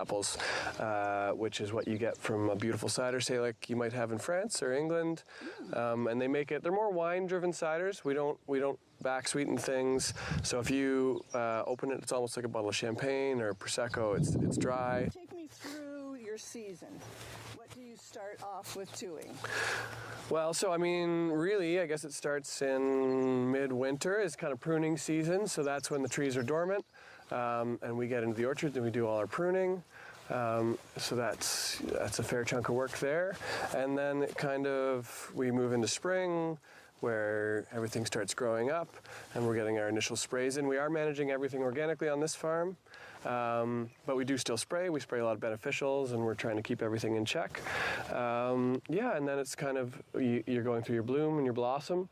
apples, which is what you get from a beautiful cider, say like you might have in France or England, and they make it. They're more wine-driven ciders. We don't back sweeten things. So if you open it, it's almost like a bottle of champagne or prosecco. It's dry. Take me through your season. What do you start off with doing? Well, so I mean, really, I guess it starts in midwinter. Is kind of pruning season. So that's when the trees are dormant. And we get into the orchard and we do all our pruning. So that's a fair chunk of work there. And then we move into spring, where everything starts growing up and we're getting our initial sprays in. We are managing everything organically on this farm, but we do still spray. We spray a lot of beneficials and we're trying to keep everything in check. And then it's kind of, you're going through your bloom and your blossom,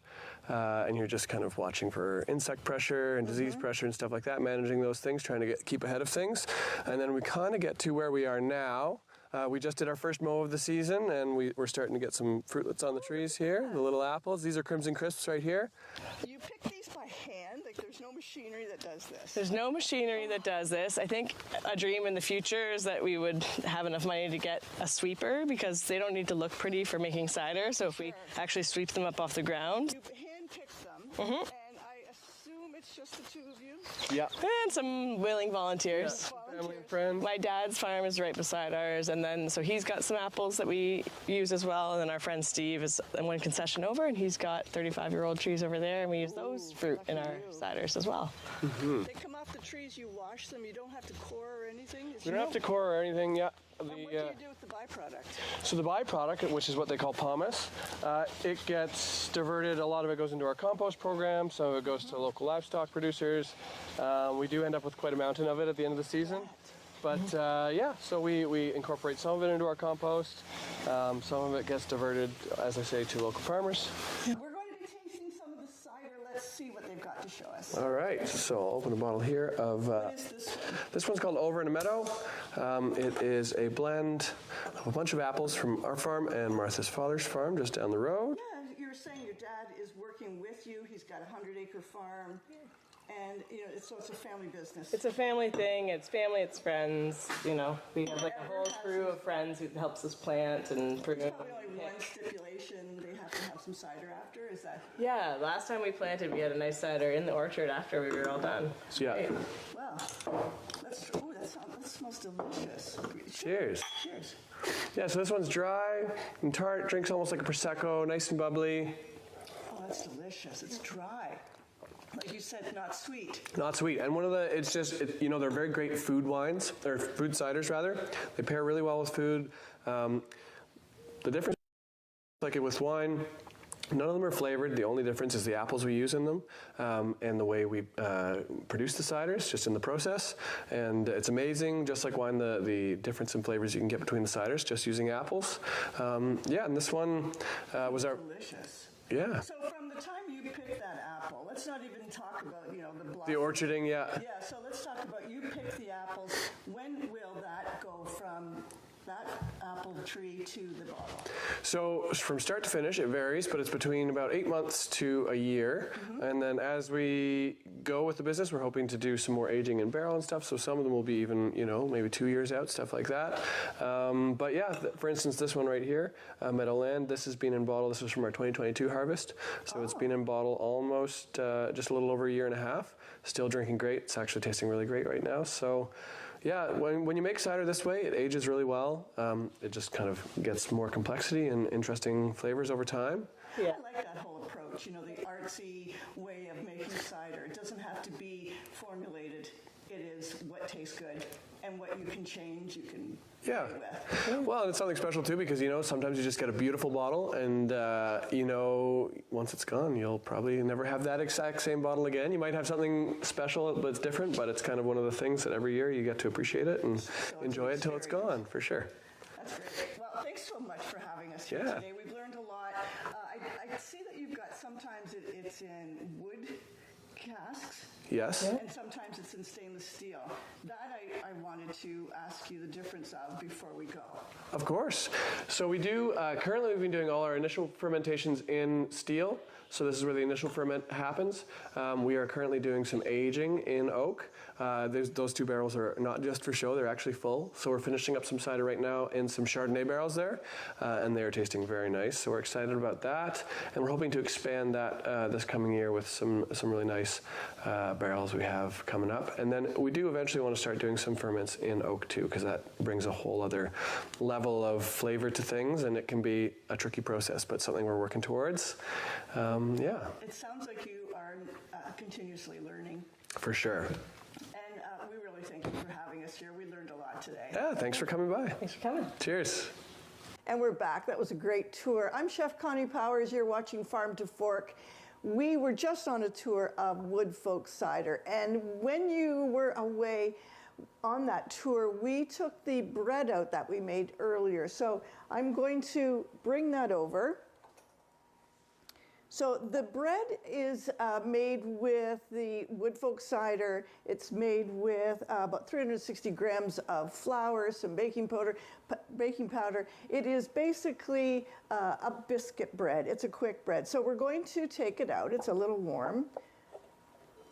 and you're just kind of watching for insect pressure and disease pressure and stuff like that, managing those things, trying to keep ahead of things. And then we kind of get to where we are now. We just did our first mow of the season, and we're starting to get some fruitlets on the trees here, the little apples. These are Crimson Crisps right here. You pick these by hand? Like there's no machinery that does this? There's no machinery that does this. I think a dream in the future is that we would have enough money to get a sweeper, because they don't need to look pretty for making cider. So if we actually sweep them up off the ground. You hand pick them, and I assume it's just the two of you? Yeah. And some willing volunteers. Yeah. Family and friends. My dad's farm is right beside ours, and then so he's got some apples that we use as well, and then our friend Steve is one concession over, and he's got 35-year-old trees over there, and we use those fruit in our ciders as well. They come off the trees, you wash them, you don't have to core or anything? You don't have to core or anything, yeah. What do you do with the byproduct? So the byproduct, which is what they call pomace, it gets diverted. A lot of it goes into our compost program, so it goes to local livestock producers. We do end up with quite a mountain of it at the end of the season. But so we incorporate some of it into our compost. Some of it gets diverted, as I say, to local farmers. We're going to be tasting some of the cider. Let's see what they've got to show us. All right, so I'll open a bottle here of... What is this one? This one's called Over in a Meadow. It is a blend of a bunch of apples from our farm and Martha's father's farm just down the road. Yeah, you were saying your dad is working with you. He's got a 100-acre farm. And, so it's a family business. It's a family thing. It's family, it's friends. We have like a whole crew of friends who helps us plant and prune. There's probably only one stipulation. They have to have some cider after. Is that? Yeah, last time we planted, we had a nice cider in the orchard after we were all done. Yeah. Great. Wow. That smells delicious. Cheers. Cheers. Yeah, so this one's dry and tart. Drinks almost like a Prosecco, nice and bubbly. Oh, that's delicious. It's dry. Like you said, not sweet. Not sweet. And they're very great food wines, or food ciders rather. They pair really well with food. The difference, like it with wine, none of them are flavored. The only difference is the apples we use in them, and the way we produce the ciders, just in the process. And it's amazing, just like wine, the difference in flavors you can get between the ciders just using apples. And this one was our... Delicious. Yeah. So from the time you pick that apple, let's not even talk about, the blossom. The orcharding, yeah. Yeah, so let's talk about you pick the apples. When will that go from that apple tree to the bottle? So from start to finish, it varies, but it's between about 8 months to a year. And then as we go with the business, we're hoping to do some more aging in barrel and stuff. So some of them will be even, maybe 2 years out, stuff like that. But yeah, for instance, this one right here, Meadowland, this has been in bottle. This was from our 2022 harvest. So it's been in bottle almost just a little over a year and a half. Still drinking great. It's actually tasting really great right now. So yeah, when you make cider this way, it ages really well. It just kind of gets more complexity and interesting flavors over time. Yeah. I like that whole approach, the artsy way of making cider. It doesn't have to be formulated. It is what tastes good, and what you can change, you can play with. Well, and it's something special too, because sometimes you just get a beautiful bottle, and once it's gone, you'll probably never have that exact same bottle again. You might have something special but it's different, but it's kind of one of the things that every year you get to appreciate it and enjoy it till it's gone, for sure. That's great. Well, thanks so much for having us here today. We've learned a lot. I see that you've got, sometimes it's in wood casks. Yes. And sometimes it's in stainless steel. That I wanted to ask you the difference of before we go. Of course. So we do, currently we've been doing all our initial fermentations in steel. So this is where the initial ferment happens. We are currently doing some aging in oak. Those 2 barrels are not just for show, they're actually full. So we're finishing up some cider right now in some Chardonnay barrels there, and they are tasting very nice. So we're excited about that, and we're hoping to expand that this coming year with some really nice barrels we have coming up. And then we do eventually want to start doing some ferments in oak too, because that brings a whole other level of flavor to things, and it can be a tricky process, but something we're working towards. Yeah. It sounds like you are continuously learning. For sure. And we really thank you for having us here. We learned a lot today. Yeah, thanks for coming by. Thanks for coming. Cheers. And we're back. That was a great tour. I'm Chef Connie Powers. You're watching Farm to Fork. We were just on a tour of Woodfolk Cider. And when you were away on that tour, we took the bread out that we made earlier. So I'm going to bring that over. So the bread is made with the Woodfolk cider. It's made with about 360 grams of flour, some baking powder. It is basically a biscuit bread. It's a quick bread. So we're going to take it out. It's a little warm.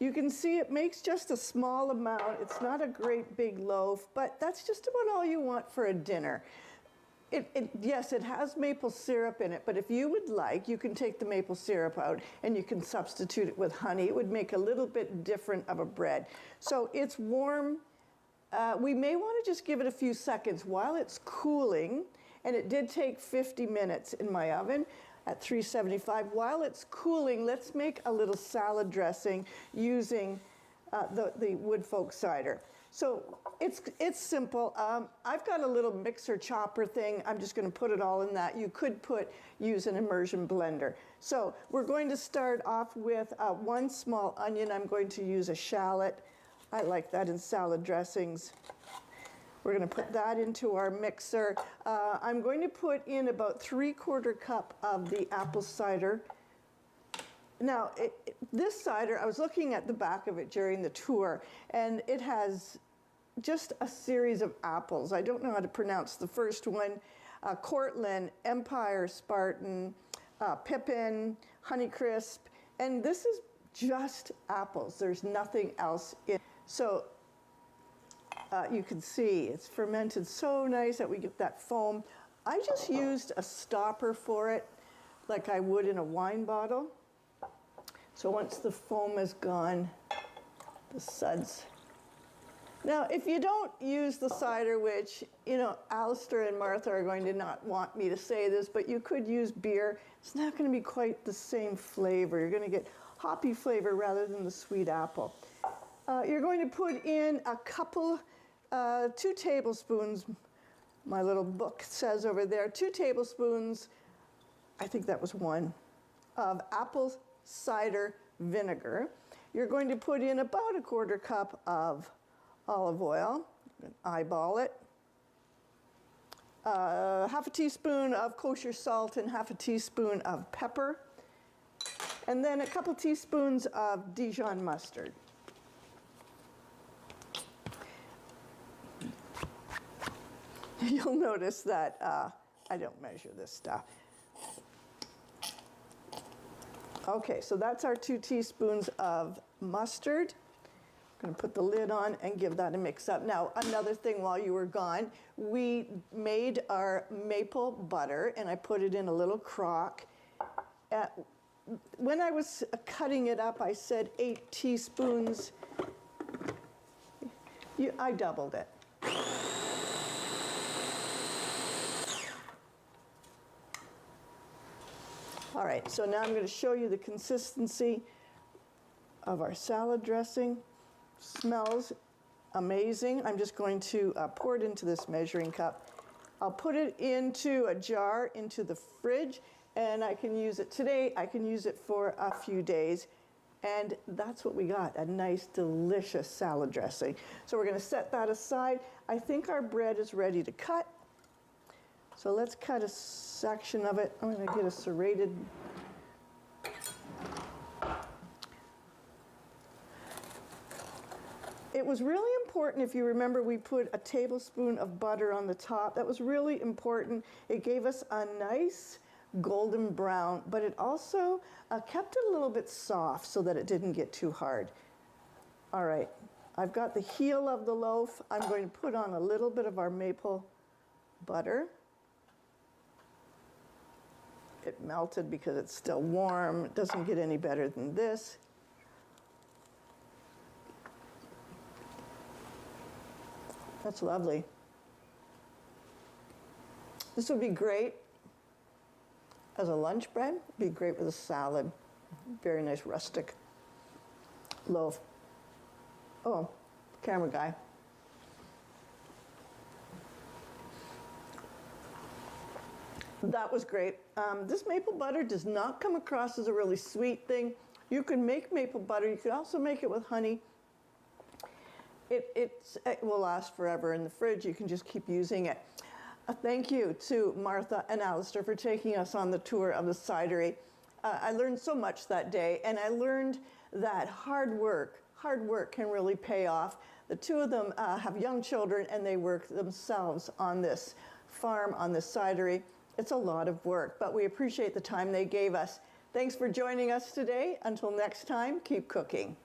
You can see it makes just a small amount. It's not a great big loaf, but that's just about all you want for a dinner. Yes, it has maple syrup in it, but if you would like, you can take the maple syrup out and you can substitute it with honey. It would make a little bit different of a bread. So it's warm. We may want to just give it a few seconds while it's cooling, and it did take 50 minutes in my oven at 375. While it's cooling, let's make a little salad dressing using the Woodfolk cider. So it's simple. I've got a little mixer chopper thing. I'm just going to put it all in that. You could use an immersion blender. So we're going to start off with 1 small onion. I'm going to use a shallot. I like that in salad dressings. We're going to put that into our mixer. I'm going to put in about 3/4 cup of the apple cider. Now, this cider, I was looking at the back of it during the tour, and it has just a series of apples. I don't know how to pronounce the first one. Cortland, Empire, Spartan, Pippin, Honeycrisp, and this is just apples. There's nothing else in it. So you can see it's fermented so nice that we get that foam. I just used a stopper for it, like I would in a wine bottle. So once the foam is gone, the suds. Now, if you don't use the cider, which, you know, Alistair and Martha are going to not want me to say this, but you could use beer. It's not going to be quite the same flavor. You're going to get hoppy flavor rather than the sweet apple. You're going to put in a couple, 2 tablespoons, my little book says over there, 2 tablespoons, I think that was 1, of apple cider vinegar. You're going to put in about 1/4 cup of olive oil, eyeball it, 1/2 teaspoon of kosher salt and 1/2 teaspoon of pepper, and then a couple teaspoons of Dijon mustard. You'll notice that I don't measure this stuff. Okay, so that's our 2 teaspoons of mustard. I'm going to put the lid on and give that a mix up. Now, another thing while you were gone, we made our maple butter, and I put it in a little crock. When I was cutting it up, I said 8 teaspoons. I doubled it. All right, so now I'm going to show you the consistency of our salad dressing. Smells amazing. I'm just going to pour it into this measuring cup. I'll put it into a jar into the fridge, and I can use it today. I can use it for a few days, and that's what we got, a nice, delicious salad dressing. So we're going to set that aside. I think our bread is ready to cut. So let's cut a section of it. I'm going to get a serrated. It was really important, if you remember, we put a tablespoon of butter on the top. That was really important. It gave us a nice golden brown, but it also kept it a little bit soft so that it didn't get too hard. All right, I've got the heel of the loaf. I'm going to put on a little bit of our maple butter. It melted because it's still warm. It doesn't get any better than this. That's lovely. This would be great as a lunch bread. It'd be great with a salad. Very nice rustic loaf. Oh, camera guy. That was great. This maple butter does not come across as a really sweet thing. You can make maple butter. You could also make it with honey. It will last forever in the fridge. You can just keep using it. Thank you to Martha and Alistair for taking us on the tour of the cidery. I learned so much that day, and I learned that hard work can really pay off. The two of them have young children, and they work themselves on this farm, on this cidery. It's a lot of work, but we appreciate the time they gave us. Thanks for joining us today. Until next time, keep cooking.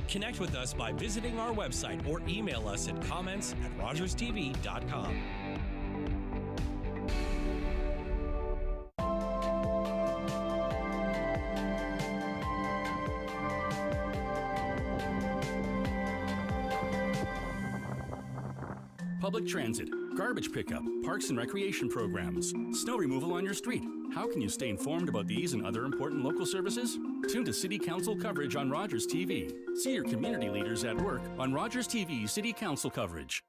Connect with us by visiting our website or email us at comments@rogerstv.com. Public transit, garbage pickup, parks and recreation programs, snow removal on your street. How can you stay informed about these and other important local services? Tune to City Council coverage on Rogers TV. See your community leaders at work on Rogers TV City Council coverage.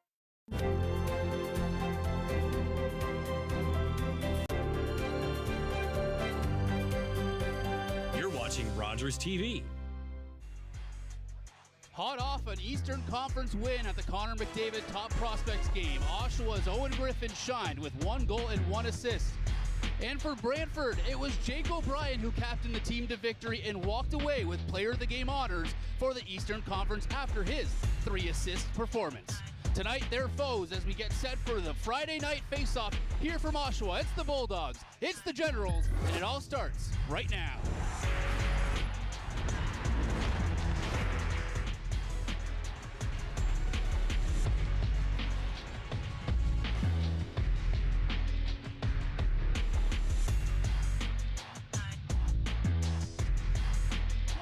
You're watching Rogers TV. Hot off an Eastern Conference win at the Connor McDavid Top Prospects game, Oshawa's Owen Griffin shined with 1 goal and 1 assist. And for Brantford, it was Jake O'Brien who captained the team to victory and walked away with Player of the Game honors for the Eastern Conference after his 3-assist performance. Tonight, they're foes as we get set for the Friday Night Faceoff here from Oshawa. It's the Bulldogs, it's the Generals, and it all starts right now.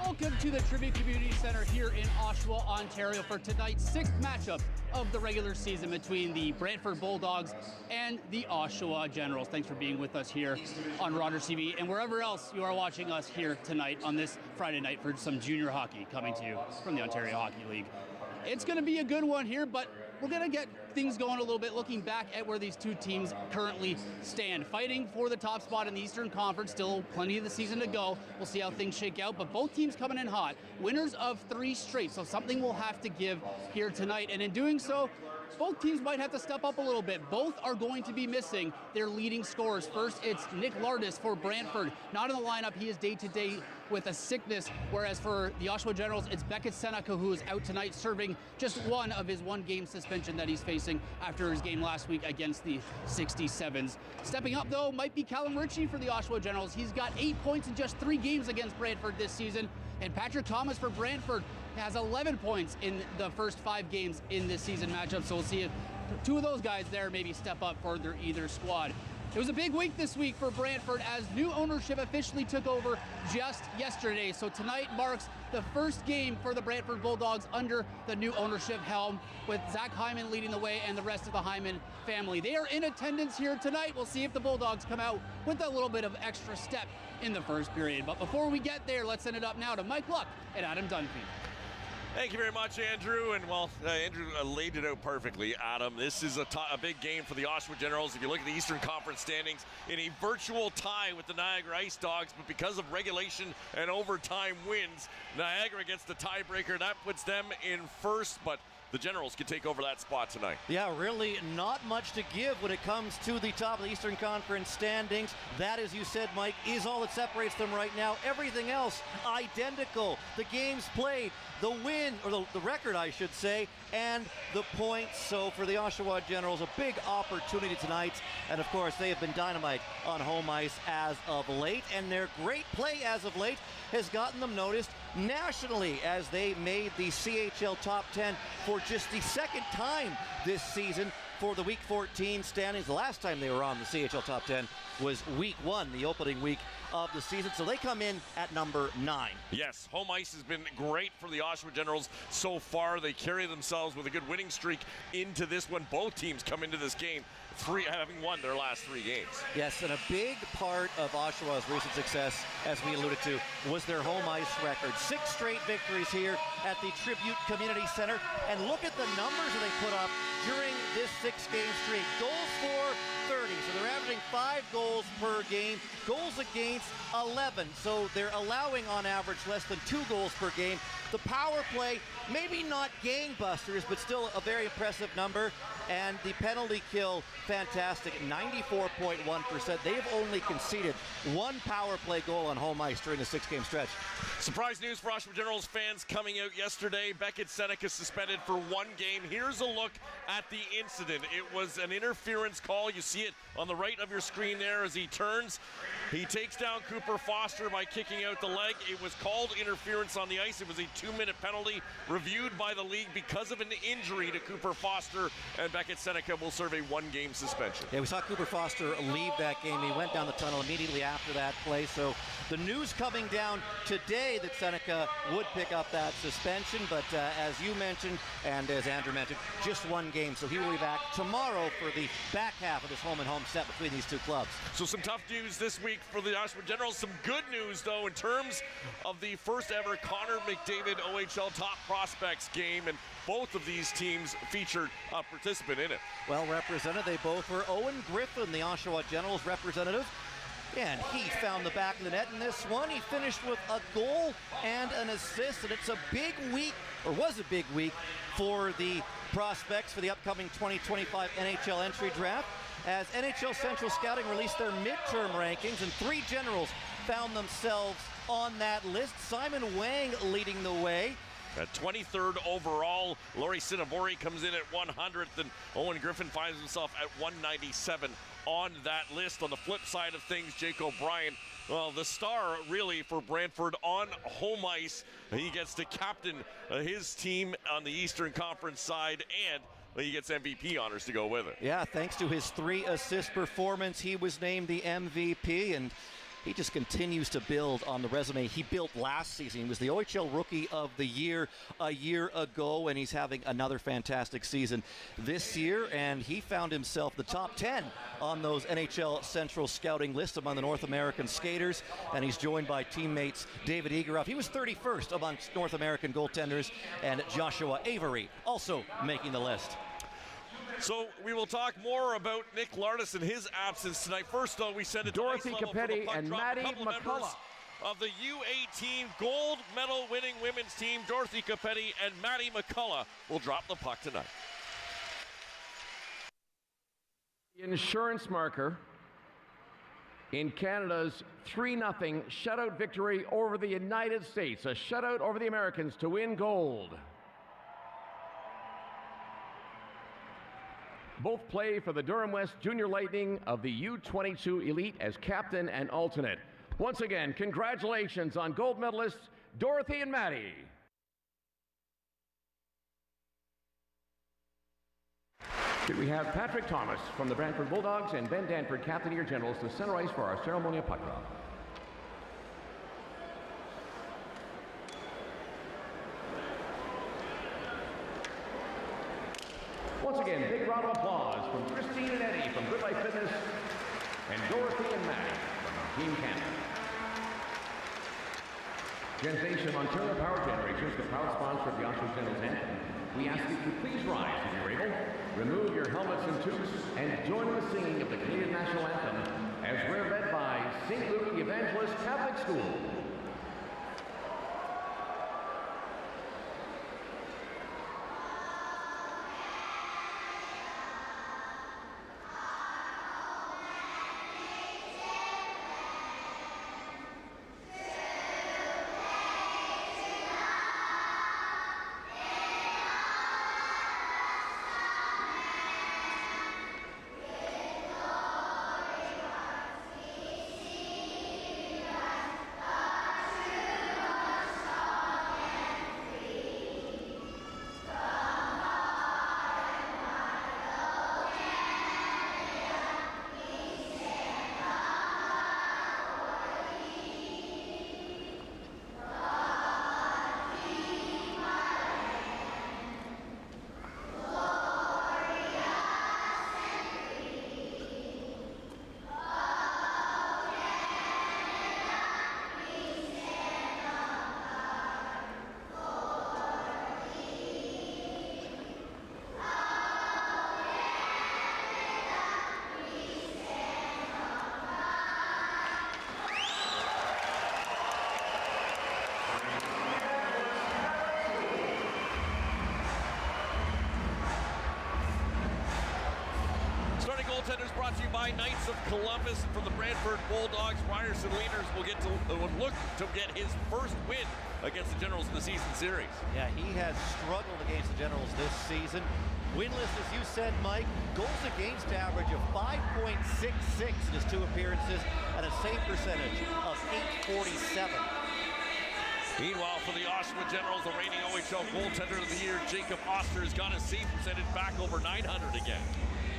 Welcome to the Tribute Community Center here in Oshawa, Ontario for tonight's 6th matchup of the regular season between the Brantford Bulldogs and the Oshawa Generals. Thanks for being with us here on Rogers TV and wherever else you are watching us here tonight on this Friday night for some junior hockey coming to you from the Ontario Hockey League. It's going to be a good one here, but we're going to get things going a little bit, looking back at where these two teams currently stand. Fighting for the top spot in the Eastern Conference, still plenty of the season to go. We'll see how things shake out, but both teams coming in hot. Winners of 3 straight, so something will have to give here tonight. And in doing so, both teams might have to step up a little bit. Both are going to be missing their leading scorers. First, it's Nick Lardis for Brantford. Not in the lineup. He is day-to-day with a sickness, whereas for the Oshawa Generals, it's Beckett Seneca, who is out tonight, serving just one of his 1-game suspension that he's facing after his game last week against the 67s. Stepping up, though, might be Callum Ritchie for the Oshawa Generals. He's got 8 points in just 3 games against Brantford this season. And Patrick Thomas for Brantford has 11 points in the first 5 games in this season matchup. So we'll see if 2 of those guys there maybe step up for either squad. It was a big week this week for Brantford as new ownership officially took over just yesterday. So tonight marks the first game for the Brantford Bulldogs under the new ownership helm, with Zach Hyman leading the way and the rest of the Hyman family. They are in attendance here tonight. We'll see if the Bulldogs come out with a little bit of extra step in the first period. But before we get there, let's send it up now to Mike Luck and Adam Dunphy. Thank you very much, Andrew. And, well, Andrew laid it out perfectly, Adam. This is a big game for the Oshawa Generals. If you look at the Eastern Conference standings, in a virtual tie with the Niagara Ice Dogs, but because of regulation and overtime wins, Niagara gets the tiebreaker. That puts them in first, but the Generals can take over that spot tonight. Yeah, really not much to give when it comes to the top of the Eastern Conference standings. That, as you said, Mike, is all that separates them right now. Everything else identical. The games played, the win, or the record, I should say, and the points. So for the Oshawa Generals, a big opportunity tonight. And of course, they have been dynamite on home ice as of late, and their great play as of late has gotten them noticed nationally as they made the CHL Top 10 for just the second time this season for the Week 14 standings. The last time they were on the CHL Top 10 was Week 1, the opening week of the season. So they come in at number 9. Yes, home ice has been great for the Oshawa Generals so far. They carry themselves with a good winning streak into this one. Both teams come into this game having won their last 3 games. Yes, and a big part of Oshawa's recent success, as we alluded to, was their home ice record. 6 straight victories here at the Tribute Community Center. And look at the numbers that they put up during this 6-game streak. Goals for 30, so they're averaging 5 goals per game. Goals against 11, so they're allowing on average less than 2 goals per game. The power play, maybe not gangbusters, but still a very impressive number. And the penalty kill, fantastic, 94.1%. They've only conceded 1 power play goal on home ice during the 6-game stretch. Surprise news for Oshawa Generals fans coming out yesterday. Beckett Seneca suspended for 1 game. Here's a look at the incident. It was an interference call. You see it on the right of your screen there as he turns. He takes down Cooper Foster by kicking out the leg. It was called interference on the ice. It was a 2-minute penalty reviewed by the league because of an injury to Cooper Foster, and Beckett Seneca will serve a 1-game suspension. Yeah, we saw Cooper Foster leave that game. He went down the tunnel immediately after that play. So the news coming down today that Seneca would pick up that suspension, but as you mentioned, and as Andrew mentioned, just 1 game. So he will be back tomorrow for the back half of this home-and-home set between these 2 clubs. So some tough news this week for the Oshawa Generals. Some good news, though, in terms of the first ever Connor McDavid OHL Top Prospects game, and both of these teams featured a participant in it. Well represented. They both were. Owen Griffin, the Oshawa Generals representative, and he found the back of the net in this one. He finished with a goal and an assist, and it's a big week, or was a big week, for the prospects for the upcoming 2025 NHL entry draft, as NHL Central Scouting released their midterm rankings, and 3 Generals found themselves on that list. Simon Wang leading the way. At 23rd overall, Laurie Sinavori comes in at 100th, and Owen Griffin finds himself at 197 on that list. On the flip side of things, Jake O'Brien, well, the star really for Brantford on home ice. He gets to captain his team on the Eastern Conference side, and he gets MVP honors to go with it. Yeah, thanks to his 3-assist performance, he was named the MVP, and he just continues to build on the resume he built last season. He was the OHL Rookie of the Year a year ago, and he's having another fantastic season this year, and he found himself the top 10 on those NHL Central Scouting lists among the North American skaters, and he's joined by teammates David Egeroff. He was 31st amongst North American goaltenders, and Joshua Avery also making the list. So we will talk more about Nick Lardis and his absence tonight. First, though, we send it to Dorothy ice level for the Capetti puck and drop. Maddie A couple members McCullough of the U18 gold medal winning women's team, Dorothy Capetti and Maddie McCullough, will drop the puck tonight. The insurance marker in Canada's 3-0 shutout victory over the United States, a shutout over the Americans to win gold. Both play for the Durham West Junior Lightning of the U22 Elite as captain and alternate. Once again, congratulations on gold medalists Dorothy and Maddie. Here we have Patrick Thomas from the Brantford Bulldogs and Ben Danford, captain of your Generals, to center ice for our ceremonial puck drop. Once again, big round of applause from Christine and Eddie from Good Life Fitness and Dorothy and Maddie from Team Canada. Generation Ontario Power Generation is the proud sponsor of the Oshawa Generals anthem. We ask that you please rise if you're able, remove your helmets and toques, and join in the singing of the Canadian National Anthem as we're led by St. Luke Evangelist Catholic School. Goaltenders brought to you by Knights of Columbus. And for the Brantford Bulldogs, Ryerson Leaders will look to get his first win against the Generals in the season series. Yeah, he has struggled against the Generals this season. Winless, as you said, Mike, goals against average of 5.66 in his 2 appearances and a save percentage of .847. Meanwhile, for the Oshawa Generals, the reigning OHL goaltender of the year, Jacob Oster, has got his save percentage back over 900 again.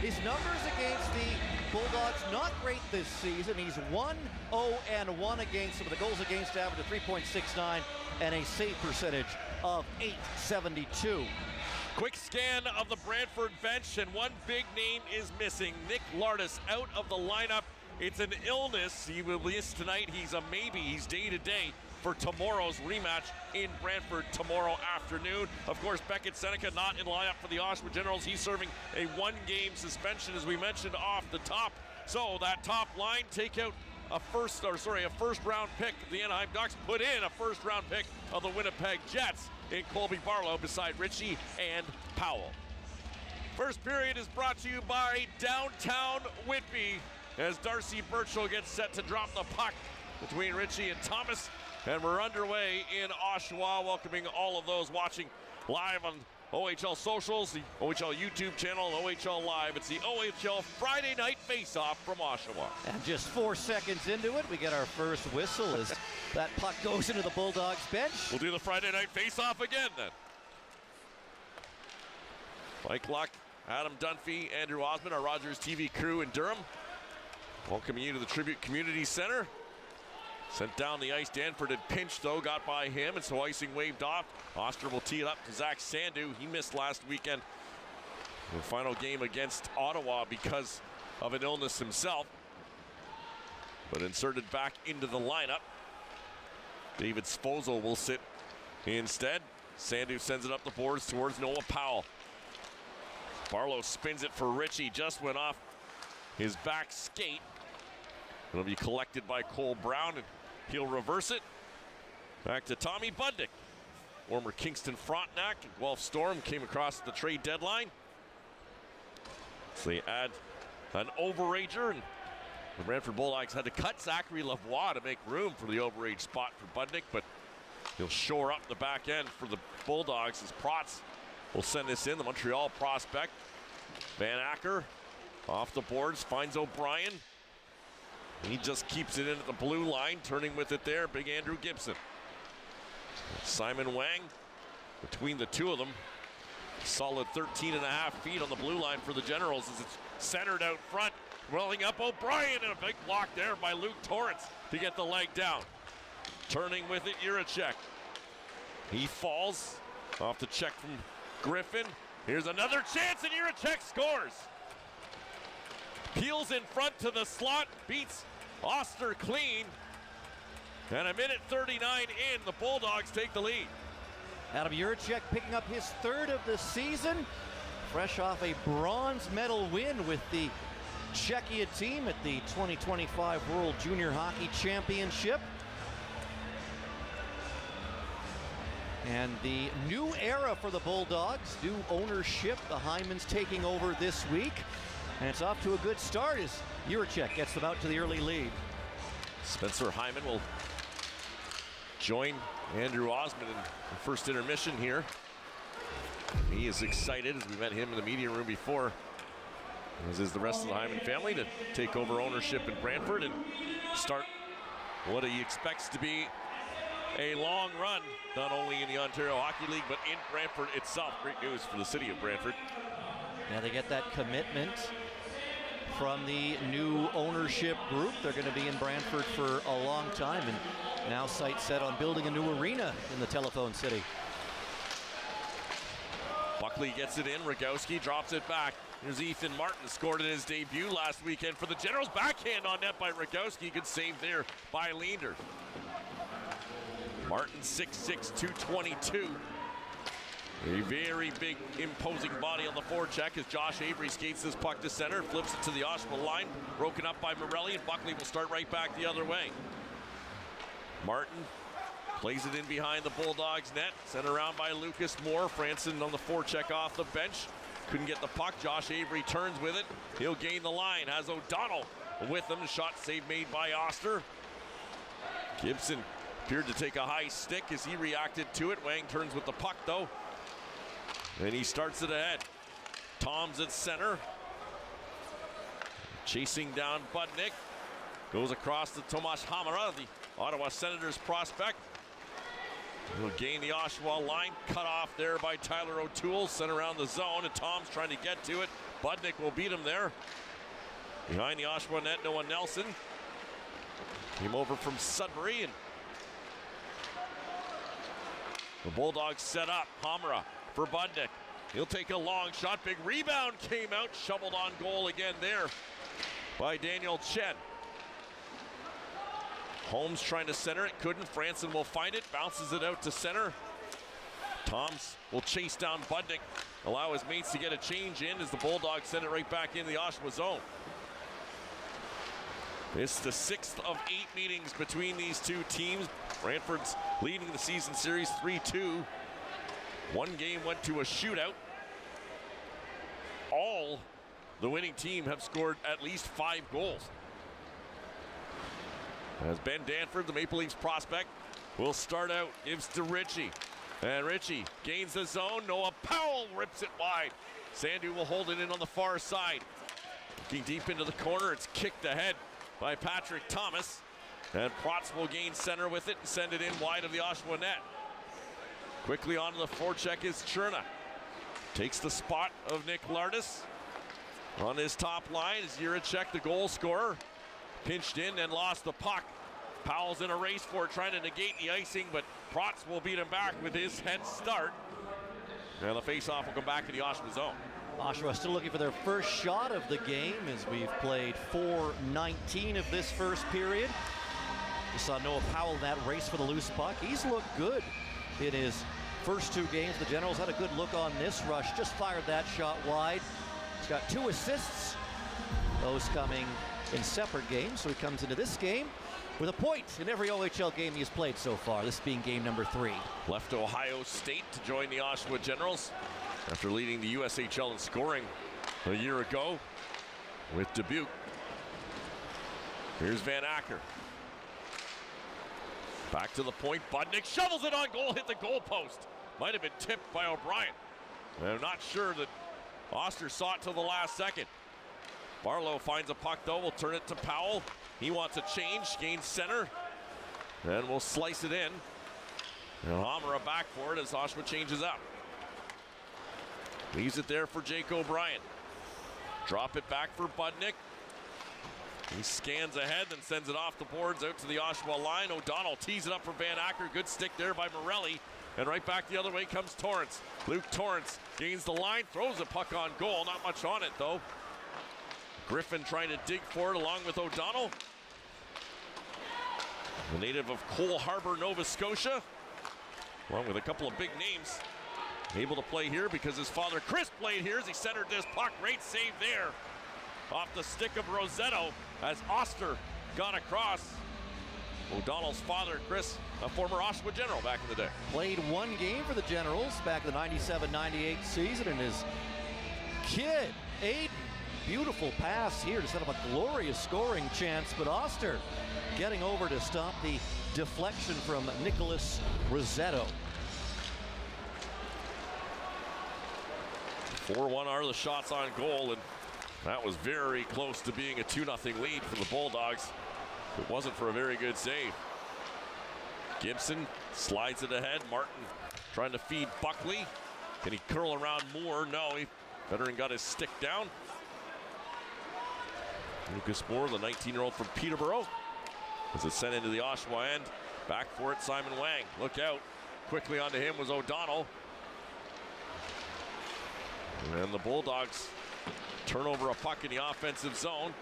His numbers against the Bulldogs not great this season. He's 1-0-1 against them with a goals against average of 3.69 and a save percentage of .872. Quick scan of the Brantford bench, and one big name is missing. Nick Lardis out of the lineup. It's an illness. He will miss tonight. He's a maybe. He's day-to-day for tomorrow's rematch in Brantford tomorrow afternoon. Of course, Beckett Seneca not in lineup for the Oshawa Generals. He's serving a 1-game suspension, as we mentioned off the top. So that top line, take out a first-round pick of the Anaheim Ducks, put in a first-round pick of the Winnipeg Jets in Colby Barlow beside Ritchie and Powell. First period is brought to you by Downtown Whitby as Darcy Birchall gets set to drop the puck between Ritchie and Thomas. And we're underway in Oshawa, welcoming all of those watching live on OHL socials, the OHL YouTube channel, and OHL Live. It's the OHL Friday Night Faceoff from Oshawa. And just 4 seconds into it, we get our first whistle as that puck goes into the Bulldogs bench. We'll do the Friday Night Faceoff again then. Mike Luck, Adam Dunphy, Andrew Osmond, our Rogers TV crew in Durham. Welcoming you to the Tribute Community Center. Sent down the ice. Danford had pinched, though, got by him, and so icing waved off. Oster will tee it up to Zach Sandu. He missed last weekend in the final game against Ottawa because of an illness himself, but inserted back into the lineup. David Sposal will sit instead. Sandu sends it up the boards towards Noah Powell. Barlow spins it for Ritchie, just went off his back skate. It'll be collected by Cole Brown, and he'll reverse it. Back to Tommy Budnick. Former Kingston Frontenac and Guelph Storm came across the trade deadline. So they add an overager, and the Brantford Bulldogs had to cut Zachary Lavoie to make room for the overage spot for Budnick, but he'll shore up the back end for the Bulldogs as Protz will send this in, the Montreal prospect. Van Acker off the boards, finds O'Brien. He just keeps it in at the blue line, turning with it there, big Andrew Gibson. Simon Wang, between the two of them, solid 13.5 feet on the blue line for the Generals as it's centered out front. Rolling up O'Brien, and a big block there by Luke Torrance to get the leg down. Turning with it, Juracek. He falls off the check from Griffin. Here's another chance, and Juracek scores. Peels in front to the slot, beats Oster clean. And a minute 39 in, the Bulldogs take the lead. Adam Juracek picking up his third of the season, fresh off a bronze medal win with the Czechia team at the 2025 World Junior Hockey Championship. And the new era for the Bulldogs, new ownership, the Hymans taking over this week. And it's off to a good start as Juracek gets them out to the early lead. Spencer Hyman will join Andrew Osmond in the first intermission here. He is excited, as we met him in the media room before, as is the rest of the Hyman family, to take over ownership in Brantford and start what he expects to be a long run, not only in the Ontario Hockey League, but in Brantford itself. Great news for the city of Brantford. Now they get that commitment from the new ownership group. They're going to be in Brantford for a long time, and now sights set on building a new arena in the Telephone City. Buckley gets it in, Rogowski drops it back. Here's Ethan Martin, scored in his debut last weekend for the Generals. Backhand on net by Rogowski, good save there by Leander. Martin 6'6", 222. A very big, imposing body on the forecheck as Josh Avery skates this puck to center, flips it to the Oshawa line, broken up by Morelli, and Buckley will start right back the other way. Martin plays it in behind the Bulldogs net, sent around by Lucas Moore. Franson on the forecheck off the bench, couldn't get the puck. Josh Avery turns with it, he'll gain the line, has O'Donnell with him. Shot save made by Oster. Gibson appeared to take a high stick as he reacted to it. Wang turns with the puck though, and he starts it ahead. Toms at center, chasing down Budnick, goes across to Tomas Hamara, the Ottawa Senators prospect. He'll gain the Oshawa line, cut off there by Tyler O'Toole, sent around the zone, and Tom's trying to get to it. Budnick will beat him there. Behind the Oshawa net, Noah Nelson came over from Sudbury, and the Bulldogs set up. Hamara for Budnick. He'll take a long shot. Big rebound came out, shoveled on goal again there by Daniel Chen. Holmes trying to center it, couldn't. Franson will find it, bounces it out to center. Toms will chase down Budnick, allow his mates to get a change in as the Bulldogs send it right back into the Oshawa zone. It's the 6th of 8 meetings between these two teams. Brantford's leading the season series 3-2. One game went to a shootout. All the winning team have scored at least 5 goals. As Ben Danford, the Maple Leafs prospect, will start out, gives to Ritchie. And Ritchie gains the zone. Noah Powell rips it wide. Sandu will hold it in on the far side. Looking deep into the corner, it's kicked ahead by Patrick Thomas. And Protz will gain center with it and send it in wide of the Oshawa net. Quickly onto the forecheck is Cherna. Takes the spot of Nick Lardis. On his top line is Juracek, the goal scorer. Pinched in and lost the puck. Powell's in a race for it, trying to negate the icing, but Protz will beat him back with his head start. And the face-off will come back to the Oshawa zone. Oshawa still looking for their first shot of the game as we've played 4:19 of this first period. You saw Noah Powell in that race for the loose puck. He's looked good in his first 2 games. The Generals had a good look on this rush, just fired that shot wide. got 2 assists, those coming in separate games. So he comes into this game with a point in every OHL game he's played so far, this being game number 3. Left Ohio State to join the Oshawa Generals after leading the USHL in scoring a year ago with Dubuque. Here's Van Acker. Back to the point. Budnick shovels it on goal, hit the goalpost. Might have been tipped by O'Brien. I'm not sure that Oster saw it till the last second. Barlow finds a puck though, will turn it to Powell. He wants a change, gains center, and we'll slice it in. And Hamara back for it as Oshawa changes up. Leaves it there for Jake O'Brien. Drop it back for Budnick. He scans ahead, then sends it off the boards out to the Oshawa line. O'Donnell tees it up for Van Acker. Good stick there by Morelli. And right back the other way comes Torrance. Luke Torrance gains the line, throws a puck on goal. Not much on it, though. Griffin trying to dig for it along with O'Donnell. The native of Cole Harbour, Nova Scotia, along with a couple of big names. Able to play here because his father Chris played here as he centered this puck. Great save there off the stick of Rosetto as Oster got across. O'Donnell's father, Chris, a former Oshawa General back in the day. Played 1 game for the Generals back in the 97-98 season, and his kid, Aiden, beautiful pass here to set up a glorious scoring chance, but Oster getting over to stop the deflection from Nicholas Rosetto. 4-1 are the shots on goal, and that was very close to being a 2-0 lead for the Bulldogs. It wasn't for a very good save. Gibson slides it ahead. Martin trying to feed Buckley. Can he curl around Moore? No, veteran got his stick down. Lucas Moore, the 19-year-old from Peterborough, as it's sent into the Oshawa end. Back for it, Simon Wang. Look out. Quickly onto him was O'Donnell. And the Bulldogs turn over a puck in the offensive zone.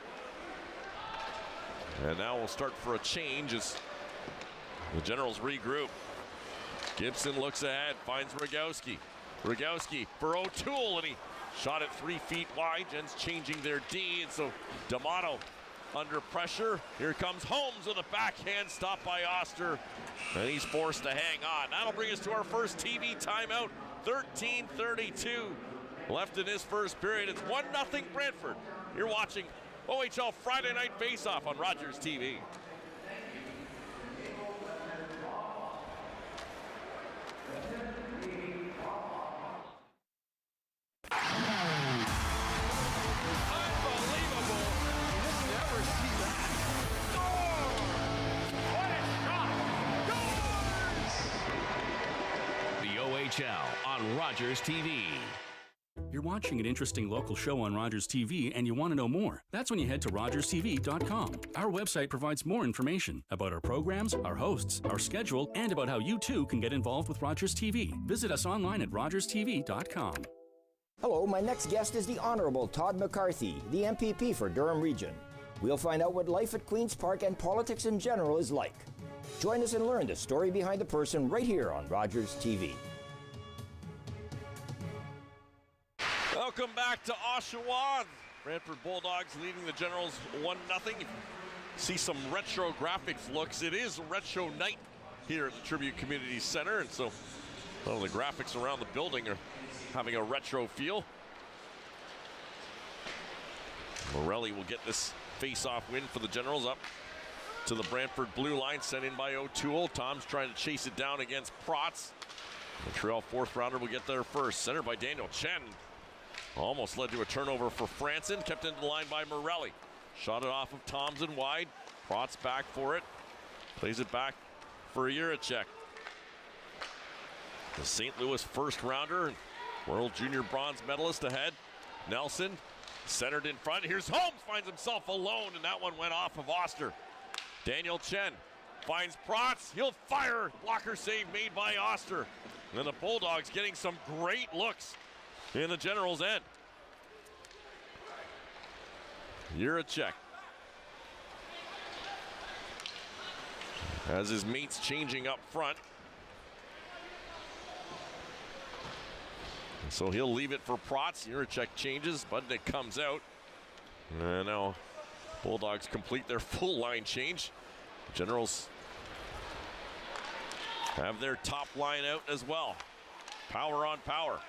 And now we'll start for a change as the Generals regroup. Gibson looks ahead, finds Rogowski. Rogowski for O'Toole, and he shot it 3 feet wide. Gens changing their D, and so D'Amato under pressure. Here comes Holmes with a backhand, stopped by Oster, and he's forced to hang on. That'll bring us to our first TV timeout. 13:32 left in this first period. It's 1-0 Brantford. You're watching OHL Friday Night Faceoff on Rogers TV. on Rogers TV. You're watching an interesting local show on Rogers TV and you want to know more. That's when you head to rogerstv.com. Our website provides more information about our programs, our hosts, our schedule, and about how you too can get involved with Rogers TV. Visit us online at rogerstv.com. Hello, my next guest is the Honorable Todd McCarthy, the MPP for Durham Region. We'll find out what life at Queen's Park and politics in general is like. Join us and learn the story behind the person right here on Rogers TV. Welcome back to Oshawa. Brantford Bulldogs leading the Generals 1-0. See some retro graphics looks. It is retro night here at the Tribute Community Center, and so all the graphics around the building are having a retro feel. Morelli will get this face-off win for the Generals up to the Brantford blue line, sent in by O'Toole. Tom's trying to chase it down against Protz. Montreal fourth rounder will get there first. Centered by Daniel Chen. Almost led to a turnover for Franson. Kept into the line by Morelli. Shot it off of Toms and wide. Protz back for it. Plays it back for Juracek. The St. Louis first rounder, World Junior bronze medalist ahead. Nelson centered in front. Here's Holmes, finds himself alone, and that one went off of Oster. Daniel Chen finds Protz. He'll fire. Blocker save made by Oster. And then the Bulldogs getting some great looks in the Generals' end. Juracek has his mates changing up front. So he'll leave it for Protz. Juracek changes. Budnick comes out. And now Bulldogs complete their full line change. Generals have their top line out as well. Power on power.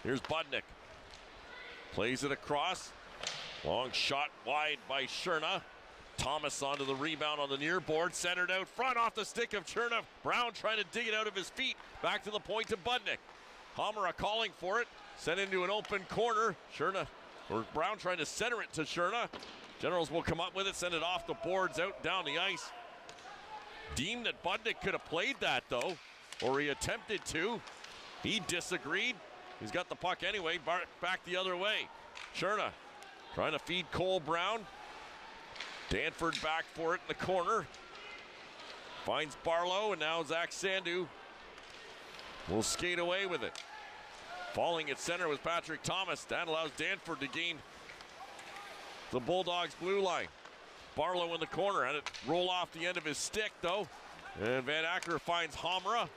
Here's Budnick. Plays it across. Long shot wide by Cherna. Thomas onto the rebound on the near board. Centered out front off the stick of Cherna. Brown trying to dig it out of his feet. Back to the point to Budnick. Hamara calling for it. Sent into an open corner. Cherna, or Brown trying to center it to Cherna. Generals will come up with it. Send it off the boards out down the ice. Deemed that Budnick could have played that though. Or he attempted to. He disagreed. He's got the puck anyway. Back the other way. Cherna trying to feed Cole Brown. Danford back for it in the corner. Finds Barlow, and now Zach Sandu will skate away with it. Falling at center was Patrick Thomas. That allows Danford to gain the Bulldogs' blue line. Barlow in the corner, had it roll off the end of his stick though. And Van Acker finds Hamra.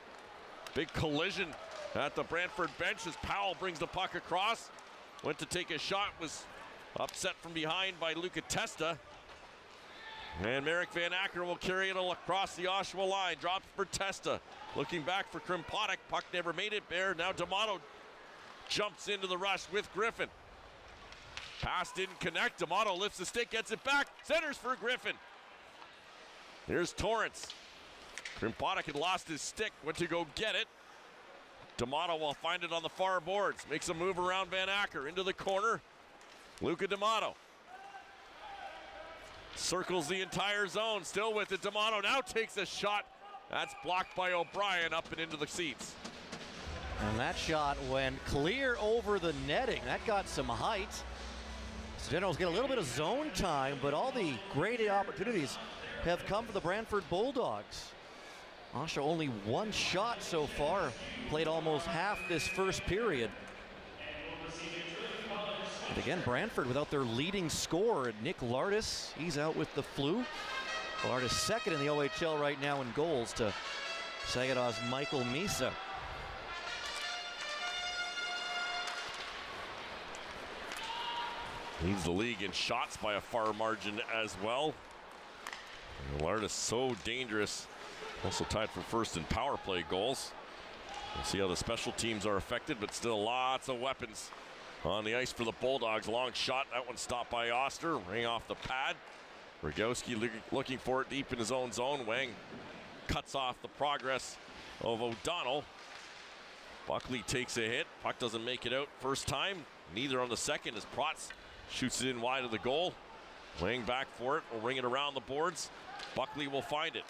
Big collision at the Brantford bench as Powell brings the puck across. Went to take a shot, was upset from behind by Luca Testa. And Merrick Van Acker will carry it across the Oshawa line. Drops for Testa. Looking back for Krimpatek. Puck never made it there. Now D'Amato jumps into the rush with Griffin. Pass didn't connect. D'Amato lifts the stick, gets it back. Centers for Griffin. Here's Torrance. Krimpatek had lost his stick. Went to go get it. D'Amato will find it on the far boards. Makes a move around Van Acker into the corner. Luca D'Amato. Circles the entire zone, still with it. D'Amato now takes a shot. That's blocked by O'Brien up and into the seats. And that shot went clear over the netting. That got some height. So Generals get a little bit of zone time, but all the great opportunities have come for the Brantford Bulldogs. Oshawa only one shot so far, played almost half this first period. And again, Brantford without their leading scorer, Nick Lardis. He's out with the flu. Lardis second in the OHL right now in goals to Sagada's Michael Misa. Leads the league in shots by a far margin as well. And Lardis so dangerous. Also tied for first in power play goals. We'll see how the special teams are affected, but still lots of weapons on the ice for the Bulldogs. Long shot, that one stopped by Oster, ring off the pad. Rogowski looking for it deep in his own zone. Wang cuts off the progress of O'Donnell. Buckley takes a hit, puck doesn't make it out first time, neither on the second as Protz shoots it in wide of the goal. Wang back for it, will ring it around the boards. Buckley will find it.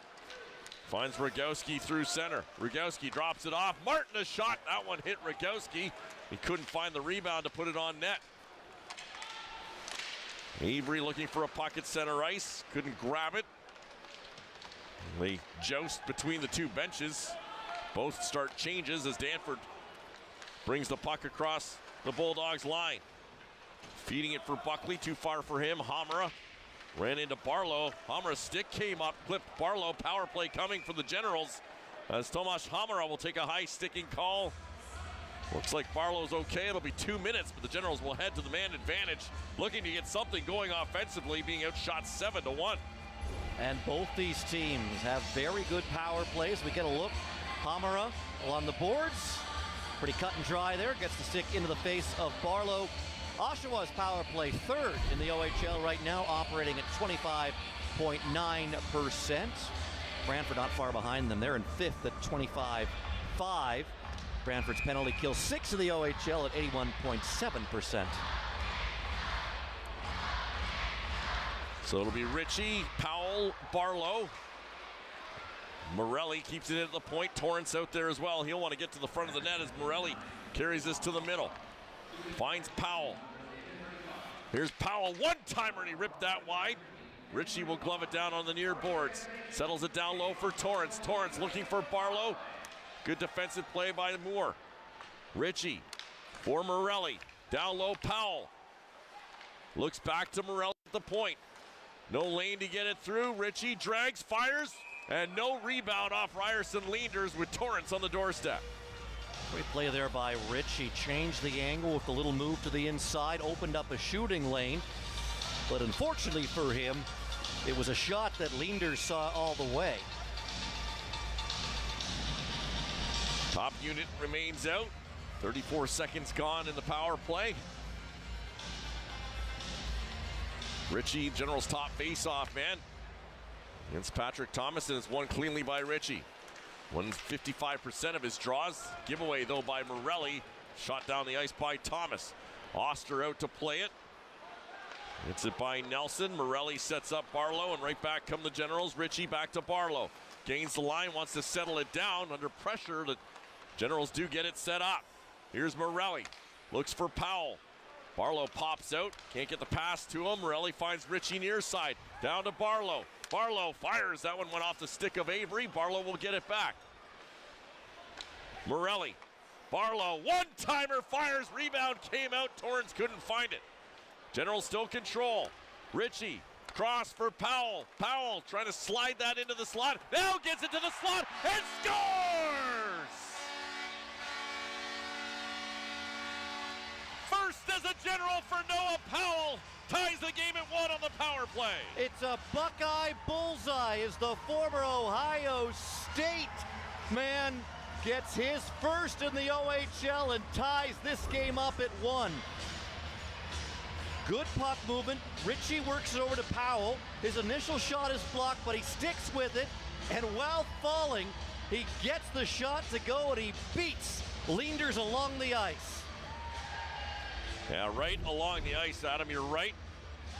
Finds Rogowski through center. Rogowski drops it off. Martin a shot. That one hit Rogowski. He couldn't find the rebound to put it on net. Avery looking for a puck at center ice. Couldn't grab it. They joust between the two benches. Both start changes as Danford brings the puck across the Bulldogs line. Feeding it for Buckley. Too far for him. Hamara ran into Barlow. Hamara's stick came up, clipped Barlow. Power play coming for the Generals as Tomas Hamara will take a high sticking call. Looks like Barlow's okay. It'll be 2 minutes, but the Generals will head to the man advantage, looking to get something going offensively, being outshot 7-1. And both these teams have very good power plays. We get a look. Hamara on the boards. Pretty cut and dry there. Gets the stick into the face of Barlow. Oshawa's power play third in the OHL right now, operating at 25.9%. Brantford not far behind them. They're in fifth at 25.5. Brantford's penalty kill sixth in the OHL at 81.7%. So it'll be Ritchie, Powell, Barlow. Morelli keeps it at the point. Torrance out there as well. He'll want to get to the front of the net as Morelli carries this to the middle. Finds Powell. Here's Powell, one-timer, and he ripped that wide. Ritchie will glove it down on the near boards. Settles it down low for Torrance. Torrance looking for Barlow. Good defensive play by Moore. Ritchie for Morelli. Down low, Powell. Looks back to Morelli at the point. No lane to get it through. Ritchie drags, fires, and no rebound off Ryerson Leanders with Torrance on the doorstep. Great play there by Rich. He changed the angle with the little move to the inside, opened up a shooting lane. But unfortunately for him, it was a shot that Leander saw all the way. Top unit remains out. 34 seconds gone in the power play. Ritchie, General's top face-off man against Patrick Thomas, and it's won cleanly by Ritchie. 155% of his draws. Giveaway, though, by Morelli. Shot down the ice by Thomas. Oster out to play it. Hits it by Nelson. Morelli sets up Barlow, and right back come the Generals. Ritchie back to Barlow. Gains the line, wants to settle it down. Under pressure, the Generals do get it set up. Here's Morelli. Looks for Powell. Barlow pops out. Can't get the pass to him. Morelli finds Ritchie near side. Down to Barlow. Barlow fires. That one went off the stick of Avery. Barlow will get it back. Morelli. Barlow. One-timer fires. Rebound came out. Torrance couldn't find it. Generals still control. Ritchie. Cross for Powell. Powell trying to slide that into the slot. Now gets it to the slot and scores! First as a General for Noah Powell. Ties the game at 1 on the power play. It's a Buckeye bullseye as the former Ohio State man gets his first in the OHL and ties this game up at 1. Good puck movement. Ritchie works it over to Powell. His initial shot is blocked, but he sticks with it. And while falling, he gets the shot to go, and he beats Leanders along the ice. Yeah, right along the ice, Adam, you're right.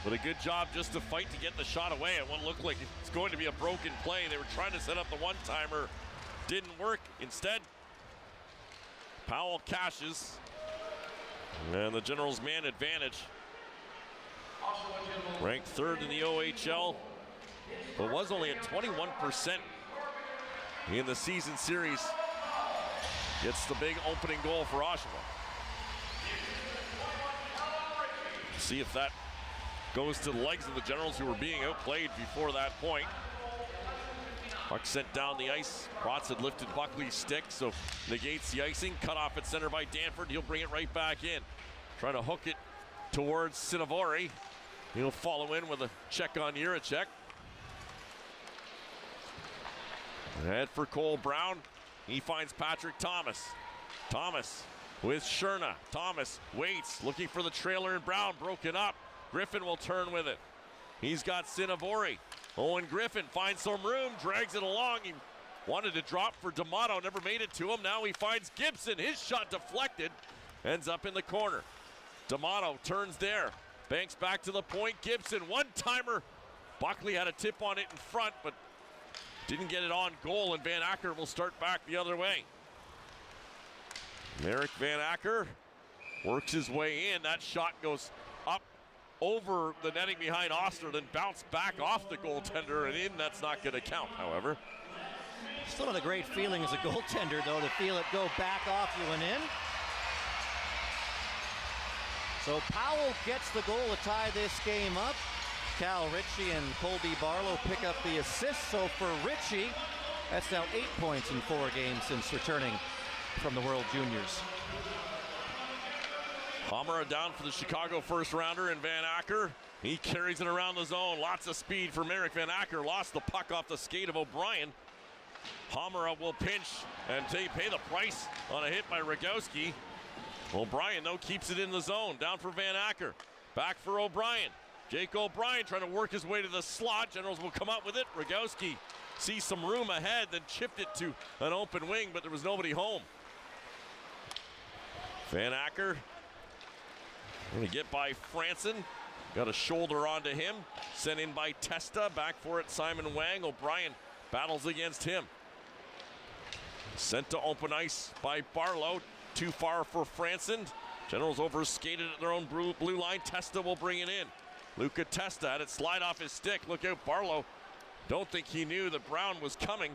But a good job just to fight to get the shot away. It wouldn't look like it's going to be a broken play. They were trying to set up the one-timer. Didn't work. Instead, Powell cashes. And the Generals man advantage. Ranked 3rd in the OHL, but was only at 21% in the season series. Gets the big opening goal for Oshawa. See if that goes to the legs of the Generals, who were being outplayed before that point. Puck sent down the ice. Protz had lifted Buckley's stick, so negates the icing. Cut off at center by Danford. He'll bring it right back in. Trying to hook it towards Cinnavori. He'll follow in with a check on Jiricek. Head for Cole Brown. He finds Patrick Thomas. Thomas with Sherna. Thomas waits, looking for the trailer, and Brown broken up. Griffin will turn with it. He's got Cinnavori. Owen Griffin finds some room, drags it along. He wanted to drop for D'Amato, never made it to him. Now he finds Gibson. His shot deflected, ends up in the corner. D'Amato turns there. Banks back to the point. Gibson, one-timer. Buckley had a tip on it in front, but didn't get it on goal, and Van Acker will start back the other way. Merrick Van Acker works his way in. That shot goes up over the netting behind Oster, then bounced back off the goaltender and in. That's not going to count, however. Still not a great feeling as a goaltender, though, to feel it go back off you and in. So Powell gets the goal to tie this game up. Cal Ritchie and Colby Barlow pick up the assist. So for Ritchie, that's now 8 points in 4 games since returning from the World Juniors. Hamara down for the Chicago first rounder, and Van Acker, he carries it around the zone. Lots of speed for Merrick Van Acker. Lost the puck off the skate of O'Brien. Hamara will pinch and pay the price on a hit by Rogowski. O'Brien, though, keeps it in the zone. Down for Van Acker. Back for O'Brien. Jake O'Brien trying to work his way to the slot. Generals will come up with it. Rogowski sees some room ahead, then chipped it to an open wing, but there was nobody home. Van Acker going to get by Franson. Got a shoulder onto him. Sent in by Testa. Back for it, Simon Wang. O'Brien battles against him. Sent to open ice by Barlow. Too far for Franson. Generals over-skated at their own blue line. Testa will bring it in. Luca Testa had it slide off his stick. Look out, Barlow. Don't think he knew that Brown was coming.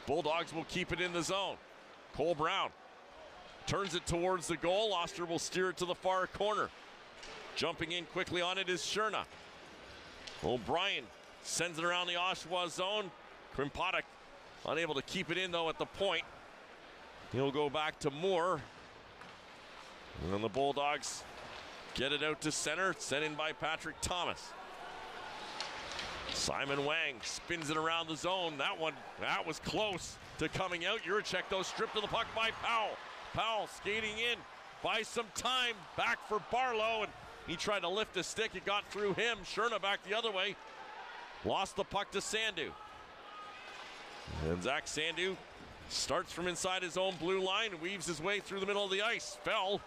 Bulldogs will keep it in the zone. Cole Brown turns it towards the goal. Oster will steer it to the far corner. Jumping in quickly on it is Sherna. O'Brien sends it around the Oshawa zone. Krimpatek unable to keep it in, though, at the point. He'll go back to Moore. And then the Bulldogs get it out to center, sent in by Patrick Thomas. Simon Wang spins it around the zone. That was close to coming out. Juracek, though, stripped of the puck by Powell. Powell skating in, buys some time, back for Barlow, and he tried to lift a stick. It got through him. Sherna back the other way. Lost the puck to Sandu. And Zach Sandu starts from inside his own blue line and weaves his way through the middle of the ice. Fell,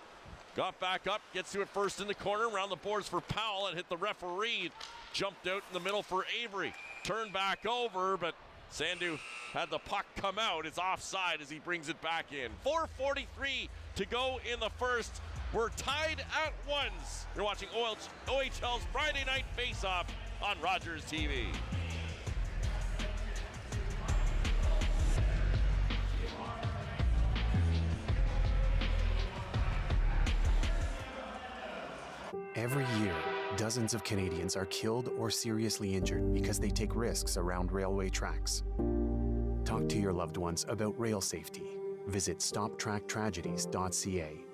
got back up, gets to it first in the corner, around the boards for Powell, and hit the referee. Jumped out in the middle for Avery. Turned back over, but Sandu had the puck come out. It's offside as he brings it back in. 4:43 to go in the first. We're tied at ones. You're watching OHL's Friday Night Faceoff on Rogers TV. Every year, dozens of Canadians are killed or seriously injured because they take risks around railway tracks. Talk to your loved ones about rail safety. Visit stoptracktragedies.ca.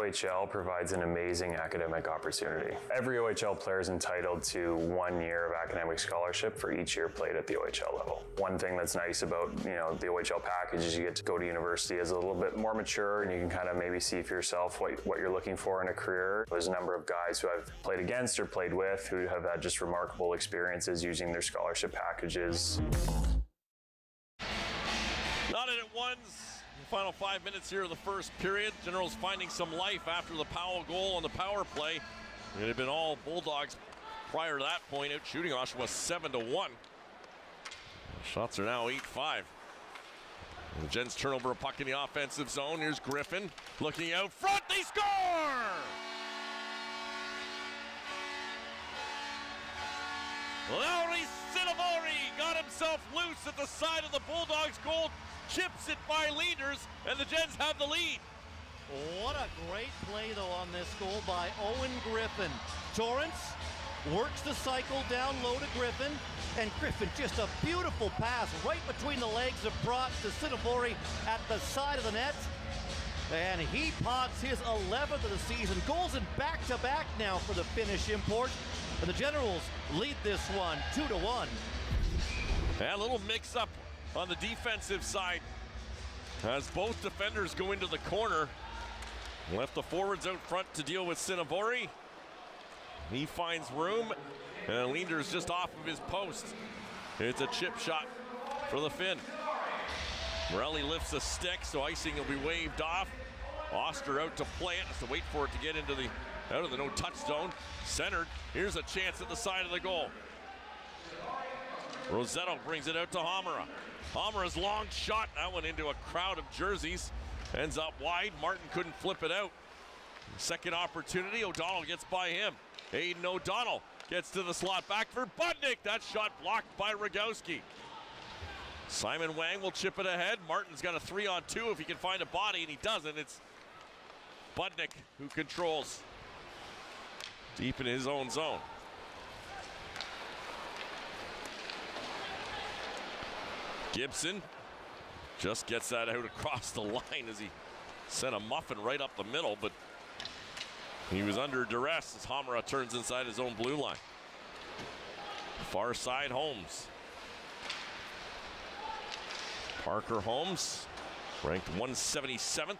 OHL provides an amazing academic opportunity. Every OHL player is entitled to 1 year of academic scholarship for each year played at the OHL level. One thing that's nice about the OHL package is you get to go to university as a little bit more mature, and you can kind of maybe see for yourself what you're looking for in a career. There's a number of guys who I've played against or played with who have had just remarkable experiences using their scholarship packages. Not in at ones. Final 5 minutes here of the first period. Generals finding some life after the Powell goal on the power play. It had been all Bulldogs prior to that point, out shooting Oshawa 7-1. Shots are now 8-5. The Gens turn over a puck in the offensive zone. Here's Griffin looking out front. They score! Lauri Cinnavori got himself loose at the side of the Bulldogs' goal. Chips it by Leaders, and the Gens have the lead. What a great play, though, on this goal by Owen Griffin. Torrance works the cycle down low to Griffin, and Griffin just a beautiful pass right between the legs of Brock to Cinnavori at the side of the net. And he pots his 11th of the season. Goals in back-to-back now for the Finnish import. And the Generals lead this one 2-1. And a little mix-up on the defensive side as both defenders go into the corner. Left the forwards out front to deal with Cinnavori. He finds room, and Leander's just off of his post. It's a chip shot for the Finn. Morelli lifts a stick, so icing will be waved off. Oster out to play it, has to wait for it to get into the out of the no-touch zone. Centered, here's a chance at the side of the goal. Rosetto brings it out to Hamara. Hamara's long shot, that went into a crowd of jerseys. Ends up wide, Martin couldn't flip it out. Second opportunity, O'Donnell gets by him. Aiden O'Donnell gets to the slot back for Budnick. That shot blocked by Rogowski. Simon Wang will chip it ahead. Martin's got a 3-on-2 if he can find a body, and he doesn't. It's Budnick who controls deep in his own zone. Gibson just gets that out across the line as he sent a muffin right up the middle, but he was under duress as Hamara turns inside his own blue line. Far side, Holmes. Parker Holmes, ranked 177th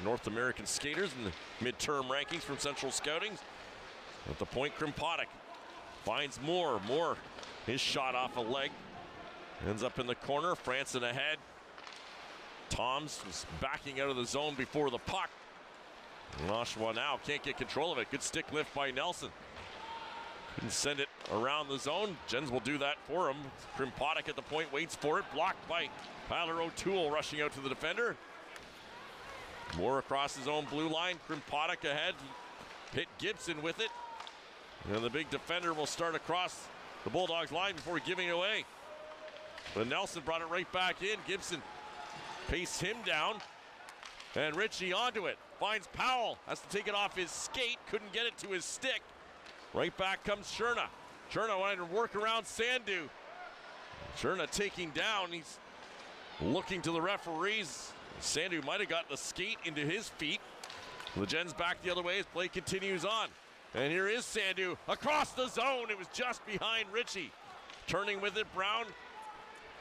North American skaters in the midterm rankings from Central Scouting. At the point, Krimpatek finds Moore. Moore, his shot off a leg. Ends up in the corner, Franson ahead. Toms was backing out of the zone before the puck. And Oshawa now can't get control of it. Good stick lift by Nelson. Couldn't send it around the zone. Gens will do that for him. Krimpatek at the point, waits for it. Blocked by Tyler O'Toole, rushing out to the defender. Moore across his own blue line. Krimpatek ahead. Hit Gibson with it. And the big defender will start across the Bulldogs line before giving it away. But Nelson brought it right back in. Gibson paced him down. And Ritchie onto it. Finds Powell. Has to take it off his skate. Couldn't get it to his stick. Right back comes Cherna. Cherna wanted to work around Sandu. Cherna taking down. He's looking to the referees. Sandu might have gotten the skate into his feet. Legend's back the other way as play continues on. And here is Sandu across the zone. It was just behind Ritchie. Turning with it, Brown.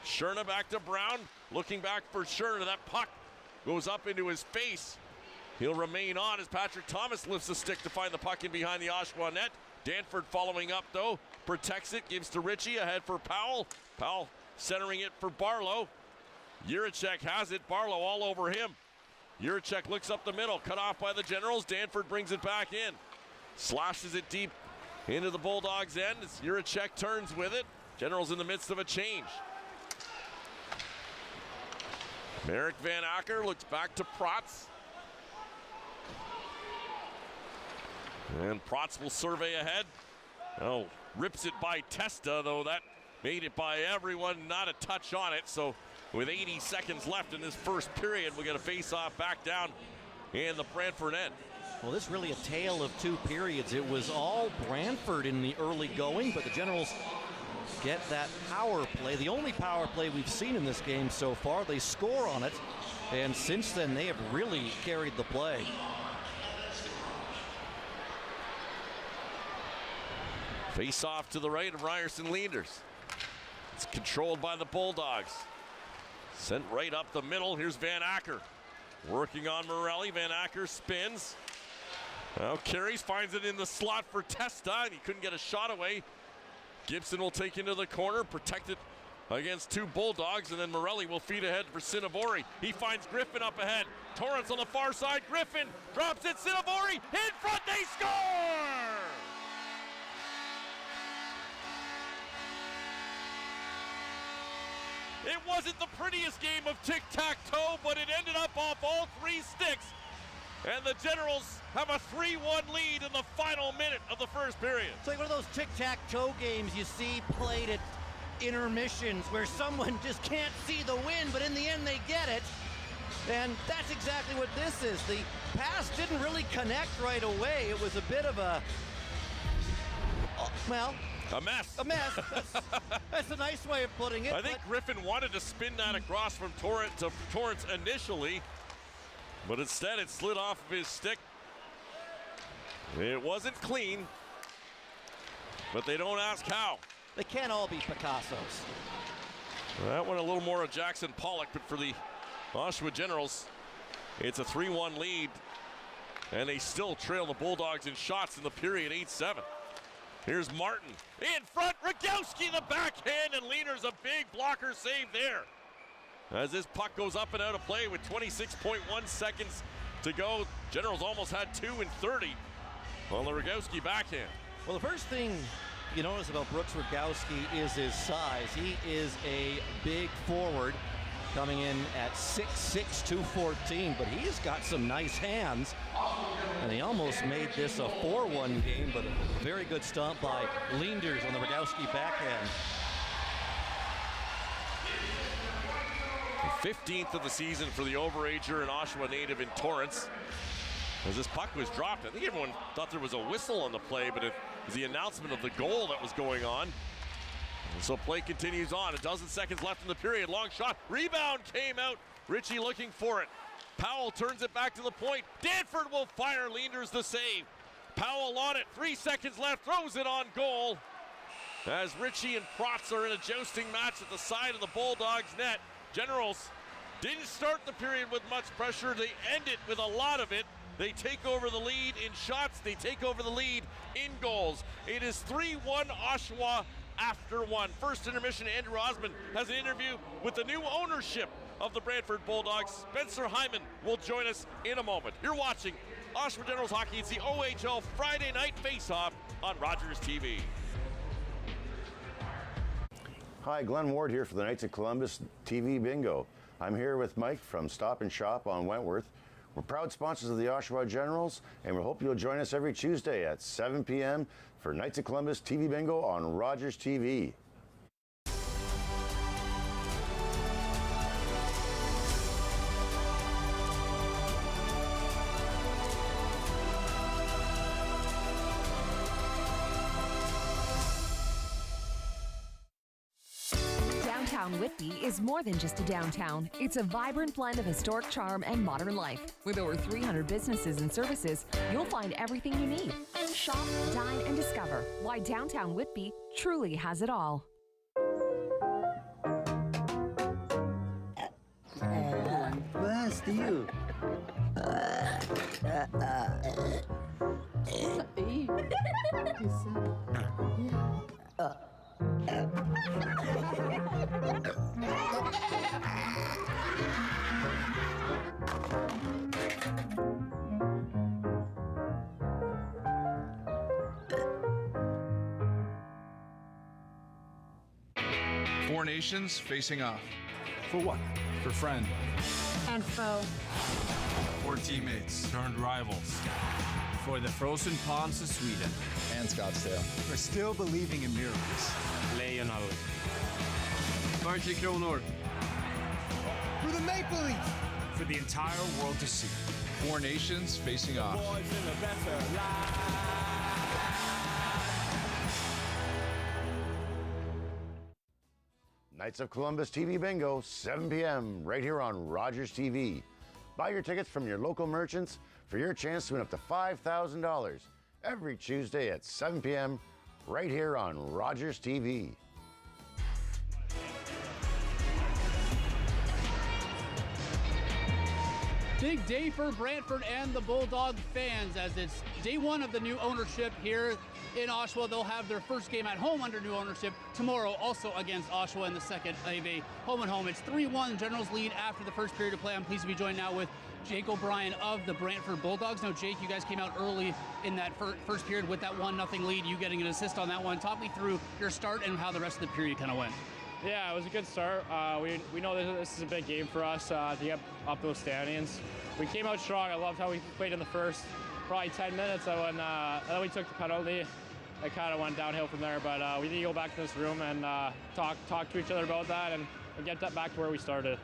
Cherna back to Brown. Looking back for Cherna. That puck goes up into his face. He'll remain on as Patrick Thomas lifts the stick to find the puck in behind the Oshawa net. Danford following up though. Protects it, gives to Ritchie, ahead for Powell. Powell centering it for Barlow. Jiricek has it, Barlow all over him. Jiricek looks up the middle, cut off by the Generals. Danford brings it back in. Slashes it deep into the Bulldogs' end as Jiricek turns with it. Generals in the midst of a change. Merrick Van Acker looks back to Protz. And Protz will survey ahead. Oh, rips it by Testa, though that made it by everyone, not a touch on it. So with 80 seconds left in this first period, we get a face-off back down in the Brantford end. Well, this is really a tale of two periods. It was all Brantford in the early going, but the Generals get that power play, the only power play we've seen in this game so far. They score on it, and since then they have really carried the play. Face off to the right of Ryerson Leaders. It's controlled by the Bulldogs. Sent right up the middle. Here's Van Acker. Working on Morelli. Van Acker spins. Now carries, finds it in the slot for Testa, and he couldn't get a shot away. Gibson will take into the corner, protect it against two Bulldogs, and then Morelli will feed ahead for Cinnabori. He finds Griffin up ahead. Torrance on the far side. Griffin drops it. Cinnabori in front. They score! It wasn't the prettiest game of tic-tac-toe, but it ended up off all three sticks. And the Generals have a 3-1 lead in the final minute of the first period. It's like one of those tic-tac-toe games you see played at intermissions where someone just can't see the win, but in the end they get it. And that's exactly what this is. The pass didn't really connect right away. It was a bit of a, well, a mess. A mess. That's a nice way of putting it. I think Griffin wanted to spin that across from Torrance initially, but instead it slid off of his stick. It wasn't clean, but they don't ask how. They can't all be Picassos. That one a little more of Jackson Pollock, but for the Oshawa Generals, it's a 3-1 lead, and they still trail the Bulldogs in shots in the period, 8-7. Here's Martin in front. Rogowski the backhand, and Leaner's a big blocker save there. As this puck goes up and out of play with 26.1 seconds to go. Generals almost had 2 in 30 on the Rogowski backhand. Well, the first thing you notice about Brooks Rogowski is his size. He is a big forward coming in at 6'6", 214, but he's got some nice hands. And he almost made this a 4-1 game, but a very good stomp by Leenders on the Rogowski backhand. 15th of the season for the overager and Oshawa native in Torrance. As this puck was dropped, I think everyone thought there was a whistle on the play, but it was the announcement of the goal that was going on. And so play continues on. 12 seconds left in the period. Long shot. Rebound came out. Ritchie looking for it. Powell turns it back to the point. Danford will fire. Leenders the save. Powell on it. 3 seconds left. Throws it on goal. As Ritchie and Protz are in a jousting match at the side of the Bulldogs net. Generals didn't start the period with much pressure. They end it with a lot of it. They take over the lead in shots. They take over the lead in goals. It is 3-1 Oshawa after one. First intermission, Andrew Osmond has an interview with the new ownership of the Brantford Bulldogs. Spencer Hyman will join us in a moment. You're watching Oshawa Generals Hockey. It's the OHL Friday Night Faceoff on Rogers TV. Hi, Glenn Ward here for the Knights of Columbus TV Bingo. I'm here with Mike from Stop and Shop on Wentworth. We're proud sponsors of the Oshawa Generals, and we hope you'll join us every Tuesday at 7 p.m. for Knights of Columbus TV Bingo on Rogers TV. Downtown Whitby is more than just a downtown. It's a vibrant blend of historic charm and modern life. With over 300 businesses and services, you'll find everything you need. Shop, dine, and discover why downtown Whitby truly has it all. Bless you. Four nations facing off. For what? For friend. And foe. For teammates turned rivals. For the frozen ponds of Sweden. And Scottsdale. For still believing in miracles. Lejonhall. 40 kronor. For the Maple Leafs. For the entire world to see. Four nations facing off. Knights of Columbus TV Bingo, 7 p.m. right here on Rogers TV. Buy your tickets from your local merchants for your chance to win up to $5,000 every Tuesday at 7 p.m. right here on Rogers TV. Big day for Brantford and the Bulldog fans as it's day one of the new ownership here in Oshawa. They'll have their first game at home under new ownership tomorrow, also against Oshawa in the second of a home and home. It's 3-1, Generals lead after the first period of play. I'm pleased to be joined now with Jake O'Brien of the Brantford Bulldogs. Now, Jake, you guys came out early in that first period with that 1-0 lead, you getting an assist on that one. Talk me through your start and how the rest of the period kind of went. Yeah, it was a good start. We know this is a big game for us to get up those standings. We came out strong. I loved how we played in the first probably 10 minutes. And then we took the penalty. It kind of went downhill from there, but we need to go back to this room and talk to each other about that and get that back to where we started.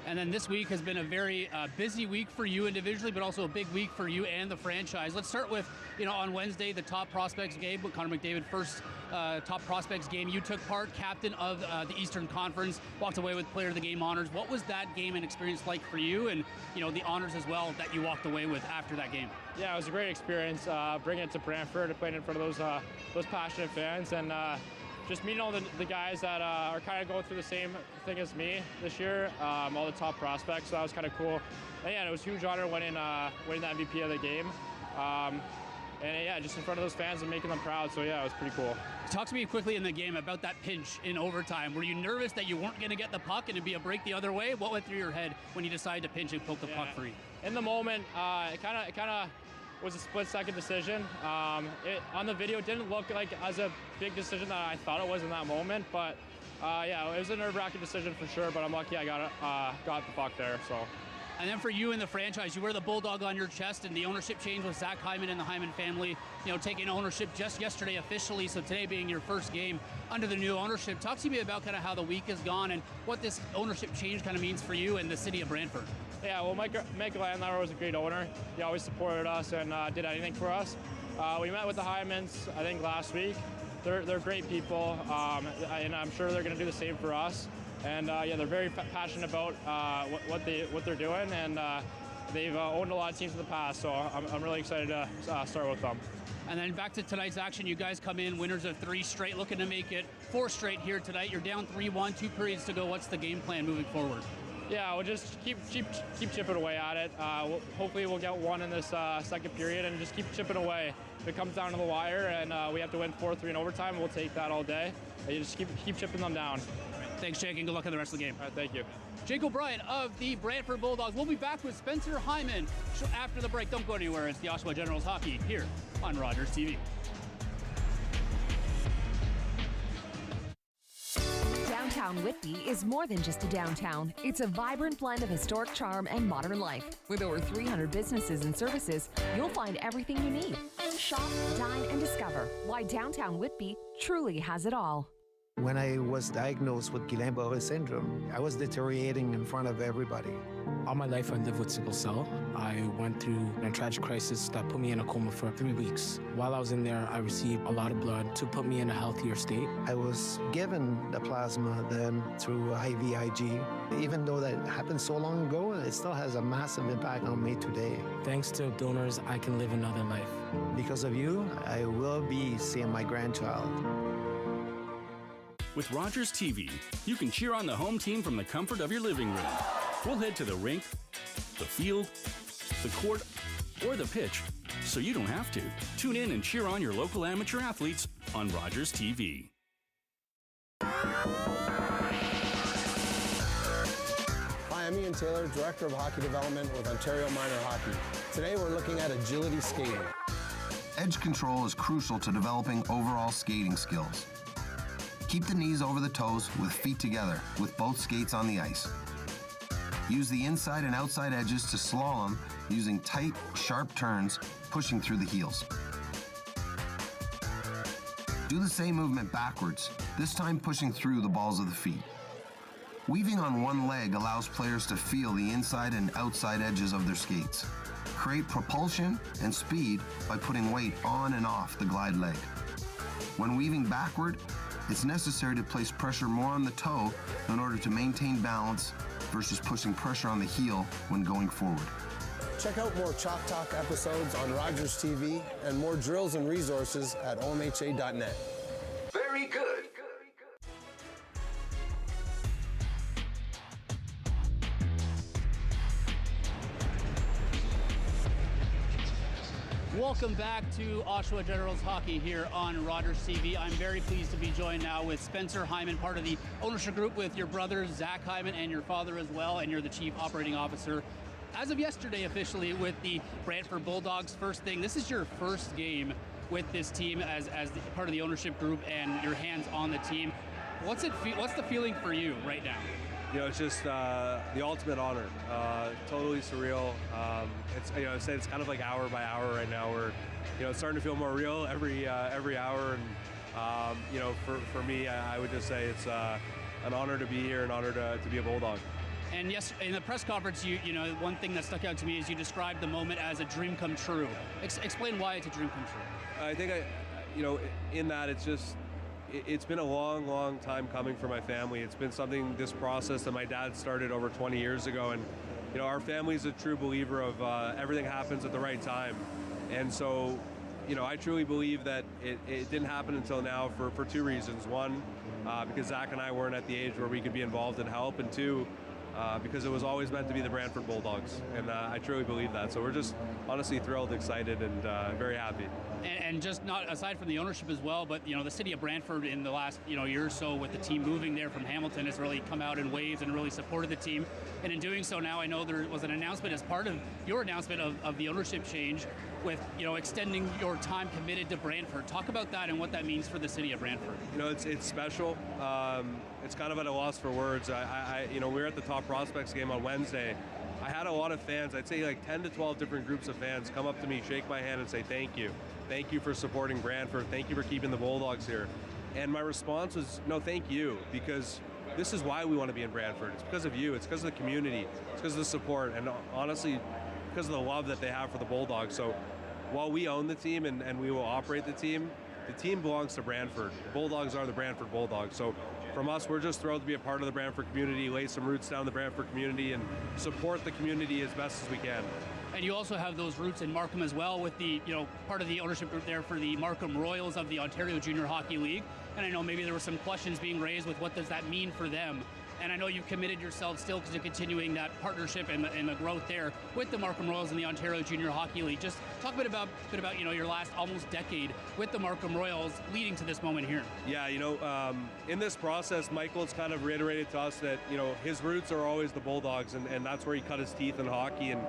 And then this week has been a very busy week for you individually, but also a big week for you and the franchise. Let's start with, on Wednesday, the top prospects game, with Connor McDavid, first top prospects game. You took part, captain of the Eastern Conference, walked away with player of the game honors. What was that game and experience like for you, and the honors as well that you walked away with after that game? Yeah, it was a great experience bringing it to Brantford and playing in front of those passionate fans, and just meeting all the guys that are kind of going through the same thing as me this year, all the top prospects, so that was kind of cool. And yeah, it was a huge honor winning the MVP of the game. And yeah, just in front of those fans and making them proud, so yeah, it was pretty cool. Talk to me quickly in the game about that pinch in overtime. Were you nervous that you weren't going to get the puck and it'd be a break the other way? What went through your head when you decided to pinch and poke the puck free? In the moment, it kind of was a split-second decision. On the video, it didn't look like as a big decision that I thought it was in that moment, but yeah, it was a nerve-wracking decision for sure, but I'm lucky I got the puck there, so. And then for you and the franchise, you wear the Bulldog on your chest, and the ownership change with Zach Hyman and the Hyman family, taking ownership just yesterday officially, so today being your first game under the new ownership. Talk to me about kind of how the week has gone and what this ownership change kind of means for you and the city of Brantford. Yeah, well, Mike Landauer was a great owner. He always supported us and did anything for us. We met with the Hymans, I think, last week. They're great people, and I'm sure they're going to do the same for us. And yeah, they're very passionate about what they're doing, and they've owned a lot of teams in the past, so I'm really excited to start with them. And then back to tonight's action, you guys come in winners of 3 straight, looking to make it 4 straight here tonight. You're down 3-1, 2 periods to go. What's the game plan moving forward? Yeah, we'll just keep chipping away at it. Hopefully we'll get one in this second period and just keep chipping away. If it comes down to the wire and we have to win 4-3 in overtime, we'll take that all day. You just keep chipping them down. Thanks, Jake, and good luck on the rest of the game. All right, thank you. Jake O'Brien of the Brantford Bulldogs. We'll be back with Spencer Hyman after the break. Don't go anywhere. It's the Oshawa Generals hockey here on Rogers TV. Downtown Whitby is more than just a downtown. It's a vibrant blend of historic charm and modern life. With over 300 businesses and services, you'll find everything you need. Shop, dine, and discover why downtown Whitby truly has it all. When I was diagnosed with Guillain-Barré syndrome, I was deteriorating in front of everybody. All my life I lived with sickle cell. I went through a tragic crisis that put me in a coma for 3 weeks. While I was in there, I received a lot of blood to put me in a healthier state. I was given the plasma then through IVIG. Even though that happened so long ago, it still has a massive impact on me today. Thanks to donors, I can live another life. Because of you, I will be seeing my grandchild. With Rogers TV, you can cheer on the home team from the comfort of your living room. We'll head to the rink, the field, the court, or the pitch, so you don't have to. Tune in and cheer on your local amateur athletes on Rogers TV. Hi, I'm Ian Taylor, Director of Hockey Development with Ontario Minor Hockey. Today we're looking at agility skating. Edge control is crucial to developing overall skating skills. Keep the knees over the toes with feet together, with both skates on the ice. Use the inside and outside edges to slalom using tight, sharp turns, pushing through the heels. Do the same movement backwards, this time pushing through the balls of the feet. Weaving on one leg allows players to feel the inside and outside edges of their skates. Create propulsion and speed by putting weight on and off the glide leg. When weaving backward, it's necessary to place pressure more on the toe in order to maintain balance versus pushing pressure on the heel when going forward. Check out more Chalk Talk episodes on Rogers TV and more drills and resources at omha.net. Very good. Welcome back to Oshawa Generals Hockey here on Rogers TV. I'm very pleased to be joined now with Spencer Hyman, part of the ownership group with your brother, Zach Hyman, and your father as well, and you're the Chief Operating Officer. As of yesterday, officially, with the Brantford Bulldogs. First thing, this is your first game with this team as part of the ownership group and your hands on the team. What's the feeling for you right now? You know, it's just the ultimate honor. Totally surreal. I say it's kind of like hour by hour right now. We're, it's starting to feel more real every hour. And for me, I would just say it's an honor to be here, an honor to be a Bulldog. And yes, in the press conference, one thing that stuck out to me is you described the moment as a dream come true. Explain why it's a dream come true. I think in that it's been a long, long time coming for my family. It's been this process that my dad started over 20 years ago. And, our family is a true believer of everything happens at the right time. And so, I truly believe that it didn't happen until now for two reasons. One, because Zach and I weren't at the age where we could be involved and help. And two, because it was always meant to be the Brantford Bulldogs. And I truly believe that. So we're just honestly thrilled, excited, and very happy. And just not aside from the ownership as well, but the city of Brantford in the last year or so with the team moving there from Hamilton has really come out in waves and really supported the team. And in doing so now, I know there was an announcement as part of your announcement of the ownership change with extending your time committed to Brantford. Talk about that and what that means for the city of Brantford. It's special. It's kind of at a loss for words. We were at the Top Prospects game on Wednesday. I had a lot of fans, I'd say like 10 to 12 different groups of fans come up to me, shake my hand and say thank you. Thank you for supporting Brantford. Thank you for keeping the Bulldogs here. And my response was, no, thank you, because this is why we want to be in Brantford. It's because of you. It's because of the community. It's because of the support. And honestly, because of the love that they have for the Bulldogs. So while we own the team and we will operate the team belongs to Brantford. The Bulldogs are the Brantford Bulldogs. So from us, we're just thrilled to be a part of the Brantford community, lay some roots down the Brantford community, and support the community as best as we can. And you also have those roots in Markham as well with the, part of the ownership group there for the Markham Royals of the Ontario Junior Hockey League. And I know maybe there were some questions being raised with what does that mean for them. And I know you've committed yourself still to continuing that partnership and the growth there with the Markham Royals and the Ontario Junior Hockey League. Just talk a bit about your last almost decade with the Markham Royals leading to this moment here. Yeah, in this process, Michael's kind of reiterated to us that, his roots are always the Bulldogs, and that's where he cut his teeth in hockey. And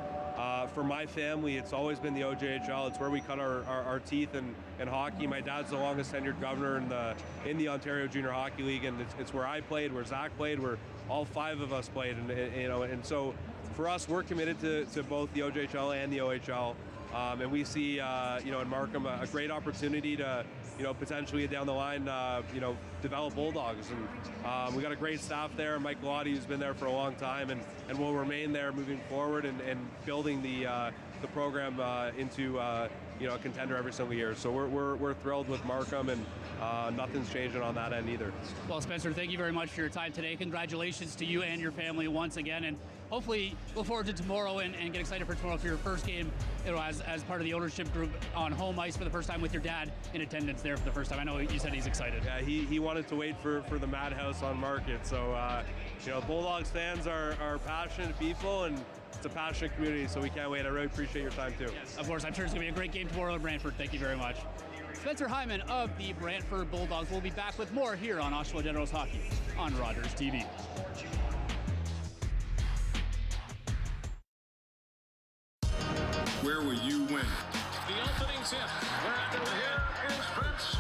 for my family, it's always been the OJHL. It's where we cut our teeth in hockey. My dad's the longest tenured governor in the Ontario Junior Hockey League, and it's where I played, where Zach played, where all five of us played. And so for us, we're committed to both the OJHL and the OHL. And we see, in Markham a great opportunity to, potentially down the line, develop Bulldogs. And we got a great staff there. Mike Lottie, who's been there for a long time and will remain there moving forward and building the program into a contender every single year. So we're thrilled with Markham, and nothing's changing on that end either. Well, Spencer, thank you very much for your time today. Congratulations to you and your family once again, and hopefully look forward to tomorrow and get excited for tomorrow for your first game, as part of the ownership group on home ice for the first time with your dad in attendance there for the first time. I know you said he's excited. Yeah, he wanted to wait for the Madhouse on Market. So, Bulldogs fans are passionate people, and it's a passionate community, so we can't wait. I really appreciate your time too. Yes, of course. I'm sure it's going to be a great game tomorrow in Brantford. Thank you very much. Spencer Hyman of the Brantford Bulldogs will be back with more here on Oshawa Generals Hockey on Rogers TV. Where will you win? The opening tip. We're under here is Prince.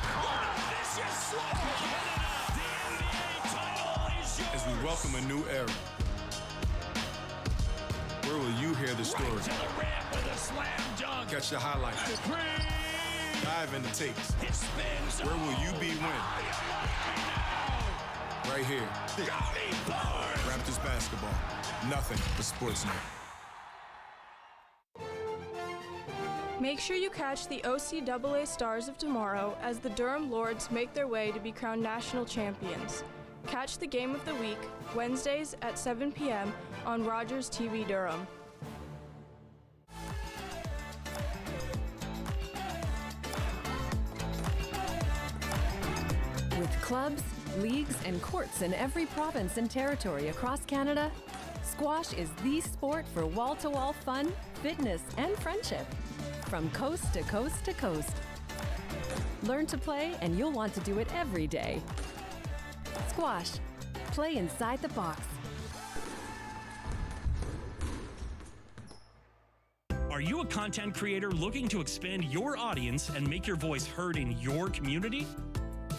As we welcome a new era, where will you hear the story? Right to the ramp with a slam dunk. Catch the highlights. Dive into takes. Where will you be when? Right here. Raptors basketball. Nothing but Sportsnet. Make sure you catch the OCAA Stars of Tomorrow as the Durham Lords make their way to be crowned national champions. Catch the game of the week, Wednesdays at 7 p.m. on Rogers TV Durham. With clubs, leagues, and courts in every province and territory across Canada, squash is the sport for wall-to-wall fun, fitness, and friendship. From coast to coast to coast. Learn to play and you'll want to do it every day. Squash. Play inside the box. Are you a content creator looking to expand your audience and make your voice heard in your community?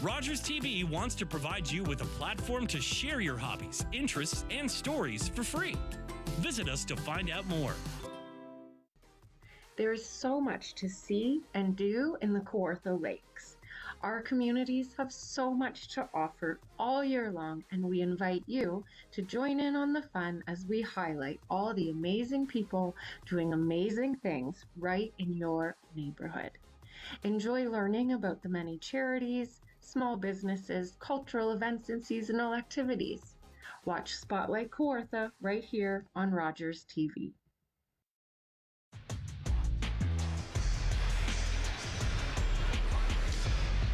Rogers TV wants to provide you with a platform to share your hobbies, interests, and stories for free. Visit us to find out more. There is so much to see and do in the Kawartha Lakes. Our communities have so much to offer all year long, and we invite you to join in on the fun as we highlight all the amazing people doing amazing things right in your neighborhood. Enjoy learning about the many charities, small businesses, cultural events, and seasonal activities. Watch Spotlight Kawartha right here on Rogers TV.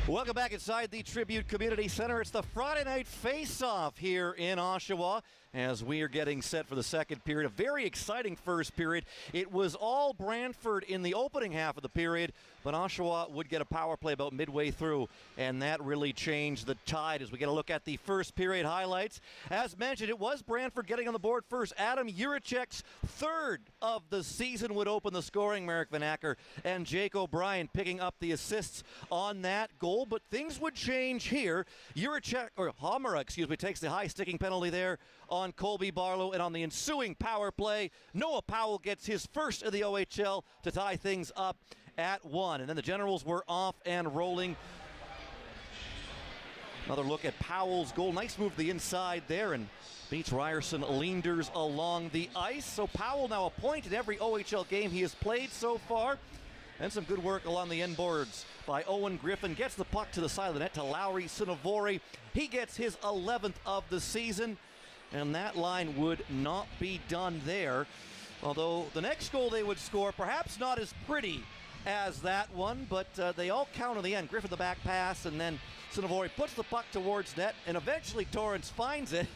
Welcome back inside the Tribute Community Center. It's the Friday Night Faceoff here in Oshawa as we are getting set for the second period. A very exciting first period. It was all Brantford in the opening half of the period, but Oshawa would get a power play about midway through, and that really changed the tide as we get a look at the first period highlights. As mentioned, it was Brantford getting on the board first. Adam Juracek's third of the season would open the scoring. Merrick Van Acker and Jake O'Brien picking up the assists on that goal, but things would change here. Hamara, takes the high sticking penalty there on Colby Barlow, and on the ensuing power play, Noah Powell gets his first of the OHL to tie things up at 1. And then the Generals were off and rolling. Another look at Powell's goal. Nice move to the inside there, and beats Ryerson Leanders along the ice. So Powell now a point in every OHL game he has played so far. And some good work along the end boards by Owen Griffin. Gets the puck to the side of the net to Lowry Cider-based. He gets his 11th of the season. And that line would not be done there. Although the next goal they would score, perhaps not as pretty as that one, but they all count in the end. Griffin the back pass, and then Cider-based puts the puck towards net, and eventually Torrance finds it,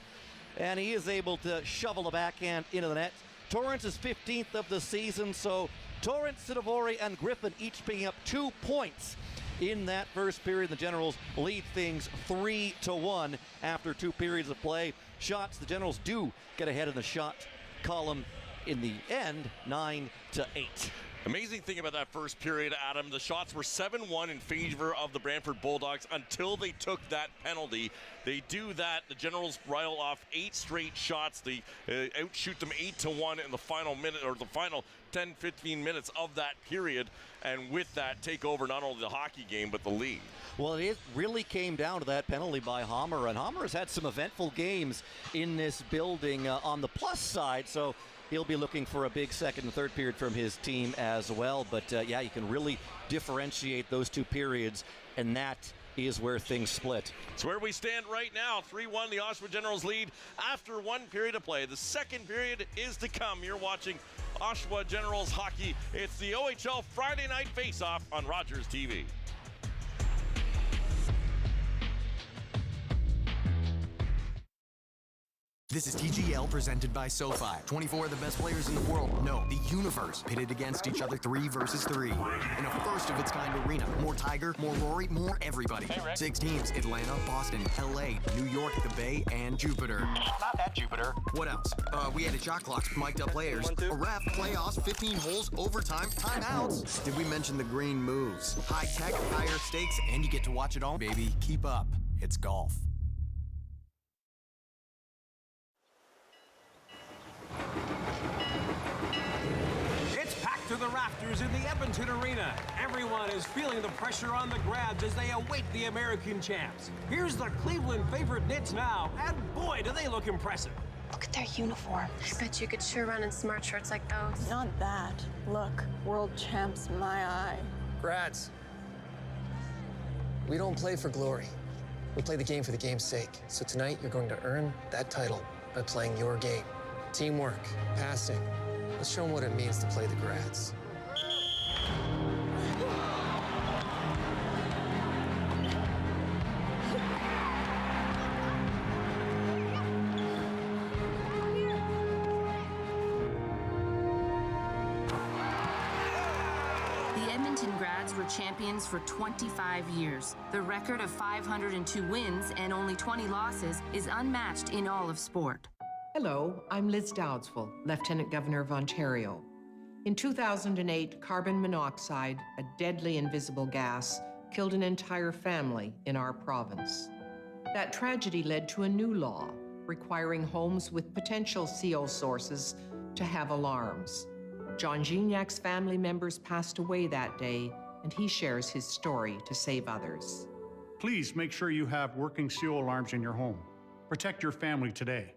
and he is able to shovel the backhand into the net. Torrance is 15th of the season, so Torrance, Cider-based, and Griffin each picking up 2 points in that first period. The Generals lead things 3-1 after 2 periods of play. Shots, the Generals do get ahead in the shot column in the end, 9-8. Amazing thing about that first period, Adam, the shots were 7-1 in favor of the Brantford Bulldogs until they took that penalty. They do that, the Generals rile off 8 straight shots. They outshoot them 8-1 in the final minute, or the final 10, 15 minutes of that period, and with that take over not only the hockey game but the lead. Well, it really came down to that penalty by Hammer, and Hammer has had some eventful games in this building on the plus side, so he'll be looking for a big second and third period from his team as well. But yeah, you can really differentiate those two periods, and that is where things split. It's where we stand right now. 3-1, the Oshawa Generals lead after one period of play. The second period is to come. You're watching Oshawa Generals hockey. It's the OHL Friday Night Faceoff on Rogers TV. This is TGL presented by SoFi. 24 of the best players in the world, no, the universe, pitted against each other 3 versus 3. In a first-of-its-kind arena. More Tiger, more Rory, more everybody. 6 teams, Atlanta, Boston, LA, New York, the Bay, and Jupiter. Not at Jupiter. What else? We added shot clocks, mic'd up players, a ref, playoffs, 15 holes, overtime, timeouts. Did we mention the green moves? High tech, higher stakes, and you get to watch it all, baby. Keep up. It's golf. To the rafters in the Edmonton Arena. Everyone is feeling the pressure on the Grabs as they await the American champs. Here's the Cleveland favorite Knits now, and boy, do they look impressive. Look at their uniforms. I bet you could sure run in smart shirts like those. Not that. Look, world champs, my eye. Grads, we don't play for glory. We play the game for the game's sake. So tonight, you're going to earn that title by playing your game. Teamwork, passing. Let's show them what it means to play the Grads. The Edmonton Grads were champions for 25 years. The record of 502 wins and only 20 losses is unmatched in all of sport. Hello, I'm Liz Dowdsville, Lieutenant Governor of Ontario. In 2008, carbon monoxide, a deadly invisible gas, killed an entire family in our province. That tragedy led to a new law requiring homes with potential CO sources to have alarms. John Gignac's family members passed away that day, and he shares his story to save others. Please make sure you have working CO alarms in your home. Protect your family today.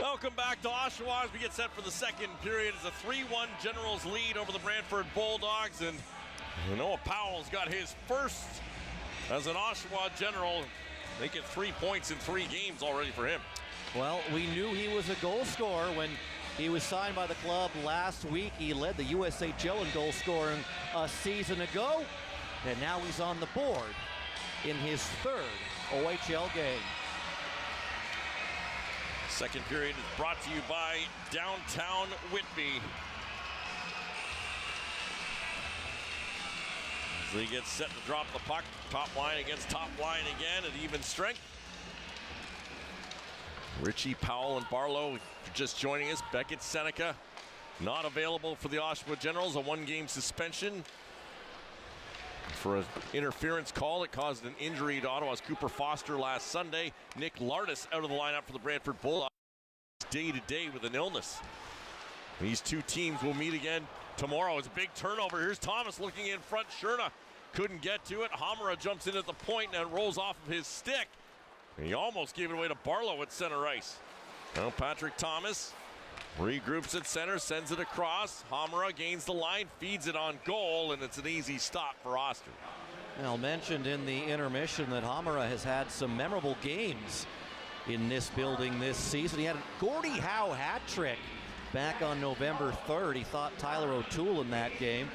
Welcome back to Oshawa as we get set for the second period. It's a 3-1 Generals lead over the Brantford Bulldogs, and Noah Powell's got his first as an Oshawa General. They get 3 points in 3 games already for him. Well, we knew he was a goal scorer when he was signed by the club last week. He led the USHL in goal scoring a season ago, and now he's on the board in his 3rd OHL game. Second period is brought to you by Downtown Whitby. As he gets set to drop the puck, top line against top line again at even strength. Richie, Powell, and Barlow just joining us. Beckett Seneca not available for the Oshawa Generals, a 1-game suspension for an interference call that caused an injury to Ottawa's Cooper Foster last Sunday. Nick Lardis out of the lineup for the Brantford Bulldogs day-to-day with an illness. These two teams will meet again tomorrow. It's a big turnover. Here's Thomas looking in front. Sherna couldn't get to it. Hamara jumps in at the point and rolls off of his stick. And he almost gave it away to Barlow at center ice. Now Patrick Thomas regroups at center, sends it across. Hamara gains the line, feeds it on goal, and it's an easy stop for Oster. Well, mentioned in the intermission that Hamara has had some memorable games in this building this season. He had a Gordie Howe hat trick back on November 3rd. He thought Tyler O'Toole in that game.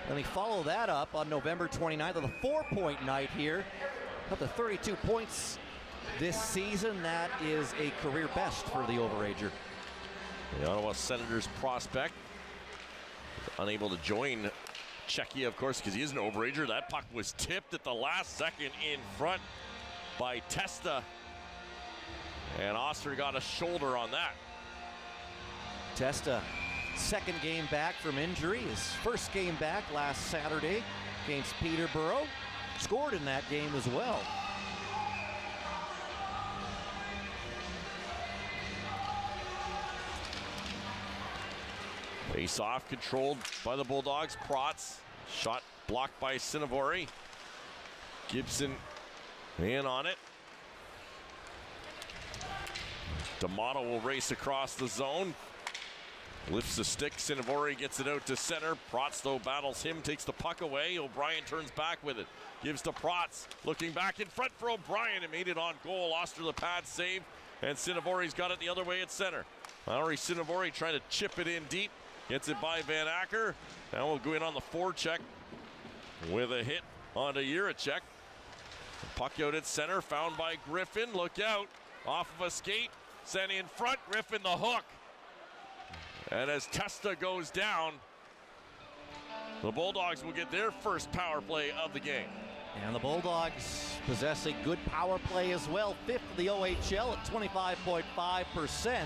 Then he followed that up on November 29th with a 4-point night here. Up to 32 points this season. That is a career best for the overager. The Ottawa Senators prospect unable to join Czechia, of course, because he is an overager. That puck was tipped at the last second in front by Testa, and Oster got a shoulder on that. Testa second game back from injury. His first game back last Saturday against Peterborough. Scored in that game as well. Face-off controlled by the Bulldogs. Protz, shot blocked by Cinnavori. Gibson in on it. D'Amato will race across the zone. Lifts the stick. Cinnavori gets it out to center. Protz, though, battles him, takes the puck away. O'Brien turns back with it. Gives to Protz. Looking back in front for O'Brien and made it on goal. Oster the pad save. And Cinnavori's got it the other way at center. Lowry Cinnavori trying to chip it in deep. Gets it by Van Acker. Now we'll go in on the forecheck with a hit onto Jiricek. Puck out at center, found by Griffin. Look out. Off of a skate. Sent in front. Griffin the hook. And as Testa goes down, the Bulldogs will get their first power play of the game. And the Bulldogs possess a good power play as well. Fifth of the OHL at 25.5%.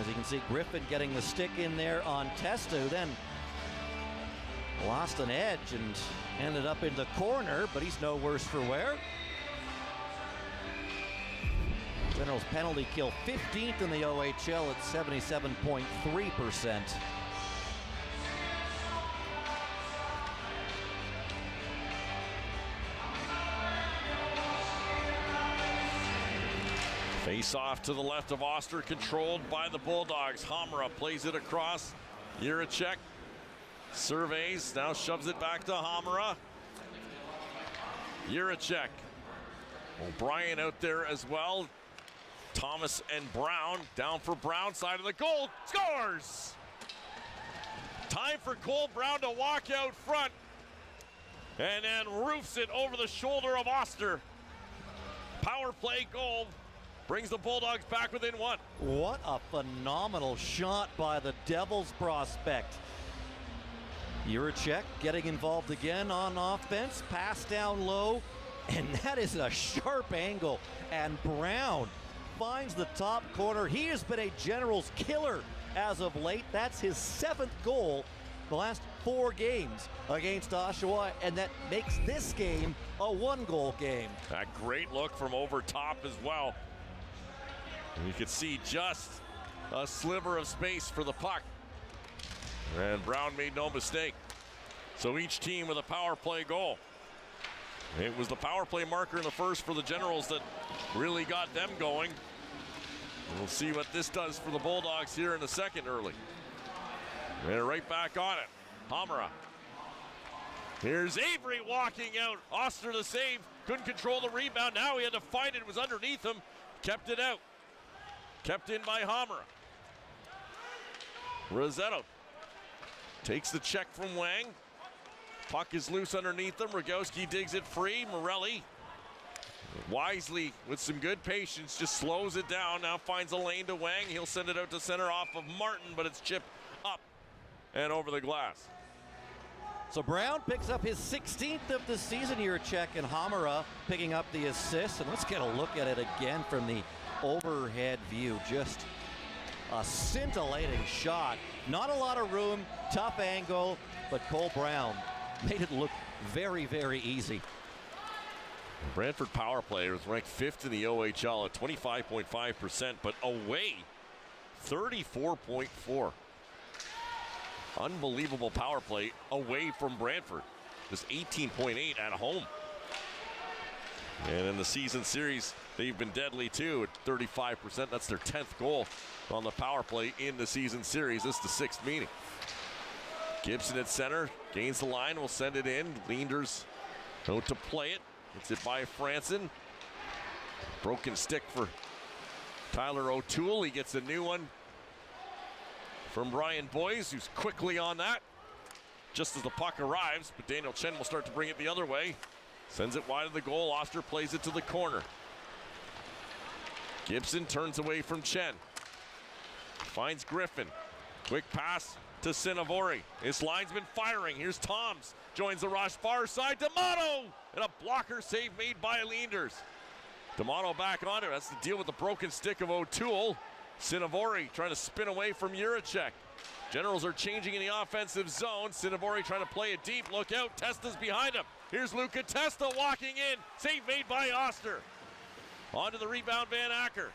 As you can see, Griffin getting the stick in there on Testa, who then lost an edge and ended up in the corner, but he's no worse for wear. Generals penalty kill 15th in the OHL at 77.3%. Face off to the left of Oster, controlled by the Bulldogs. Hamra plays it across. Jiricek surveys, now shoves it back to Hamra. Jiricek. O'Brien out there as well. Thomas and Brown, down for Brown, side of the goal, scores! Time for Cole Brown to walk out front and then roofs it over the shoulder of Oster. Power play goal brings the Bulldogs back within one. What a phenomenal shot by the Devils prospect. Jiricek getting involved again on offense, pass down low, and that is a sharp angle, and Brown finds the top corner. He has been a Generals killer as of late. That's his 7th goal the last 4 games against Oshawa, and that makes this game a 1-goal game. A great look from over top as well. And you can see just a sliver of space for the puck. And Brown made no mistake. So each team with a power play goal. It was the power play marker in the first for the Generals that really got them going. We'll see what this does for the Bulldogs here in the second early. They're right back on it. Hamra. Here's Avery walking out. Oster the save. Couldn't control the rebound. Now he had to find it. It was underneath him. Kept it out. Kept in by Hamra. Rossetto takes the check from Wang. Puck is loose underneath him. Rogowski digs it free. Morelli wisely, with some good patience, just slows it down. Now finds a lane to Wang. He'll send it out to center off of Martin, but it's chipped up and over the glass. So Brown picks up his 16th of the season. Jiricek and Hamra picking up the assist. And let's get a look at it again from the overhead view. Just a scintillating shot. Not a lot of room, tough angle, but Cole Brown made it look very, very easy. Brantford power play was ranked 5th in the OHL at 25.5%, but away 34.4. Unbelievable power play away from Brantford. Just 18.8 at home. And in the season series, they've been deadly too at 35%. That's their 10th goal on the power play in the season series. This is the 6th meeting. Gibson at center, gains the line, will send it in. Leanders out to play it. Gets it by Franson. Broken stick for Tyler O'Toole. He gets a new one from Brian Boyes, who's quickly on that just as the puck arrives, but Daniel Chen will start to bring it the other way. Sends it wide of the goal. Oster plays it to the corner. Gibson turns away from Chen. Finds Griffin. Quick pass to Cinnavori. His line's been firing. Here's Toms. Joins the rush far side. D'Amato! And a blocker save made by Leanders. D'Amato back on it. That's the deal with the broken stick of O'Toole. Cinnavori trying to spin away from Juracek. Generals are changing in the offensive zone. Cinnavori trying to play it deep. Look out. Testa's behind him. Here's Luca Testa walking in. Save made by Oster. Onto the rebound, Van Acker.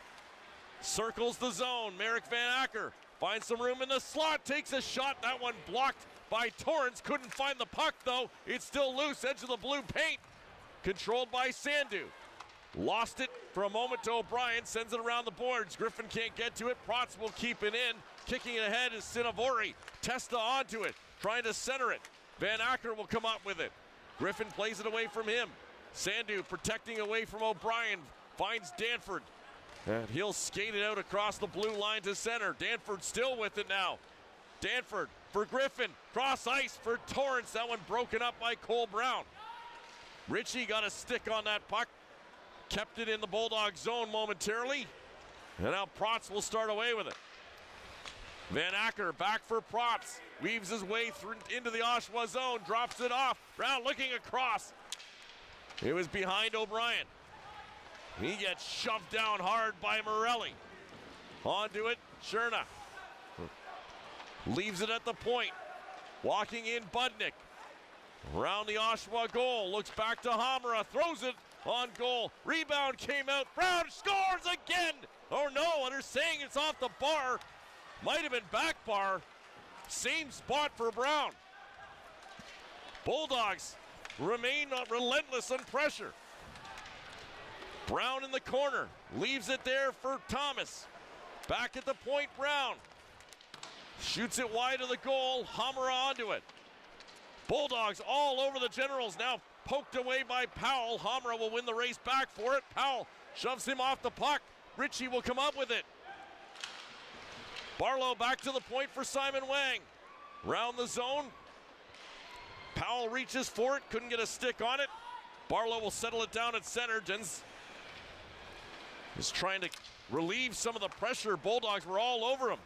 Circles the zone. Merrick Van Acker finds some room in the slot. Takes a shot. That one blocked by Torrance. Couldn't find the puck, though. It's still loose. Edge of the blue paint. Controlled by Sandu. Lost it for a moment to O'Brien. Sends it around the boards. Griffin can't get to it. Protz will keep it in. Kicking it ahead is Cinnavori. Testa onto it. Trying to center it. Van Acker will come up with it. Griffin plays it away from him. Sandu protecting away from O'Brien. Finds Danford. And he'll skate it out across the blue line to center. Danford still with it now. Danford for Griffin. Cross ice for Torrance. That one broken up by Cole Brown. Ritchie got a stick on that puck. Kept it in the Bulldog zone momentarily. And now Protz will start away with it. Van Acker back for Protz. Weaves his way through into the Oshawa zone. Drops it off. Brown looking across. It was behind O'Brien. He gets shoved down hard by Morelli. Onto it, Cherna. Leaves it at the point. Walking in Budnick. Around the Oshawa goal. Looks back to Hamara. Throws it on goal. Rebound came out. Brown scores again. Oh no, they're saying it's off the bar. Might have been back bar. Same spot for Brown. Bulldogs remain relentless on pressure. Brown in the corner. Leaves it there for Thomas. Back at the point, Brown. Shoots it wide of the goal. Hamara onto it. Bulldogs all over the Generals. Now poked away by Powell. Hamara will win the race back for it. Powell shoves him off the puck. Ritchie will come up with it. Barlow back to the point for Simon Wang. Round the zone. Powell reaches for it. Couldn't get a stick on it. Barlow will settle it down at center. Jens is trying to relieve some of the pressure. Bulldogs were all over him.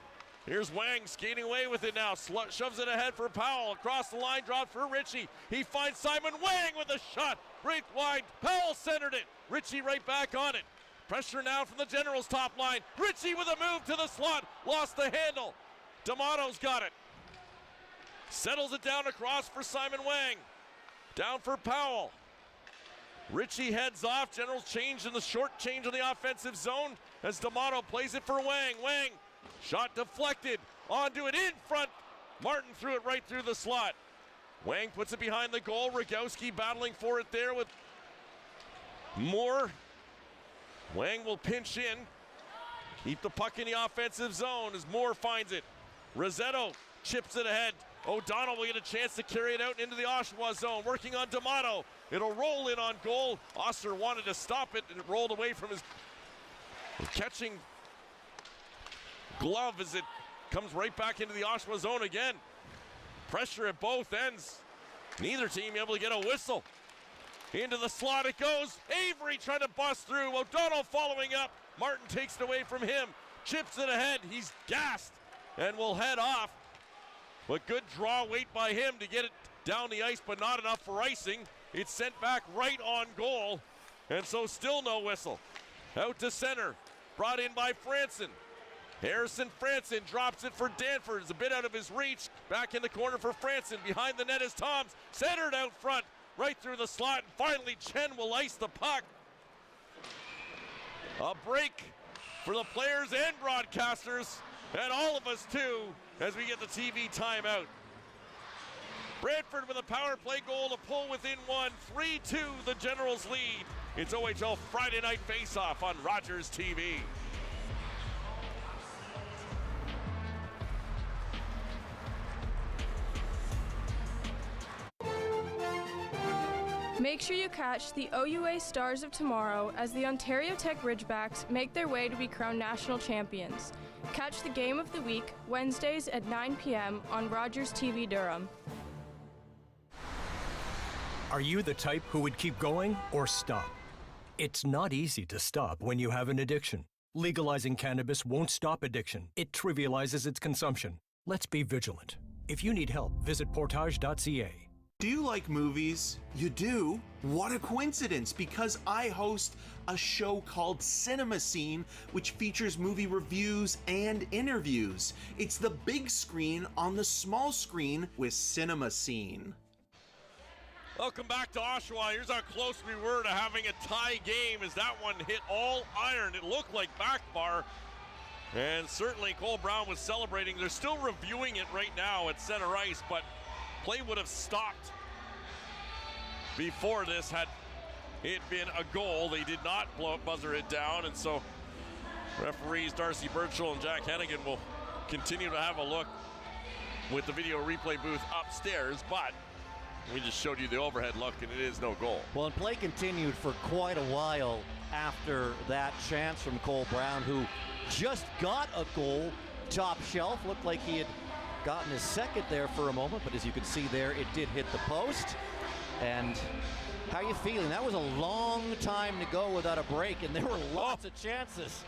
Here's Wang skating away with it now. Shoves it ahead for Powell. Across the line, drops for Ritchie. He finds Simon Wang with a shot. Right wide. Powell centered it. Ritchie right back on it. Pressure now from the Generals top line. Ritchie with a move to the slot. Lost the handle. D'Amato's got it. Settles it down across for Simon Wang. Down for Powell. Ritchie heads off. Generals change in the short change in the offensive zone as D'Amato plays it for Wang. Wang, shot deflected. Onto it in front. Martin threw it right through the slot. Wang puts it behind the goal. Rogowski battling for it there with Moore. Wang will pinch in. Keep the puck in the offensive zone as Moore finds it. Rossetto chips it ahead. O'Donnell will get a chance to carry it out into the Oshawa zone. Working on D'Amato. It'll roll in on goal. Oster wanted to stop it and it rolled away from his catching glove as it comes right back into the Oshawa zone again. Pressure at both ends. Neither team able to get a whistle. Into the slot it goes. Avery trying to bust through. O'Donnell following up. Martin takes it away from him. Chips it ahead. He's gassed and will head off. But good draw weight by him to get it down the ice, but not enough for icing. It's sent back right on goal. And so still no whistle. Out to center. Brought in by Franson. Harrison Franson drops it for Danford. It's a bit out of his reach. Back in the corner for Franson. Behind the net is Toms. Centered out front. Right through the slot. And finally Chen will ice the puck. A break for the players and broadcasters. And all of us too as we get the TV timeout. Brantford with a power play goal to pull within one. 3-2 the Generals lead. It's OHL Friday Night Faceoff on Rogers TV. Make sure you catch the OUA Stars of tomorrow as the Ontario Tech Ridgebacks make their way to be crowned national champions. Catch the game of the week Wednesdays at 9 p.m. on Rogers TV Durham. Are you the type who would keep going or stop? It's not easy to stop when you have an addiction. Legalizing cannabis won't stop addiction. It trivializes its consumption. Let's be vigilant. If you need help, visit portage.ca. Do you like movies? You do? What a coincidence, because I host a show called CinemaScene, which features movie reviews and interviews. It's the big screen on the small screen with CinemaScene. Welcome back to Oshawa. Here's how close we were to having a tie game as that one hit all iron. It looked like back bar. And certainly Cole Brown was celebrating. They're still reviewing it right now at center ice, but play would have stopped before this had it been a goal. They did not buzzer it down, and so referees Darcy Birchall and Jack Hennigan will continue to have a look with the video replay booth upstairs, but we just showed you the overhead look, and it is no goal. Well, and play continued for quite a while after that chance from Cole Brown, who just got a goal. Top shelf, looked like he had gotten his second there for a moment, but as you can see there, it did hit the post. And how are you feeling? That was a long time to go without a break, and there were lots of chances.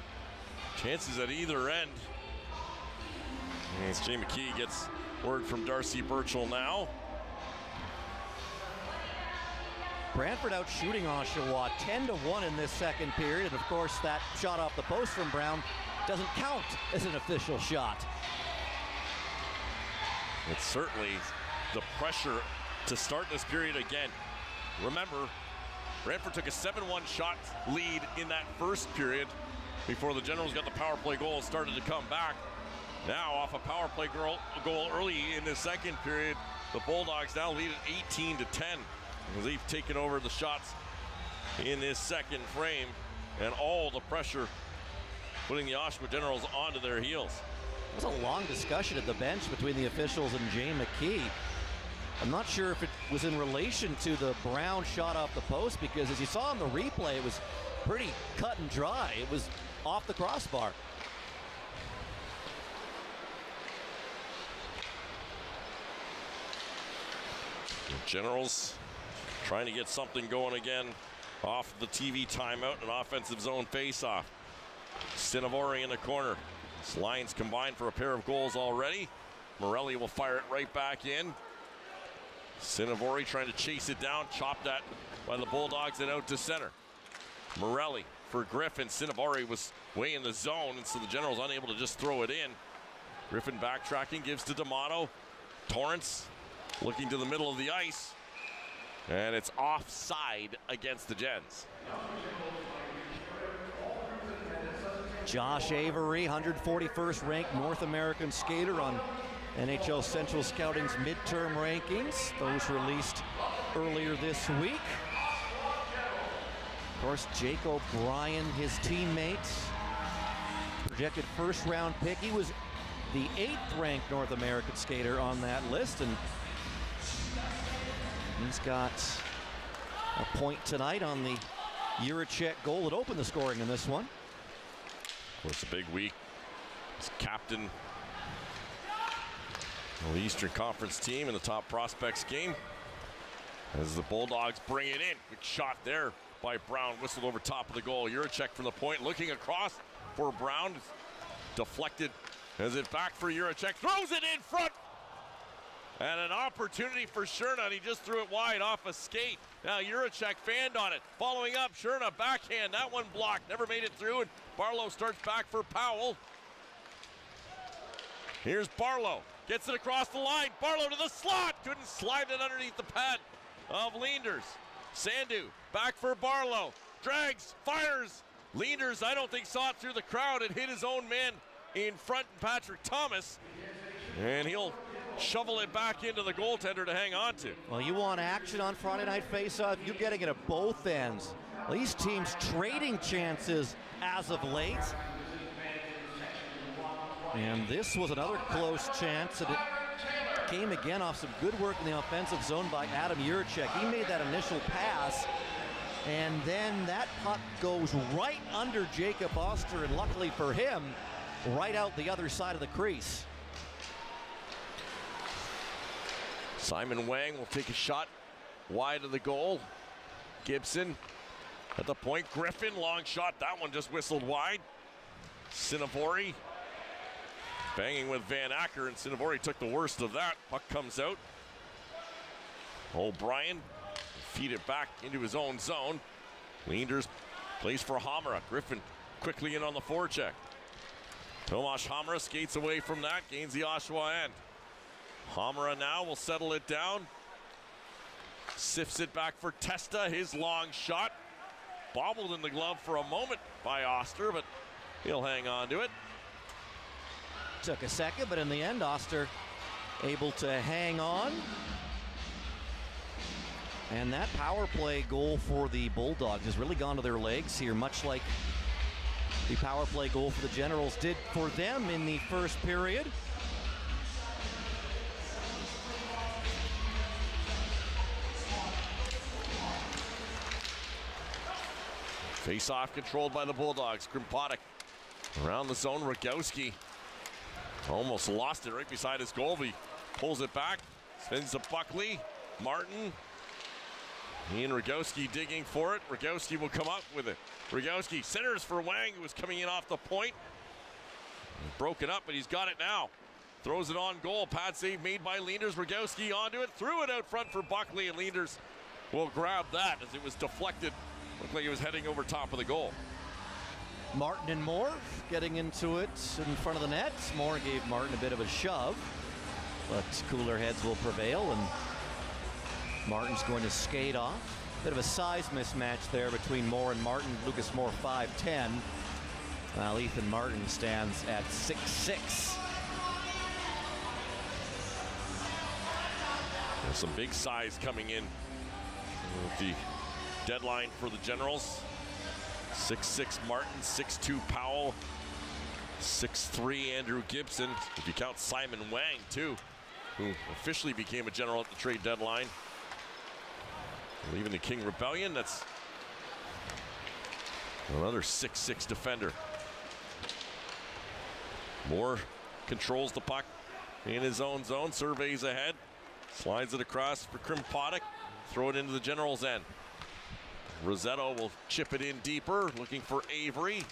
Chances at either end. And Jay McKee gets word from Darcy Birchall now. Brantford out shooting Oshawa 10-1 in this second period, and of course that shot off the post from Brown doesn't count as an official shot. It's certainly the pressure to start this period again. Remember, Brantford took a 7-1 shot lead in that first period before the Generals got the power play goal and started to come back. Now off a power play goal early in the second period, the Bulldogs now lead at 18-10. As they've taken over the shots in this second frame, and all the pressure putting the Oshawa Generals onto their heels. It was a long discussion at the bench between the officials and Jay McKee. I'm not sure if it was in relation to the Brown shot off the post, because as you saw in the replay, it was pretty cut and dry. It was off the crossbar. The Generals trying to get something going again off the TV timeout, an offensive zone faceoff. Cinnavori in the corner. This line's combined for a pair of goals already. Morelli will fire it right back in. Cinnavori trying to chase it down, chopped at by the Bulldogs and out to center. Morelli for Griffin. Cinnavori was way in the zone, and so the Generals unable to just throw it in. Griffin backtracking, gives to D'Amato. Torrance looking to the middle of the ice. And it's offside against the Gens. Josh Avery, 141st ranked North American skater on NHL Central Scouting's midterm rankings. Those released earlier this week. Of course, Jake O'Brien, his teammate, projected first round pick. He was the 8th ranked North American skater on that list, and he's got a point tonight on the Juracek goal that opened the scoring in this one. Of course, a big week. He's captain of the Eastern Conference team in the top prospects game. As the Bulldogs bring it in. Good shot there by Brown. Whistled over top of the goal. Juracek from the point. Looking across for Brown. Deflected as it back for Juracek. Throws it in front. And an opportunity for Sherna. He just threw it wide off a skate. Now Juracek fanned on it. Following up, Sherna backhand. That one blocked. Never made it through. And Barlow starts back for Powell. Here's Barlow. Gets it across the line. Barlow to the slot. Couldn't slide it underneath the pad of Leenders. Sandu back for Barlow. Drags, fires. Leenders, I don't think, saw it through the crowd. It hit his own man in front, Patrick Thomas. And he'll shovel it back into the goaltender to hang on to. Well, you want action on Friday Night Faceoff, you're getting it at both ends. These teams trading chances as of late. And this was another close chance, and it came again off some good work in the offensive zone by Adam Juracek. He made that initial pass, and then that puck goes right under Jacob Oster, and luckily for him, right out the other side of the crease. Simon Wang will take a shot wide of the goal. Gibson at the point. Griffin, long shot. That one just whistled wide. Cinnavori banging with Van Acker, and Cinnavori took the worst of that. Puck comes out. O'Brien feed it back into his own zone. Leanders plays for Hamara. Griffin quickly in on the forecheck. Tomasz Hamara skates away from that, gains the Oshawa end. Hamara now will settle it down. Sifts it back for Testa, his long shot. Bobbled in the glove for a moment by Oster, but he'll hang on to it. Took a second, but in the end, Oster able to hang on. And that power play goal for the Bulldogs has really gone to their legs here, much like the power play goal for the Generals did for them in the first period. Face-off controlled by the Bulldogs. Krimpatek around the zone. Rogowski almost lost it right beside his goal. He pulls it back, spins to Buckley. Martin. Ian Rogowski digging for it. Rogowski will come up with it. Rogowski centers for Wang, who was coming in off the point. Broken up, but he's got it now. Throws it on goal. Pad save made by Leanders. Rogowski onto it. Threw it out front for Buckley, and Leanders will grab that as it was deflected. Looked like he was heading over top of the goal. Martin and Moore getting into it in front of the net. Moore gave Martin a bit of a shove, but cooler heads will prevail, and Martin's going to skate off. Bit of a size mismatch there between Moore and Martin. Lucas Moore 5'10", while Ethan Martin stands at 6'6". There's some big size coming in with the deadline for the Generals. 6'6" Martin, 6'2" Powell, 6'3" Andrew Gibson, if you count Simon Wang too, who officially became a General at the trade deadline. Leaving the King Rebellion, that's another 6'6" defender. Moore controls the puck in his own zone, surveys ahead, slides it across for Krimpatek, throw it into the Generals' end. Rossetto will chip it in deeper, looking for Avery.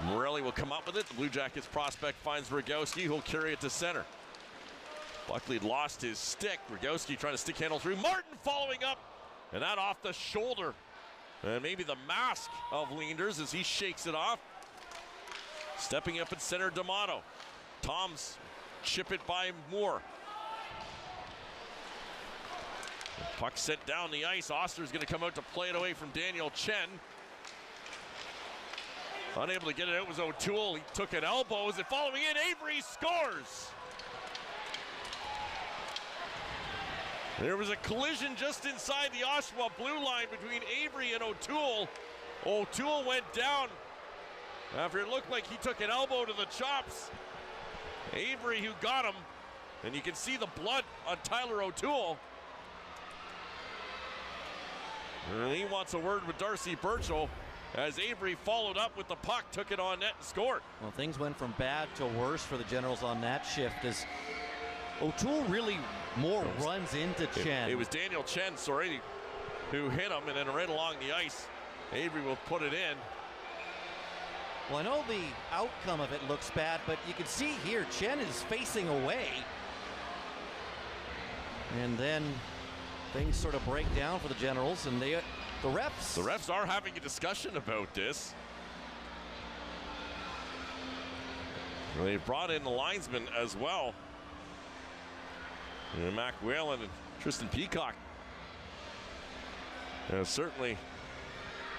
Morelli will come up with it. The Blue Jackets prospect finds Rogowski, who'll carry it to center. Buckley had lost his stick. Rogowski trying to stick handle through. Martin following up, and that off the shoulder. And maybe the mask of Leanders as he shakes it off. Stepping up at center, D'Amato. Toms chip it by Moore. Puck sent down the ice. Oster's going to come out to play it away from Daniel Chen. Unable to get it out was O'Toole. He took an elbow. Is it following in? Avery scores! There was a collision just inside the Oshawa blue line between Avery and O'Toole. O'Toole went down after it looked like he took an elbow to the chops. Avery who got him, and you can see the blood on Tyler O'Toole. And he wants a word with Darcy Burchell as Avery followed up with the puck, took it on net and scored. Well, things went from bad to worse for the Generals on that shift as O'Toole really more runs into Chen. It was Daniel Chen, sorry, who hit him, and then right along the ice, Avery will put it in. Well, I know the outcome of it looks bad, but you can see here Chen is facing away. And then things sort of break down for the Generals, and the refs. The refs are having a discussion about this. They've brought in the linesman as well. And Mac Whalen and Tristan Peacock. And certainly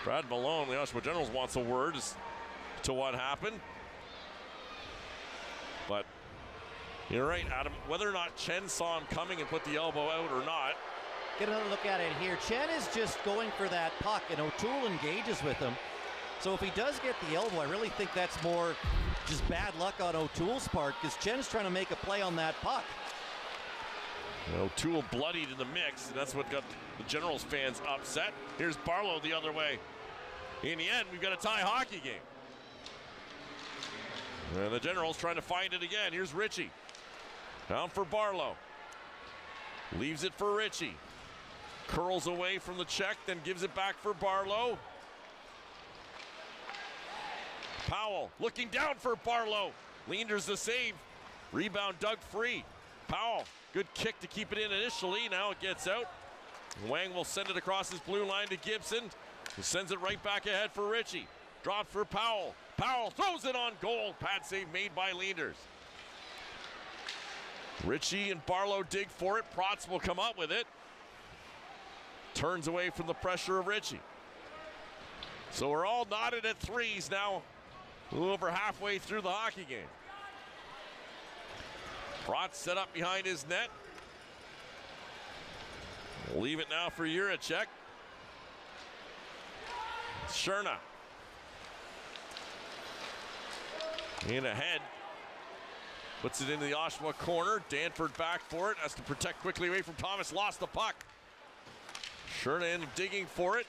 Brad Malone, the Oshawa Generals, wants a word as to what happened. But you're right, Adam. Whether or not Chen saw him coming and put the elbow out or not. Get another look at it here. Chen is just going for that puck, and O'Toole engages with him. So if he does get the elbow, I really think that's more just bad luck on O'Toole's part, because Chen's trying to make a play on that puck. O'Toole bloodied in the mix, and that's what got the Generals fans upset. Here's Barlow the other way. In the end, we've got a tie hockey game. And the Generals trying to find it again. Here's Ritchie. Down for Barlow. Leaves it for Ritchie. Curls away from the check, then gives it back for Barlow. Powell looking down for Barlow. Leanders the save. Rebound dug free. Powell, good kick to keep it in initially. Now it gets out. Wang will send it across his blue line to Gibson, who sends it right back ahead for Ritchie. Drops for Powell. Powell throws it on goal. Pad save made by Leanders. Ritchie and Barlow dig for it. Protz will come up with it. Turns away from the pressure of Ritchie. So we're all knotted at threes now, a little over halfway through the hockey game. Protz set up behind his net. We'll leave it now for Juracek. Cerna. In ahead. Puts it into the Oshawa corner. Danford back for it. Has to protect quickly away from Thomas. Lost the puck. Cerna in digging for it.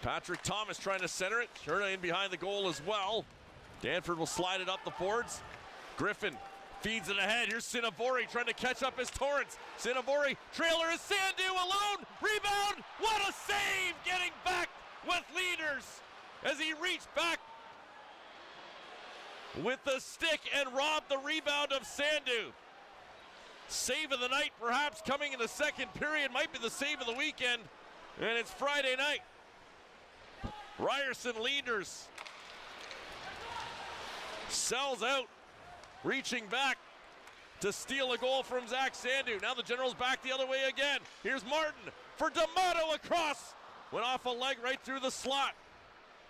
Patrick Thomas trying to center it. Cerna in behind the goal as well. Danford will slide it up the boards. Griffin feeds it ahead. Here's Sinavori trying to catch up his Torrance. Sinavori, trailer is Sandu alone. Rebound. What a save. Getting back with leaders as he reached back with the stick and robbed the rebound of Sandu. Save of the night perhaps coming in the second period. Might be the save of the weekend. And it's Friday night. Ryerson leaders. Sells out. Reaching back to steal a goal from Zach Sandu. Now the Generals back the other way again. Here's Martin for D'Amato across. Went off a leg right through the slot.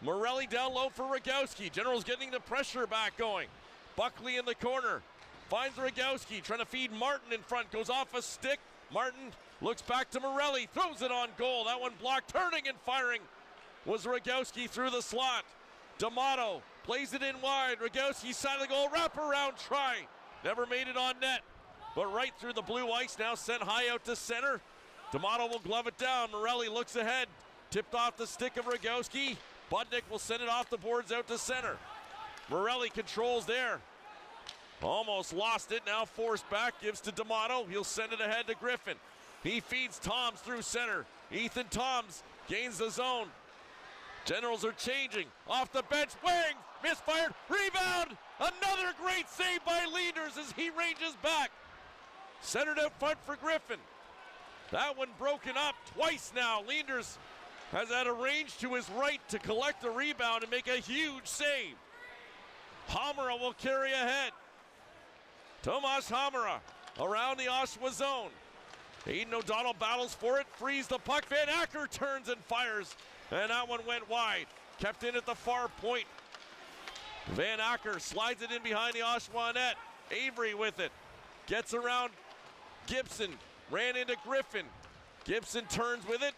Morelli down low for Rogowski. Generals getting the pressure back going. Buckley in the corner. Finds Rogowski trying to feed Martin in front. Goes off a stick. Martin looks back to Morelli. Throws it on goal. That one blocked. Turning and firing was Rogowski through the slot. D'Amato plays it in wide. Rogowski side of the goal. Wraparound try. Never made it on net. But right through the blue ice. Now sent high out to center. D'Amato will glove it down. Morelli looks ahead. Tipped off the stick of Rogowski. Budnick will send it off the boards out to center. Morelli controls there. Almost lost it. Now forced back. Gives to D'Amato. He'll send it ahead to Griffin. He feeds Toms through center. Ethan Toms gains the zone. Generals are changing. Off the bench. Wang misfired. Rebound. Another great save by Leanders as he ranges back. Centered out front for Griffin. That one broken up twice now. Leanders has had a range to his right to collect the rebound and make a huge save. Hamara will carry ahead. Tomas Hamara around the Oshawa zone. Aiden O'Donnell battles for it, frees the puck. Van Acker turns and fires, and that one went wide. Kept in at the far point. Van Acker slides it in behind the Oshawa net. Avery with it. Gets around Gibson. Ran into Griffin. Gibson turns with it.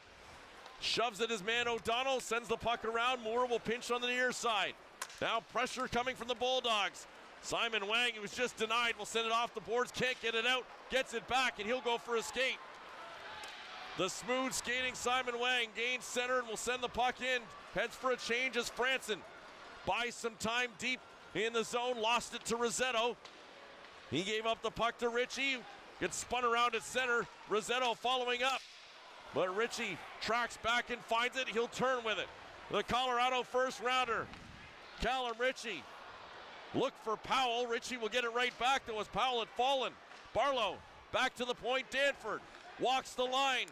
Shoves at his man O'Donnell, sends the puck around. Moore will pinch on the near side. Now pressure coming from the Bulldogs. Simon Wang, who was just denied, will send it off the boards. Can't get it out. Gets it back, and he'll go for a skate. The smooth skating Simon Wang gains center and will send the puck in. Heads for a change as Franson buys some time deep in the zone. Lost it to Rossetto. He gave up the puck to Ritchie. Gets spun around at center. Rossetto following up. But Ritchie tracks back and finds it. He'll turn with it. The Colorado first rounder, Callum Ritchie. Look for Powell. Ritchie will get it right back though as Powell had fallen. Barlow back to the point. Danford walks the line.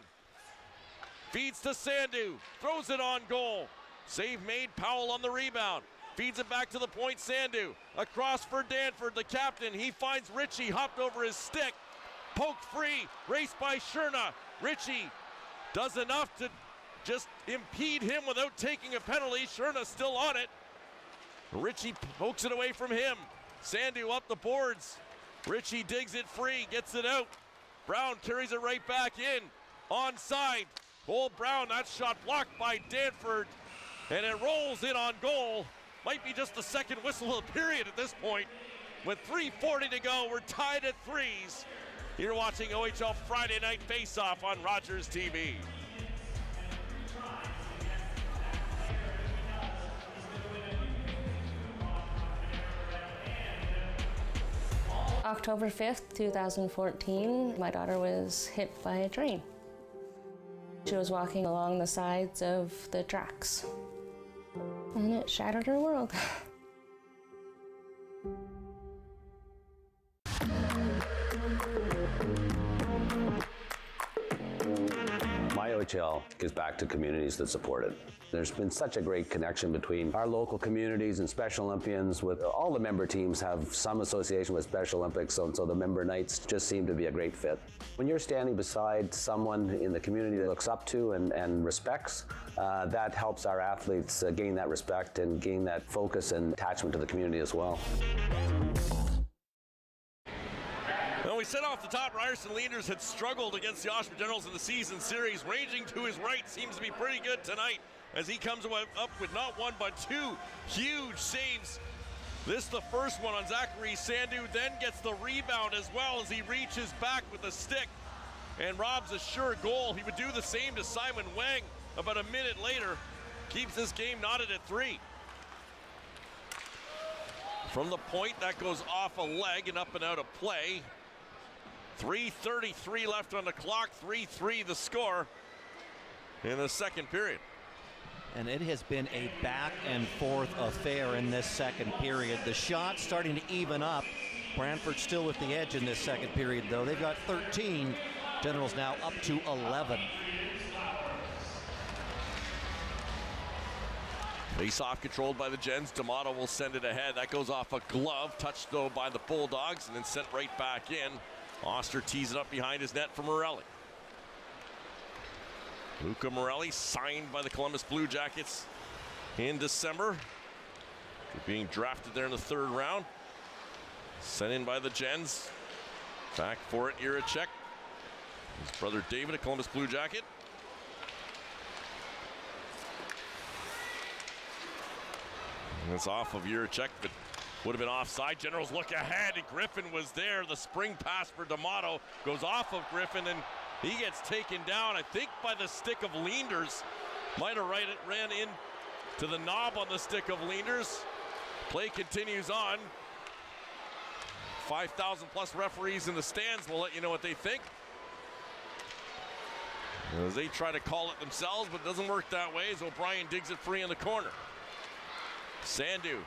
Feeds to Sandu. Throws it on goal. Save made. Powell on the rebound. Feeds it back to the point. Sandu. Across for Danford, the captain. He finds Ritchie. Hopped over his stick. Poked free. Raced by Cerna. Ritchie does enough to just impede him without taking a penalty. Cerna still on it. Ritchie pokes it away from him. Sandu up the boards. Ritchie digs it free, gets it out. Brown carries it right back in. Onside. Cole Brown, that shot blocked by Danford. And it rolls in on goal. Might be just the second whistle of the period at this point. With 3:40 to go, we're tied at threes. You're watching OHL Friday Night Faceoff on Rogers TV. October 5th, 2014, my daughter was hit by a train. She was walking along the sides of the tracks, and it shattered her world. My OHL gives back to communities that support it. There's been such a great connection between our local communities and Special Olympians. With all the member teams have some association with Special Olympics, so the member nights just seem to be a great fit. When you're standing beside someone in the community that looks up to and respects, that helps our athletes gain that respect and gain that focus and attachment to the community as well. Well, we said off the top, Ryerson Leaders had struggled against the Oshawa Generals in the season series. Ranging to his right seems to be pretty good tonight as he comes up with not one but two huge saves. This the first one on Zachary Sandu, then gets the rebound as well as he reaches back with a stick and robs a sure goal. He would do the same to Simon Wang about a minute later. Keeps this game knotted at 3. From the point, that goes off a leg and up and out of play. 3:33 left on the clock, 3-3 the score in the second period. And it has been a back and forth affair in this second period. The shots starting to even up. Brantford still with the edge in this second period, though. They've got 13. Generals now up to 11. Face-off controlled by the Gens. D'Amato will send it ahead. That goes off a glove, touched though by the Bulldogs, and then sent right back in. Oster tees it up behind his net for Morelli. Luca Morelli, signed by the Columbus Blue Jackets in December. After being drafted there in the 3rd round. Sent in by the Gens. Back for it, Iracek. His brother David, a Columbus Blue Jacket. And it's off of Iracek, but would have been offside. Generals look ahead, and Griffin was there. The spring pass for D'Amato goes off of Griffin, and he gets taken down, I think, by the stick of Leenders. Might have ran in to the knob on the stick of Leenders. Play continues on. 5,000 plus referees in the stands will let you know what they think, as they try to call it themselves, but it doesn't work that way as O'Brien digs it free in the corner. Sandu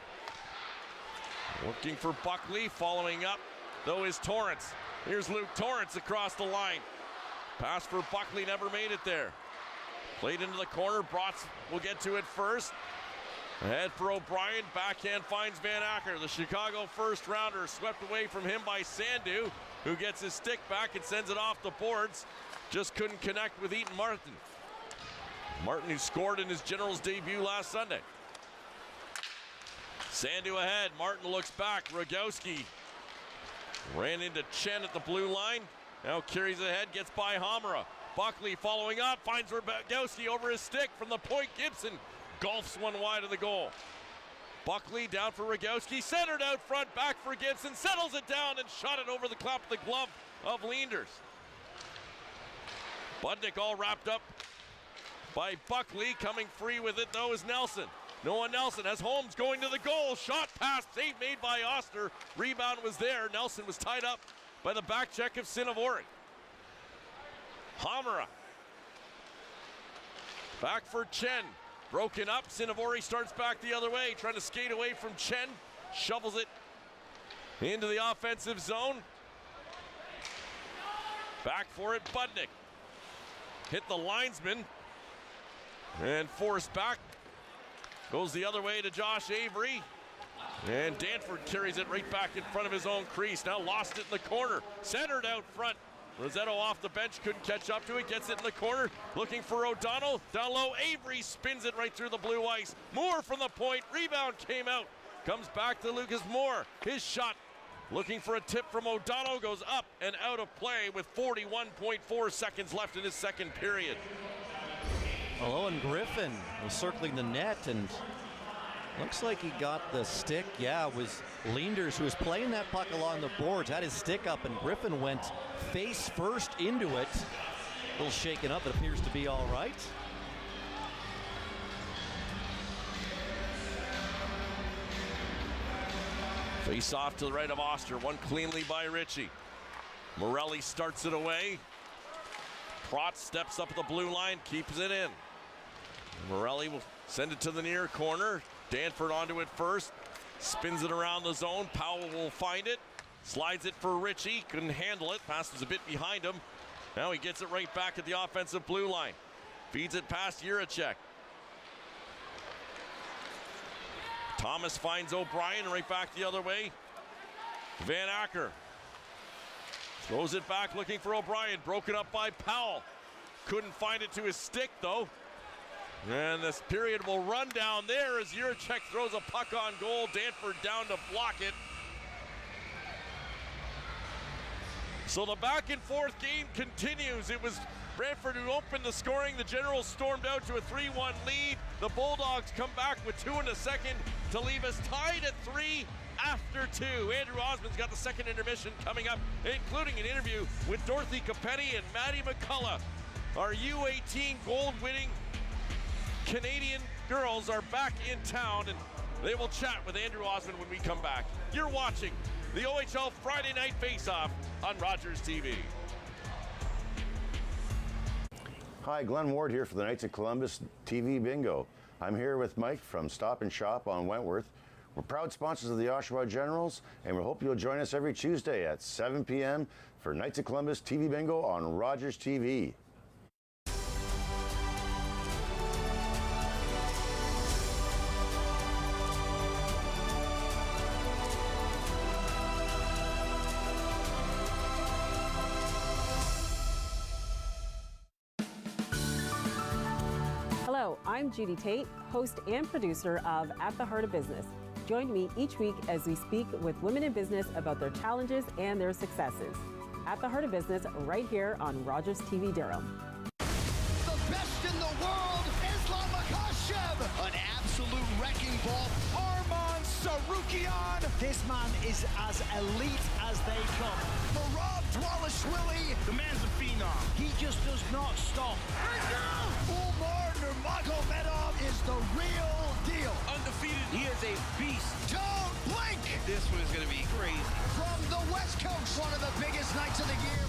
looking for Buckley, following up though is Torrance. Here's Luke Torrance across the line. Pass for Buckley, never made it there. Played into the corner, Brotz will get to it first. Ahead for O'Brien, backhand finds Van Acker. The Chicago first rounder swept away from him by Sandu, who gets his stick back and sends it off the boards. Just couldn't connect with Eaton Martin. Martin, who scored in his Generals debut last Sunday. Sandu ahead, Martin looks back, Rogowski ran into Chen at the blue line. Now carries ahead, gets by Hamara. Buckley following up, finds Rogowski over his stick from the point. Gibson golfs one wide of the goal. Buckley down for Rogowski, centered out front, back for Gibson, settles it down and shot it over the top of the glove of Leenders. Budnick all wrapped up by Buckley. Coming free with it though is Nelson. Noah Nelson has Holmes going to the goal. Shot pass, save made by Oster. Rebound was there. Nelson was tied up by the back check of Cinnavori. Hamara. Back for Chen. Broken up. Cinnavori starts back the other way, trying to skate away from Chen. Shovels it into the offensive zone. Back for it, Budnick. Hit the linesman and forced back. Goes the other way to Josh Avery. And Danford carries it right back in front of his own crease. Now lost it in the corner. Centered out front. Rosetto off the bench, couldn't catch up to it. Gets it in the corner. Looking for O'Donnell. Down low, Avery spins it right through the blue ice. Moore from the point. Rebound came out. Comes back to Lucas Moore. His shot. Looking for a tip from O'Donnell. Goes up and out of play with 41.4 seconds left in his second period. Well, Owen Griffin was circling the net, and looks like he got the stick. Yeah, it was Leenders who was playing that puck along the boards, had his stick up, and Griffin went face first into it. A little shaken up, it appears to be all right. Face off to the right of Oster, one cleanly by Ritchie. Morelli starts it away. Protz steps up at the blue line, keeps it in. Morelli will send it to the near corner. Danford onto it first. Spins it around the zone. Powell will find it. Slides it for Ritchie. Couldn't handle it. Pass was a bit behind him. Now he gets it right back at the offensive blue line. Feeds it past Jiricek. Thomas finds O'Brien, right back the other way. Van Acker throws it back, looking for O'Brien. Broken up by Powell. Couldn't find it to his stick, though. And this period will run down there as Jiricek throws a puck on goal. Danford down to block it. So the back and forth game continues. It was Brantford who opened the scoring. The Generals stormed out to a 3-1 lead. The Bulldogs come back with 2 in the second to leave us tied at 3 after 2. Andrew Osmond's got the second intermission coming up, including an interview with Dorothy Capetti and Maddie McCullough. Our U18 gold-winning Canadian girls are back in town, and they will chat with Andrew Osmond when we come back. You're watching the OHL Friday Night Faceoff on Rogers TV. Hi, Glenn Ward here for the Knights of Columbus TV Bingo. I'm here with Mike from Stop and Shop on Wentworth. We're proud sponsors of the Oshawa Generals, and we hope you'll join us every Tuesday at 7 p.m. for Knights of Columbus TV Bingo on Rogers TV. Hello, I'm Judy Tate, host and producer of At the Heart of Business. Join me each week as we speak with women in business about their challenges and their successes. At the Heart of Business, right here on Rogers TV Durham. The best in the world, Islam Makhachev. An absolute wrecking ball, Arman Sarukian. This man is as elite as they come. Marab Dwalishvili. The man's a phenom. He just does not stop. Umar Nurmagomedov is the real deal. Undefeated. He is a beast. Don't blink. This one is going to be crazy. From the West Coast, one of the biggest nights of the year.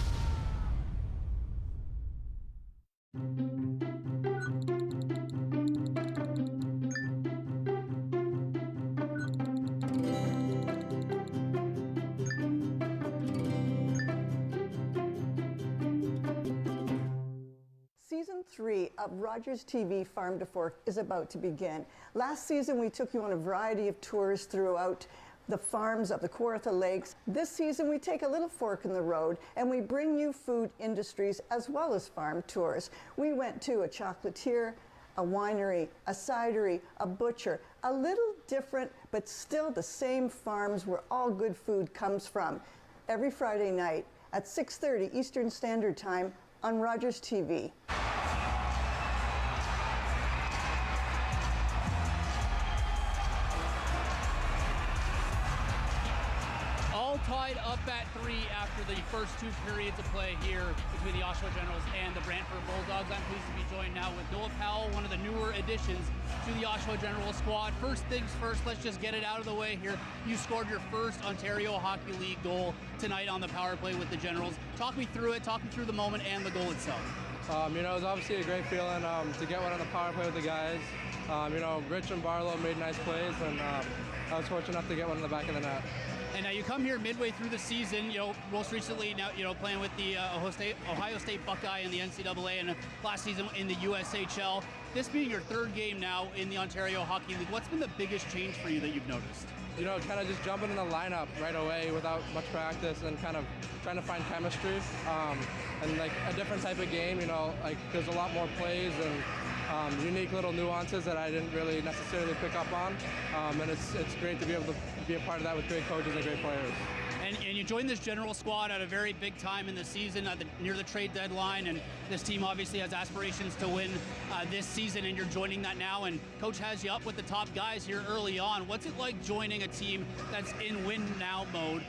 Season 3 of Rogers TV Farm to Fork is about to begin. Last season, we took you on a variety of tours throughout the farms of the Kawartha Lakes. This season, we take a little fork in the road and we bring you food industries as well as farm tours. We went to a chocolatier, a winery, a cidery, a butcher, a little different, but still the same farms where all good food comes from. Every Friday night at 6:30 Eastern Standard Time on Rogers TV. All tied up at 3 after the first 2 periods of play here between the Oshawa Generals and the Brantford Bulldogs. I'm pleased to be joined now with Noah Powell, one of the newer additions to the Oshawa Generals squad. First things first, let's just get it out of the way here. You scored your first Ontario Hockey League goal tonight on the power play with the Generals. Talk me through it, talk me through the moment and the goal itself. It was obviously a great feeling to get one on the power play with the guys. Rich and Barlow made nice plays, and I was fortunate enough to get one in the back of the net. And now you come here midway through the season, most recently now, playing with the Ohio State Buckeye in the NCAA and last season in the USHL. This being your 3rd game now in the Ontario Hockey League, what's been the biggest change for you that you've noticed? Kind of just jumping in the lineup right away without much practice and kind of trying to find chemistry and like a different type of game, there's a lot more plays and unique little nuances that I didn't really necessarily pick up on. And it's great to be able to be a part of that with great coaches and great players. And you joined this general squad at a very big time in the season, near the trade deadline, and this team obviously has aspirations to win this season, and you're joining that now, and Coach has you up with the top guys here early on. What's it like joining a team that's in win-now mode,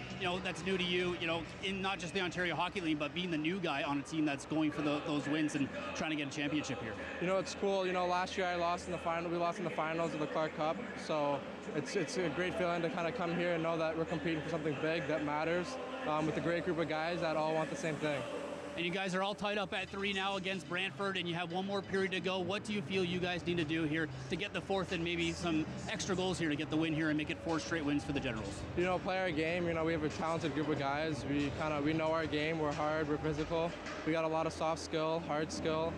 that's new to you, in not just the Ontario Hockey League, but being the new guy on a team that's going for those wins and trying to get a championship here? It's cool. Last year we lost in the finals of the Clark Cup, so it's a great feeling to kind of come here and know that we're competing for something big that matters with a great group of guys that all want the same thing. and you guys are all tied up at 3 now against Brantford, and you have one more period to go. What do you feel you guys need to do here to get the fourth and maybe some extra goals here to get the win here and make it 4 straight wins for the Generals? You know, play our game. You know, we have a talented group of guys. We know our game. We're hard. We're physical. We got a lot of soft skill, hard skill.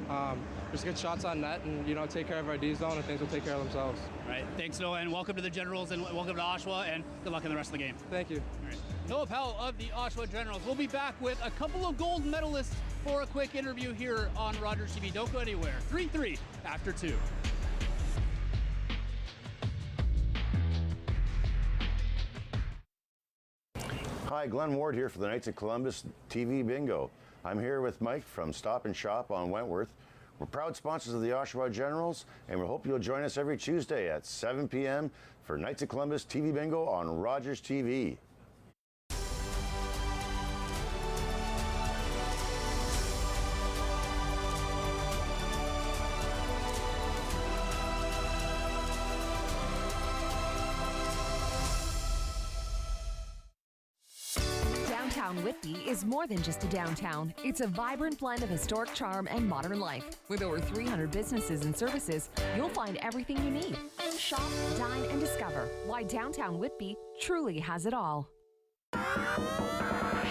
Just get shots on net and, you know, take care of our D zone, and things will take care of themselves. All right. Thanks, Noah, and welcome to the Generals, and welcome to Oshawa, and good luck in the rest of the game. Thank you. All right. Noah Powell of the Oshawa Generals. We'll be back with a couple of gold medalists for a quick interview here on Rogers TV. Don't go anywhere. 3-3 after 2. Hi, Glenn Ward here for the Knights of Columbus TV Bingo. I'm here with Mike from Stop and Shop on Wentworth. We're proud sponsors of the Oshawa Generals, and we hope you'll join us every Tuesday at 7 p.m. for Knights of Columbus TV Bingo on Rogers TV. Downtown Whitby is more than just a downtown. It's a vibrant blend of historic charm and modern life. With over 300 businesses and services, you'll find everything you need. Shop, dine, and discover why downtown Whitby truly has it all. Hi,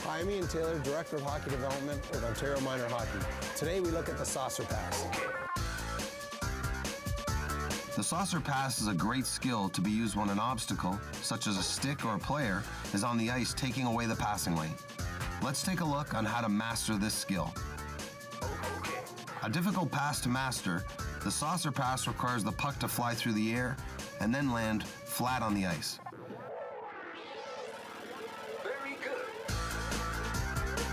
I'm Ian Taylor, Director of Hockey Development with Ontario Minor Hockey. Today we look at the saucer pass. The saucer pass is a great skill to be used when an obstacle, such as a stick or a player, is on the ice taking away the passing lane. Let's take a look on how to master this skill. A difficult pass to master, the saucer pass requires the puck to fly through the air and then land flat on the ice. Very good.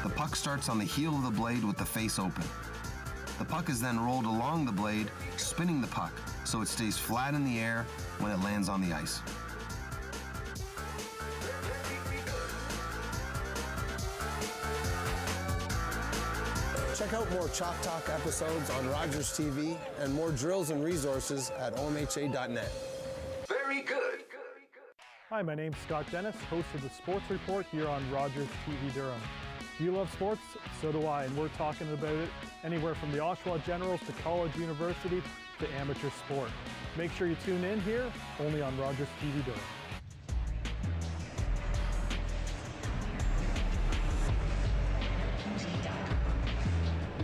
The puck starts on the heel of the blade with the face open. The puck is then rolled along the blade, spinning the puck, so it stays flat in the air when it lands on the ice. Check out more Chalk Talk episodes on Rogers TV and more drills and resources at omha.net. Very good. Hi, my name's Scott Dennis, host of the Sports Report here on Rogers TV Durham. Do you love sports? So do I, and we're talking about it anywhere from the Oshawa Generals to college, university to amateur sport. Make sure you tune in here, only on Rogers TV Durham.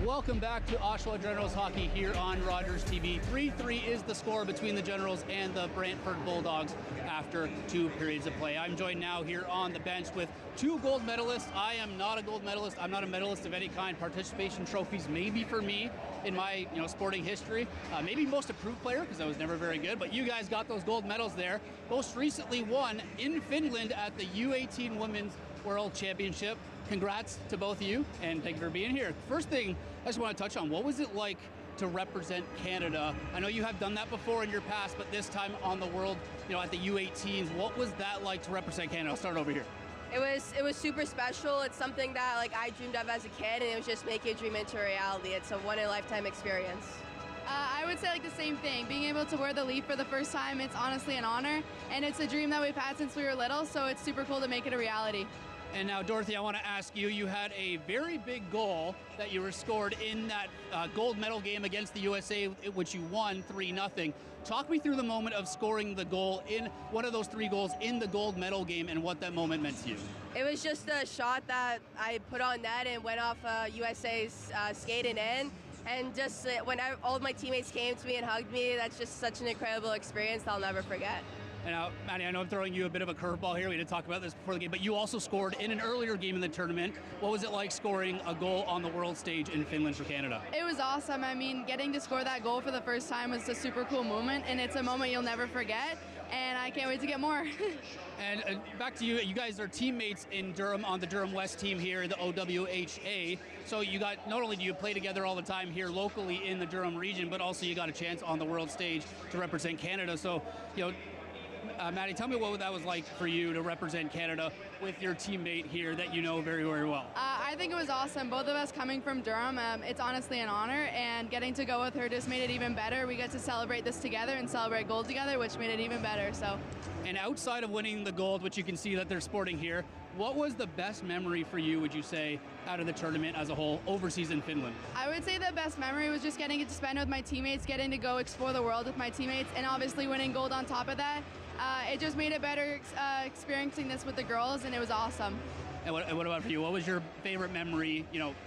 Welcome back to Oshawa Generals hockey here on Rogers TV. 3-3 is the score between the Generals and the Brantford Bulldogs after 2 periods of play. I'm joined now here on the bench with 2 gold medalists. I am not a gold medalist. I'm not a medalist of any kind. Participation trophies maybe for me in my sporting history. Maybe most improved player because I was never very good, but you guys got those gold medals there. Most recently won in Finland at the U18 Women's World Championship. Congrats to both of you, and thank you for being here. First thing I just want to touch on, what was it like to represent Canada? I know you have done that before in your past, but this time on the world, at the U18s, what was that like to represent Canada? I'll start over here. It was super special. It's something that I dreamed of as a kid, and it was just making a dream into a reality. It's a one-in-a-lifetime experience. I would say the same thing. Being able to wear the leaf for the first time, it's honestly an honor, and it's a dream that we've had since we were little, so it's super cool to make it a reality. And now, Dorothy, I want to ask you, you had a very big goal that you scored in that gold medal game against the USA, which you won 3-0. Talk me through the moment of scoring the goal in one of those 3 goals in the gold medal game and what that moment meant to you. It was just a shot that I put on net and went off USA's skating in. And just when all of my teammates came to me and hugged me, that's just such an incredible experience that I'll never forget. And now, Maddie, I know I'm throwing you a bit of a curveball here. We didn't talk about this before the game, but you also scored in an earlier game in the tournament. What was it like scoring a goal on the world stage in Finland for Canada? It was awesome. I mean, getting to score that goal for the first time was a super cool moment, and it's a moment you'll never forget, and I can't wait to get more. And back to you. You guys are teammates in Durham on the Durham West team here, the OWHA. So you got, not only do you play together all the time here locally in the Durham region, but also you got a chance on the world stage to represent Canada. So, Maddie, tell me what that was like for you to represent Canada with your teammate here that you know very, very well. I think it was awesome. Both of us coming from Durham, it's honestly an honor, and getting to go with her just made it even better. We get to celebrate this together and celebrate gold together, which made it even better. So. And outside of winning the gold, which you can see that they're sporting here, What was the best memory for you, would you say, out of the tournament as a whole, overseas in Finland? I would say the best memory was just getting to spend with my teammates, getting to go explore the world with my teammates, and obviously winning gold on top of that. It just made it better experiencing this with the girls, and it was awesome. And what about for you? What was your favorite memory,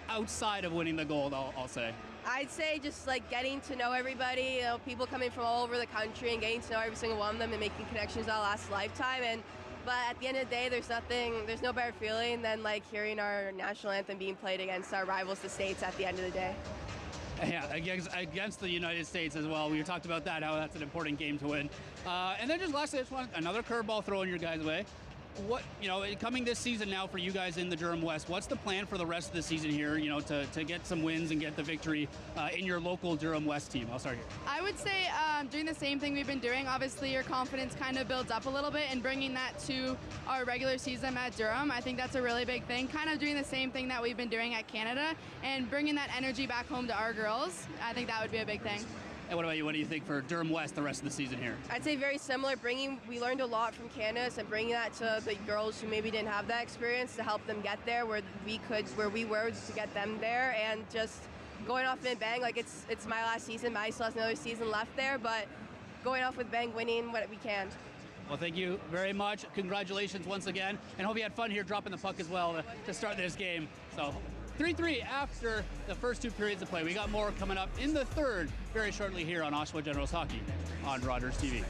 outside of winning the gold, I'll say? I'd say just like getting to know everybody, people coming from all over the country and getting to know every single one of them and making connections that'll last a lifetime. But at the end of the day, there's no better feeling than like hearing our national anthem being played against our rivals, the States, at the end of the day. Yeah, against the United States as well. We talked about that, how that's an important game to win. And then just lastly, I just want another curveball thrown your guys' way. What, coming this season now for you guys in the Durham West, what's the plan for the rest of the season here, to get some wins and get the victory in your local Durham West team? I'll start here. I would say doing the same thing we've been doing. Obviously, your confidence kind of builds up a little bit, and bringing that to our regular season at Durham, I think that's a really big thing. Kind of doing the same thing that we've been doing at Canada and bringing that energy back home to our girls. I think that would be a big thing. And what about you? What do you think for Durham West the rest of the season here? I'd say very similar. We learned a lot from Candace, and bringing that to the girls who maybe didn't have that experience to help them get there where we were to get them there, and just going off and bang. Like it's my last season. Maddie still has another season left there, but going off with bang, winning what we can. Well, thank you very much. Congratulations once again, and hope you had fun here dropping the puck as well to start this game. So 3-3 after the first two periods of play. We got more coming up in the third very shortly here on Oshawa Generals Hockey on Rogers TV.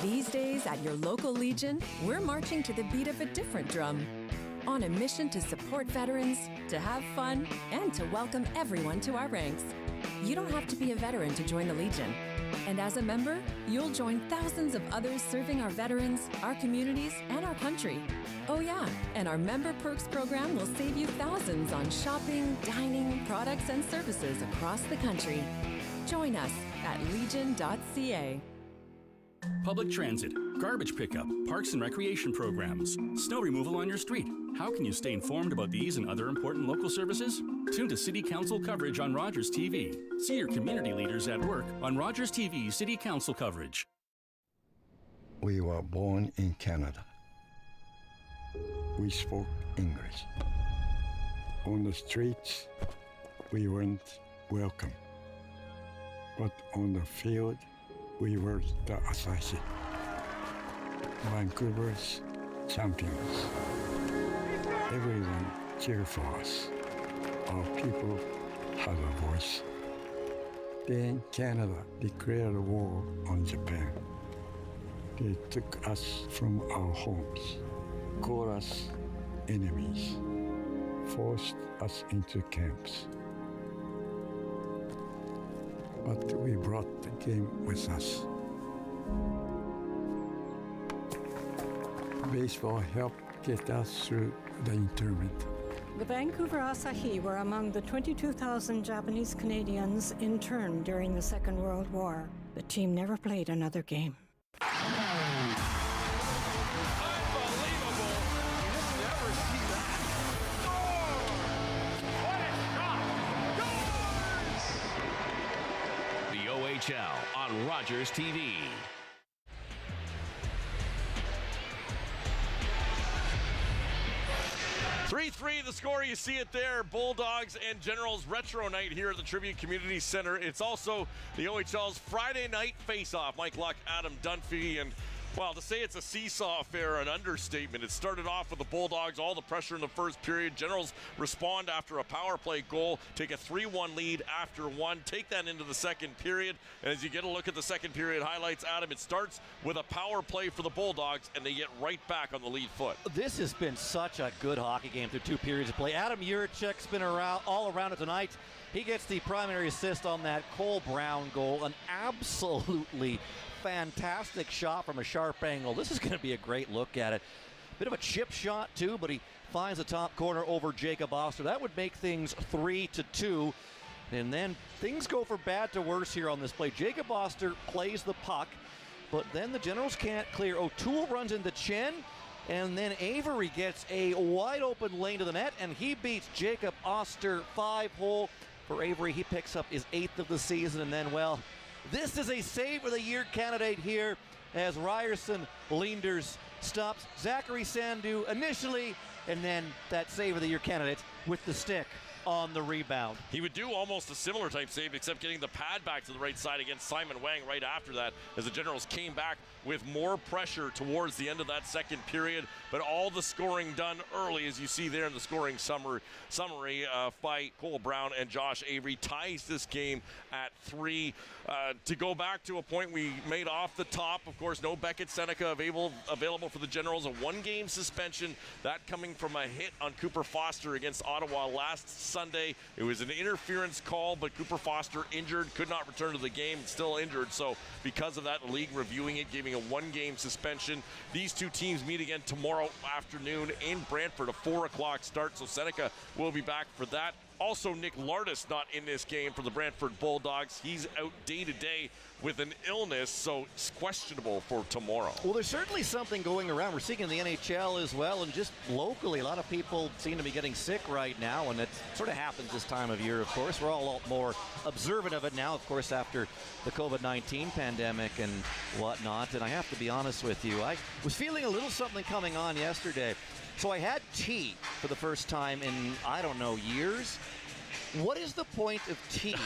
These days at your local Legion, we're marching to the beat of a different drum. On a mission to support veterans, to have fun, and to welcome everyone to our ranks. You don't have to be a veteran to join the Legion. And as a member, you'll join thousands of others serving our veterans, our communities, and our country. Oh yeah, and our Member Perks program will save you thousands on shopping, dining, products, and services across the country. Join us at legion.ca. Public transit, garbage pickup, parks and recreation programs, snow removal on your street. How can you stay informed about these and other important local services? Tune to City Council coverage on Rogers TV. See your community leaders at work on Rogers TV City Council coverage. We were born in Canada. We spoke English. On the streets, we weren't welcome. But on the field, we were the Asahi, Vancouver's champions. Everyone cheered for us. Our people had a voice. Then Canada declared war on Japan. They took us from our homes, called us enemies, forced us into camps. But we brought the game with us. Baseball helped get us through the internment. The Vancouver Asahi were among the 22,000 Japanese Canadians interned during the Second World War. The team never played another game. OHL on Rogers TV. (3-3) the score. You see it there. Bulldogs and Generals retro night here at the Tribute Community Center. It's also the OHL's Friday Night Faceoff. Mike Luck, Adam Dunphy, and well, to say it's a seesaw affair, an understatement. It started off with the Bulldogs, all the pressure in the first period. Generals respond after a power play goal, take a 3-1 lead after one, take that into the second period. And as you get a look at the second period highlights, Adam, it starts with a power play for the Bulldogs, and they get right back on the lead foot. This has been such a good hockey game through two periods of play. Adam Juracek's been all around it tonight. He gets the primary assist on that Cole Brown goal, an absolutely fantastic shot from a sharp angle. This is going to be a great look at it. Bit of a chip shot too, but he finds the top corner over Jacob Oster. That would make things 3-2. And then things go from bad to worse here on this play. Jacob Oster plays the puck, but then the Generals can't clear. O'Toole runs into Chen, and then Avery gets a wide open lane to the net, and he beats Jacob Oster 5-hole. For Avery, he picks up his 8th of the season, and then, well, This is a Save of the Year candidate here as Ryerson Leenders stops Zachary Sandu initially, and then that Save of the Year candidate with the stick on the rebound. He would do almost a similar type save, except getting the pad back to the right side against Simon Wang right after that, as the Generals came back with more pressure towards the end of that second period. But all the scoring done early, as you see there in the scoring summary by Cole Brown and Josh Avery, ties this game at 3. To go back to a point we made off the top, of course, no Beckett Seneca available for the Generals. A 1-game suspension, that coming from a hit on Cooper Foster against Ottawa last Sunday. It was an interference call, but Cooper Foster injured, could not return to the game, still injured. So because of that, the league reviewing it, giving a 1-game suspension. These two teams meet again tomorrow afternoon in Brantford, a 4 o'clock start. So Seneca will be back for that. Also, Nick Lardis not in this game for the Brantford Bulldogs. He's out day-to-day with an illness, so it's questionable for tomorrow. Well, there's certainly something going around. We're seeing in the NHL as well, and just locally, a lot of people seem to be getting sick right now, and it sort of happens this time of year, of course. We're all a lot more observant of it now, of course, after the COVID-19 pandemic and whatnot. And I have to be honest with you, I was feeling a little something coming on yesterday. So I had tea for the first time in, I don't know, years. What is the point of tea?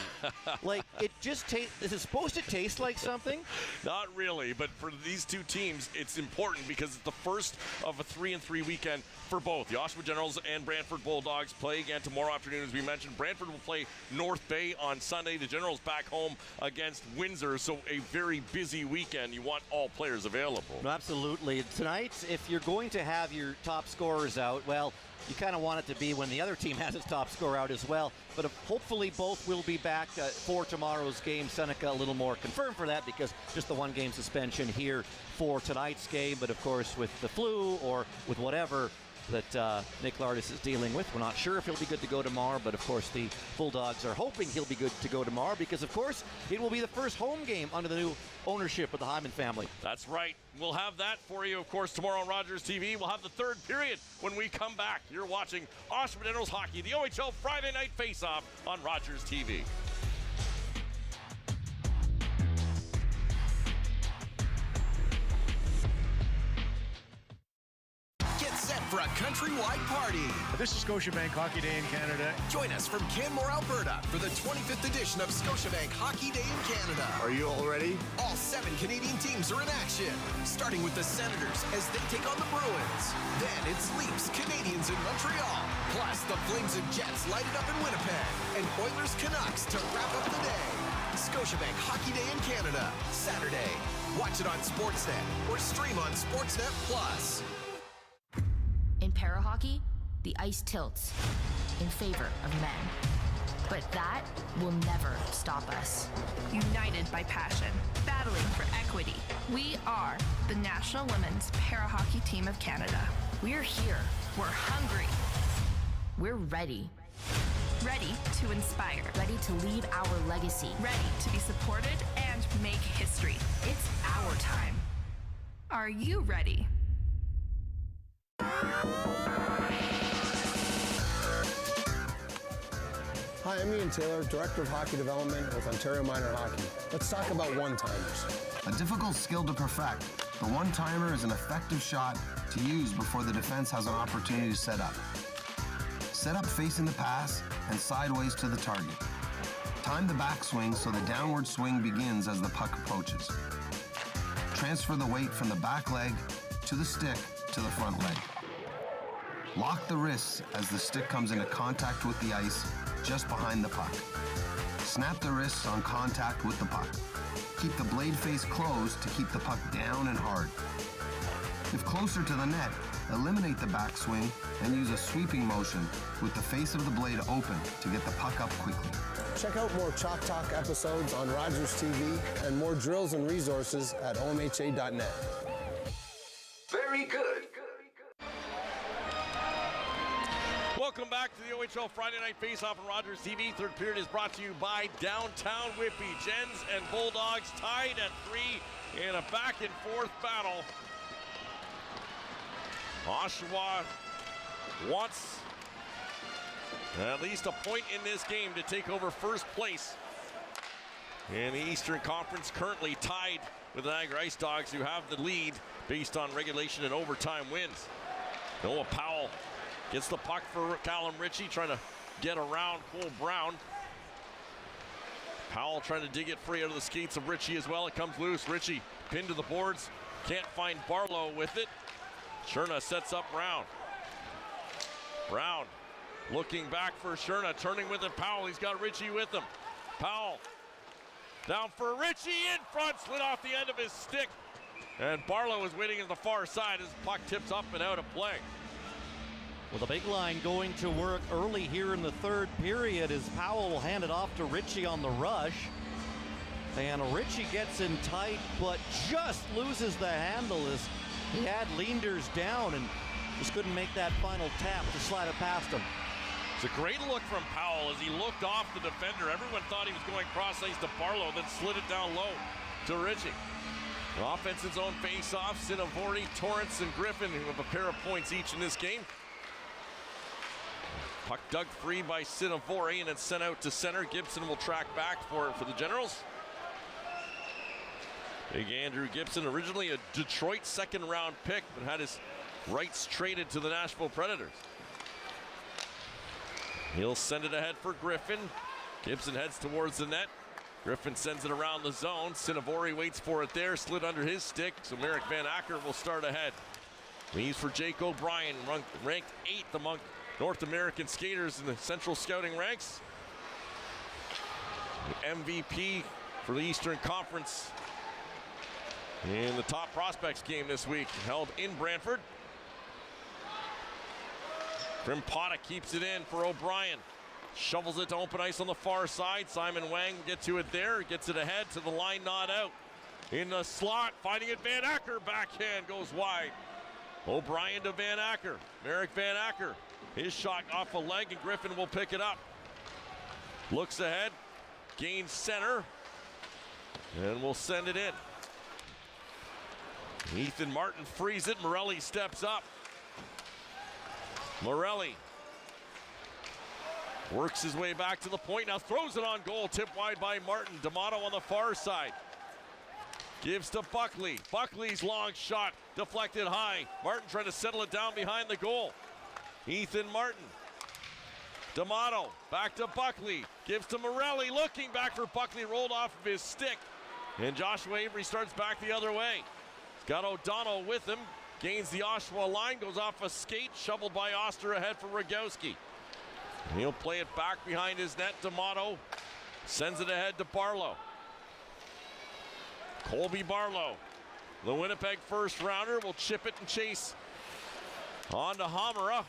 Like, it just tastes, is it supposed to taste like something? Not really, but for these two teams, it's important because it's the first of a 3-3 weekend for both. The Oshawa Generals and Brantford Bulldogs play again tomorrow afternoon, as we mentioned. Brantford will play North Bay on Sunday. The Generals back home against Windsor, so a very busy weekend. You want all players available. No, absolutely. Tonight, if you're going to have your top scorers out, well, you kind of want it to be when the other team has its top scorer out as well. But hopefully both will be back for tomorrow's game. Seneca a little more confirmed for that because just the 1-game suspension here for tonight's game. But of course with the flu or with whatever that Nick Lardis is dealing with, we're not sure if he'll be good to go tomorrow. But of course the Bulldogs are hoping he'll be good to go tomorrow because of course it will be the first home game under the new ownership of the Hyman family. That's right. We'll have that for you, of course, tomorrow on Rogers TV. We'll have the third period when we come back. You're watching Oshawa Generals Hockey, the OHL Friday Night Faceoff on Rogers TV. Get set for a countrywide party. This is Scotiabank Hockey Day in Canada. Join us from Canmore, Alberta for the 25th edition of Scotiabank Hockey Day in Canada. Are you all ready? All 7 Canadian teams are in action, starting with the Senators as they take on the Bruins. Then it's Leafs, Canadiens in Montreal, plus the Flames and Jets lighted up in Winnipeg, and Oilers Canucks to wrap up the day. Scotiabank Hockey Day in Canada, Saturday. Watch it on Sportsnet or stream on Sportsnet Plus. In para-hockey, the ice tilts in favor of men. But that will never stop us. United by passion, battling for equity. We are the National Women's Para-Hockey Team of Canada. We're here. We're hungry. We're ready. Ready to inspire. Ready to leave our legacy. Ready to be supported and make history. It's our time. Are you ready? Hi, I'm Ian Taylor, Director of Hockey Development with Ontario Minor Hockey. Let's talk about one-timers. A difficult skill to perfect. The one-timer is an effective shot to use before the defense has an opportunity to set up. Set up facing the pass and sideways to the target. Time the backswing so the downward swing begins as the puck approaches. Transfer the weight from the back leg to the stick to the front leg. Lock the wrists as the stick comes into contact with the ice just behind the puck. Snap the wrists on contact with the puck. Keep the blade face closed to keep the puck down and hard. If closer to the net, eliminate the backswing and use a sweeping motion with the face of the blade open to get the puck up quickly. Check out more Chalk Talk episodes on Rogers TV and more drills and resources at omha.net. Very good. Welcome back to the OHL Friday Night Faceoff on Rogers TV. Third period is brought to you by Downtown Whitby. Gens and Bulldogs tied at 3 in a back-and-forth battle. Oshawa wants at least a point in this game to take over first place And the Eastern Conference currently tied with the Niagara Ice Dogs, who have the lead based on regulation and overtime wins. Noah Powell gets the puck for Callum Ritchie, trying to get around Cole Brown. Powell trying to dig it free out of the skates of Ritchie as well. It comes loose. Ritchie pinned to the boards. Can't find Barlow with it. Sherna sets up Brown. Brown looking back for Sherna, turning with it. Powell, he's got Ritchie with him. Powell down for Ritchie, in front, slid off the end of his stick. And Barlow is waiting at the far side as puck tips up and out of play. Well, the big line going to work early here in the third period as Powell will hand it off to Ritchie on the rush. And Ritchie gets in tight, but just loses the handle as he had Leanders down and just couldn't make that final tap to slide it past him. It's a great look from Powell as he looked off the defender. Everyone thought he was going cross ice to Barlow, then slid it down low to Ritchie. The offensive zone face-off, Cinnavori, Torrance, and Griffin, who have a pair of points each in this game. Puck dug free by Cinnavori and it's sent out to center. Gibson will track back for it for the Generals. Big Andrew Gibson, originally a Detroit second-round pick, but had his rights traded to the Nashville Predators. He'll send it ahead for Griffin. Gibson heads towards the net. Griffin sends it around the zone. Cinnavori waits for it there, slid under his stick, so Merrick Van Acker will start ahead. Leaves for Jake O'Brien, ranked 8th among North American skaters in the Central Scouting ranks. The MVP for the Eastern Conference in the top prospects game this week, held in Brantford. Krimpata keeps it in for O'Brien. Shovels it to open ice on the far side. Simon Wang will get to it there. Gets it ahead to the line, not out. In the slot, finding it, Van Acker. Backhand goes wide. O'Brien to Van Acker. Merrick Van Acker. His shot off a leg, and Griffin will pick it up. Looks ahead. Gains center. And will send it in. Ethan Martin frees it. Morelli steps up. Morelli works his way back to the point. Now throws it on goal. Tipped wide by Martin. D'Amato on the far side. Gives to Buckley. Buckley's long shot deflected high. Martin trying to settle it down behind the goal. Ethan Martin. D'Amato back to Buckley. Gives to Morelli. Looking back for Buckley. Rolled off of his stick. And Joshua Avery starts back the other way. He's got O'Donnell with him. Gains the Oshawa line. Goes off a skate. Shoveled by Oster ahead for Rogowski. He'll play it back behind his net. D'Amato sends it ahead to Barlow. Colby Barlow, the Winnipeg first rounder, will chip it and chase on to Hamara.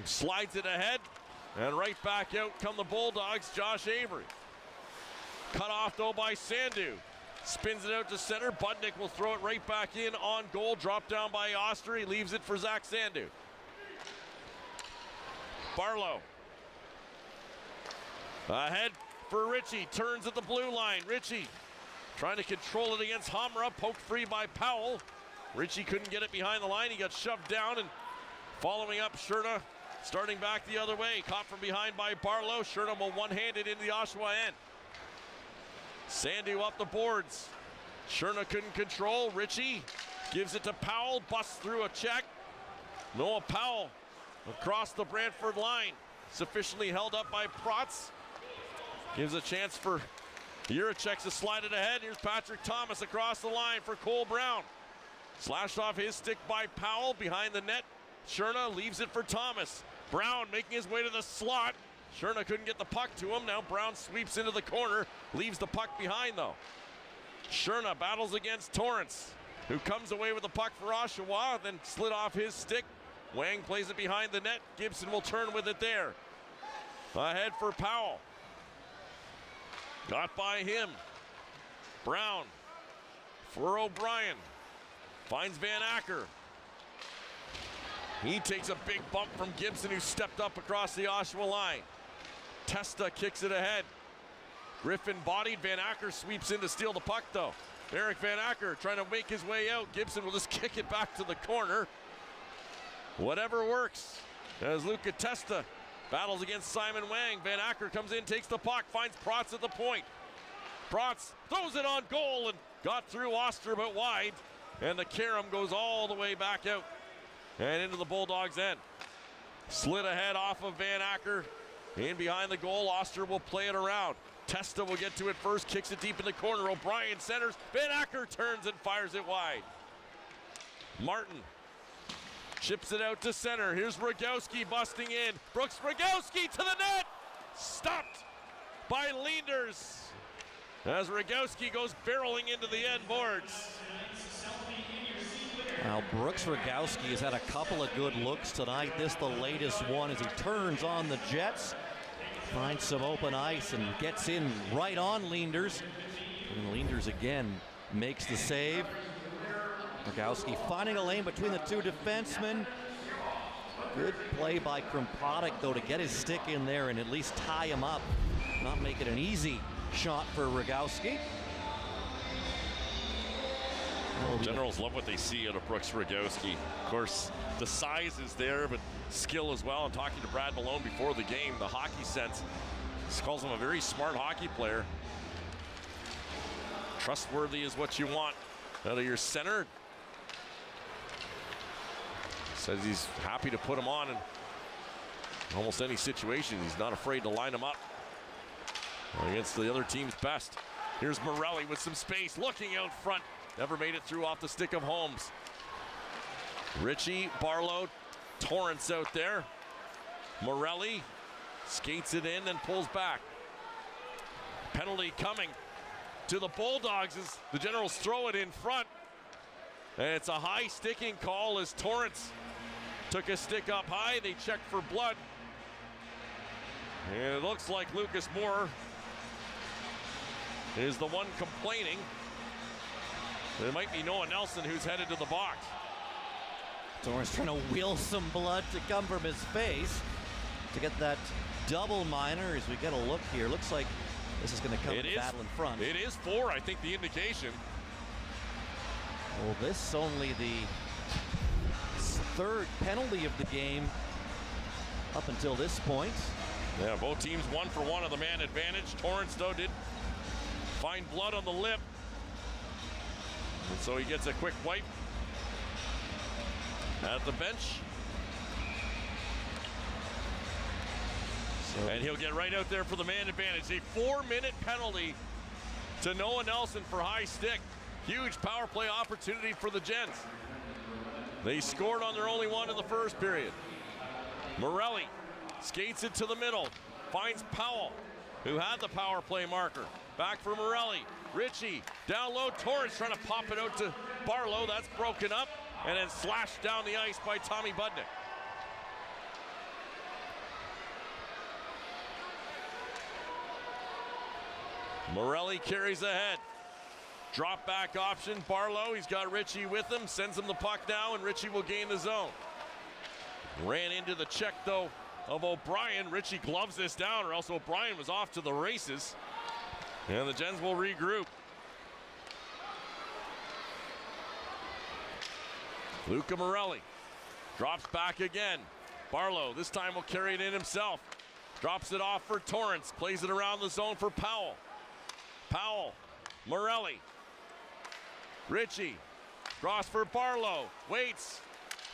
Slides it ahead, and right back out come the Bulldogs. Josh Avery. Cut off though by Sandu. Spins it out to center. Budnick will throw it right back in on goal. Dropped down by Oster. He leaves it for Zach Sandu. Barlow. Ahead for Ritchie. Turns at the blue line. Ritchie trying to control it against Hamra. Poked free by Powell. Ritchie couldn't get it behind the line. He got shoved down, and following up, Sherna starting back the other way. Caught from behind by Barlow. Sherna will one-handed into the Oshawa end. Sandu up the boards. Sherna couldn't control. Ritchie gives it to Powell. Busts through a check. Noah Powell across the Brantford line. Sufficiently held up by Protz. Gives a chance for Juracek to slide it ahead. Here's Patrick Thomas across the line for Cole Brown. Slashed off his stick by Powell behind the net. Sherna leaves it for Thomas. Brown making his way to the slot. Sherna couldn't get the puck to him. Now Brown sweeps into the corner. Leaves the puck behind though. Sherna battles against Torrance, who comes away with the puck for Oshawa, then slid off his stick. Wang plays it behind the net. Gibson will turn with it there. Ahead for Powell. Got by him. Brown for O'Brien. Finds Van Acker. He takes a big bump from Gibson, who stepped up across the Oshawa line. Testa kicks it ahead. Griffin bodied. Van Acker sweeps in to steal the puck though. Eric Van Acker trying to make his way out. Gibson will just kick it back to the corner. Whatever works as Luca Testa battles against Simon Wang. Van Acker comes in, takes the puck, finds Protz at the point. Bratz throws it on goal and got through Oster but wide. And the carom goes all the way back out and into the Bulldogs' end. Slid ahead off of Van Acker. In behind the goal, Oster will play it around. Testa will get to it first, kicks it deep in the corner. O'Brien centers. Van Acker turns and fires it wide. Martin chips it out to center. Here's Rogowski busting in. Brooks Rogowski to the net. Stopped by Leenders as Rogowski goes barreling into the end boards. Now, Brooks Rogowski has had a couple of good looks tonight. This the latest one as he turns on the Jets. Finds some open ice and gets in right on Leenders. And Leenders again makes the save. Rogowski finding a lane between the two defensemen. Good play by Krimpatic, though, to get his stick in there and at least tie him up. Not make it an easy shot for Rogowski. Generals love what they see out of Brooks Rogowski. Of course, the size is there, but skill as well. I'm talking to Brad Malone before the game, the hockey sense. He calls him a very smart hockey player. Trustworthy is what you want out of your center. Says he's happy to put him on in almost any situation. He's not afraid to line him up against the other team's best. Here's Morelli with some space, looking out front. Never made it through off the stick of Holmes. Ritchie, Barlow, Torrance out there. Morelli skates it in and pulls back. Penalty coming to the Bulldogs as the Generals throw it in front. And it's a high sticking call as Torrance took a stick up high. They checked for blood. And it looks like Lucas Moore is the one complaining. There might be Noah Nelson who's headed to the box. Torrance trying to wheel some blood to come from his face to get that double minor as we get a look here. Looks like this is going to come in battle in front. It is 4, I think, the indication. Well, this only the third penalty of the game up until this point. Yeah, both teams 1 for 1 on the man advantage. Torrance, though, did find blood on the lip. And so he gets a quick wipe at the bench. And he'll get right out there for the man advantage. A 4-minute penalty to Noah Nelson for high stick. Huge power play opportunity for the Gents. They scored on their only one in the first period. Morelli skates it to the middle. Finds Powell, who had the power play marker. Back for Morelli. Ritchie down low. Torrance trying to pop it out to Barlow. That's broken up and then slashed down the ice by Tommy Budnick. Morelli carries ahead. Drop back option. Barlow, he's got Ritchie with him. Sends him the puck now and Ritchie will gain the zone. Ran into the check though of O'Brien. Ritchie gloves this down or else O'Brien was off to the races. And the Gens will regroup. Luca Morelli drops back again. Barlow this time will carry it in himself. Drops it off for Torrance. Plays it around the zone for Powell. Powell, Morelli, Ritchie, draws for Barlow, waits.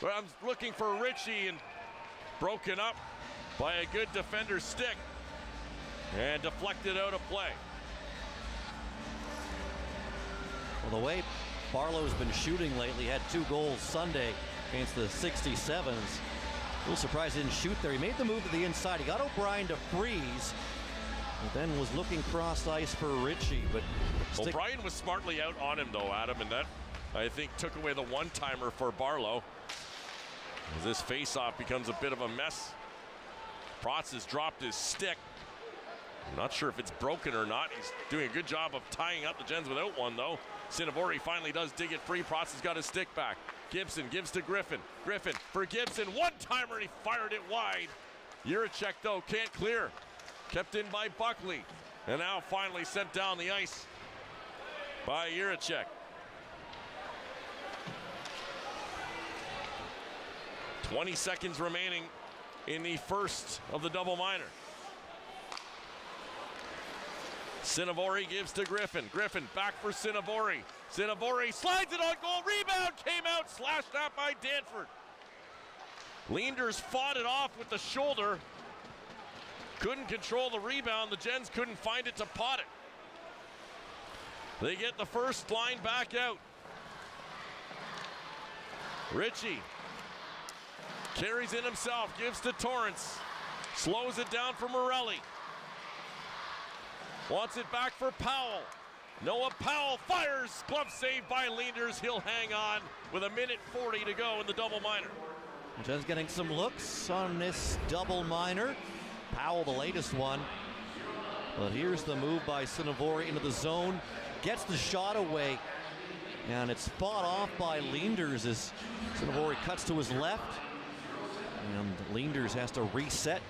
I'm looking for Ritchie and broken up by a good defender's stick and deflected out of play. Well, the way Barlow's been shooting lately, had 2 goals Sunday against the 67s. A little surprised he didn't shoot there. He made the move to the inside. He got O'Brien to freeze, and then was looking cross ice for Ritchie. But O'Brien was smartly out on him though, Adam, and that I think took away the one-timer for Barlow. As this face-off becomes a bit of a mess. Bratz has dropped his stick. I'm not sure if it's broken or not. He's doing a good job of tying up the Gens without one though. Cinnavori finally does dig it free. Bratz has got his stick back. Gibson gives to Griffin. Griffin for Gibson. One-timer, he fired it wide. Juracek though can't clear. Kept in by Buckley. And now finally sent down the ice by Juracek. 20 seconds remaining in the first of the double minor. Cinnavori gives to Griffin. Griffin back for Cinnavori. Cinnavori slides it on goal. Rebound came out, slashed out by Danford. Leanders fought it off with the shoulder. Couldn't control the rebound. The Gens couldn't find it to pot it. They get the first line back out. Ritchie carries in himself, gives to Torrance. Slows it down for Morelli. Wants it back for Powell. Noah Powell fires. Glove save by Leanders. He'll hang on with 1:40 to go in the double minor. Just getting some looks on this double minor. Powell, the latest one. But here's the move by Cinnavori into the zone. Gets the shot away. And it's fought off by Leanders as Cinnavori cuts to his left. And Leanders has to reset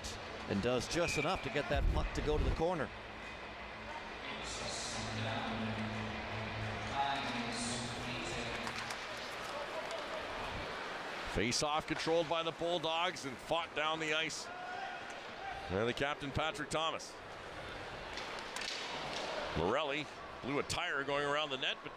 and does just enough to get that puck to go to the corner. Face-off controlled by the Bulldogs and fought down the ice. And the captain, Patrick Thomas. Morelli blew a tire going around the net, but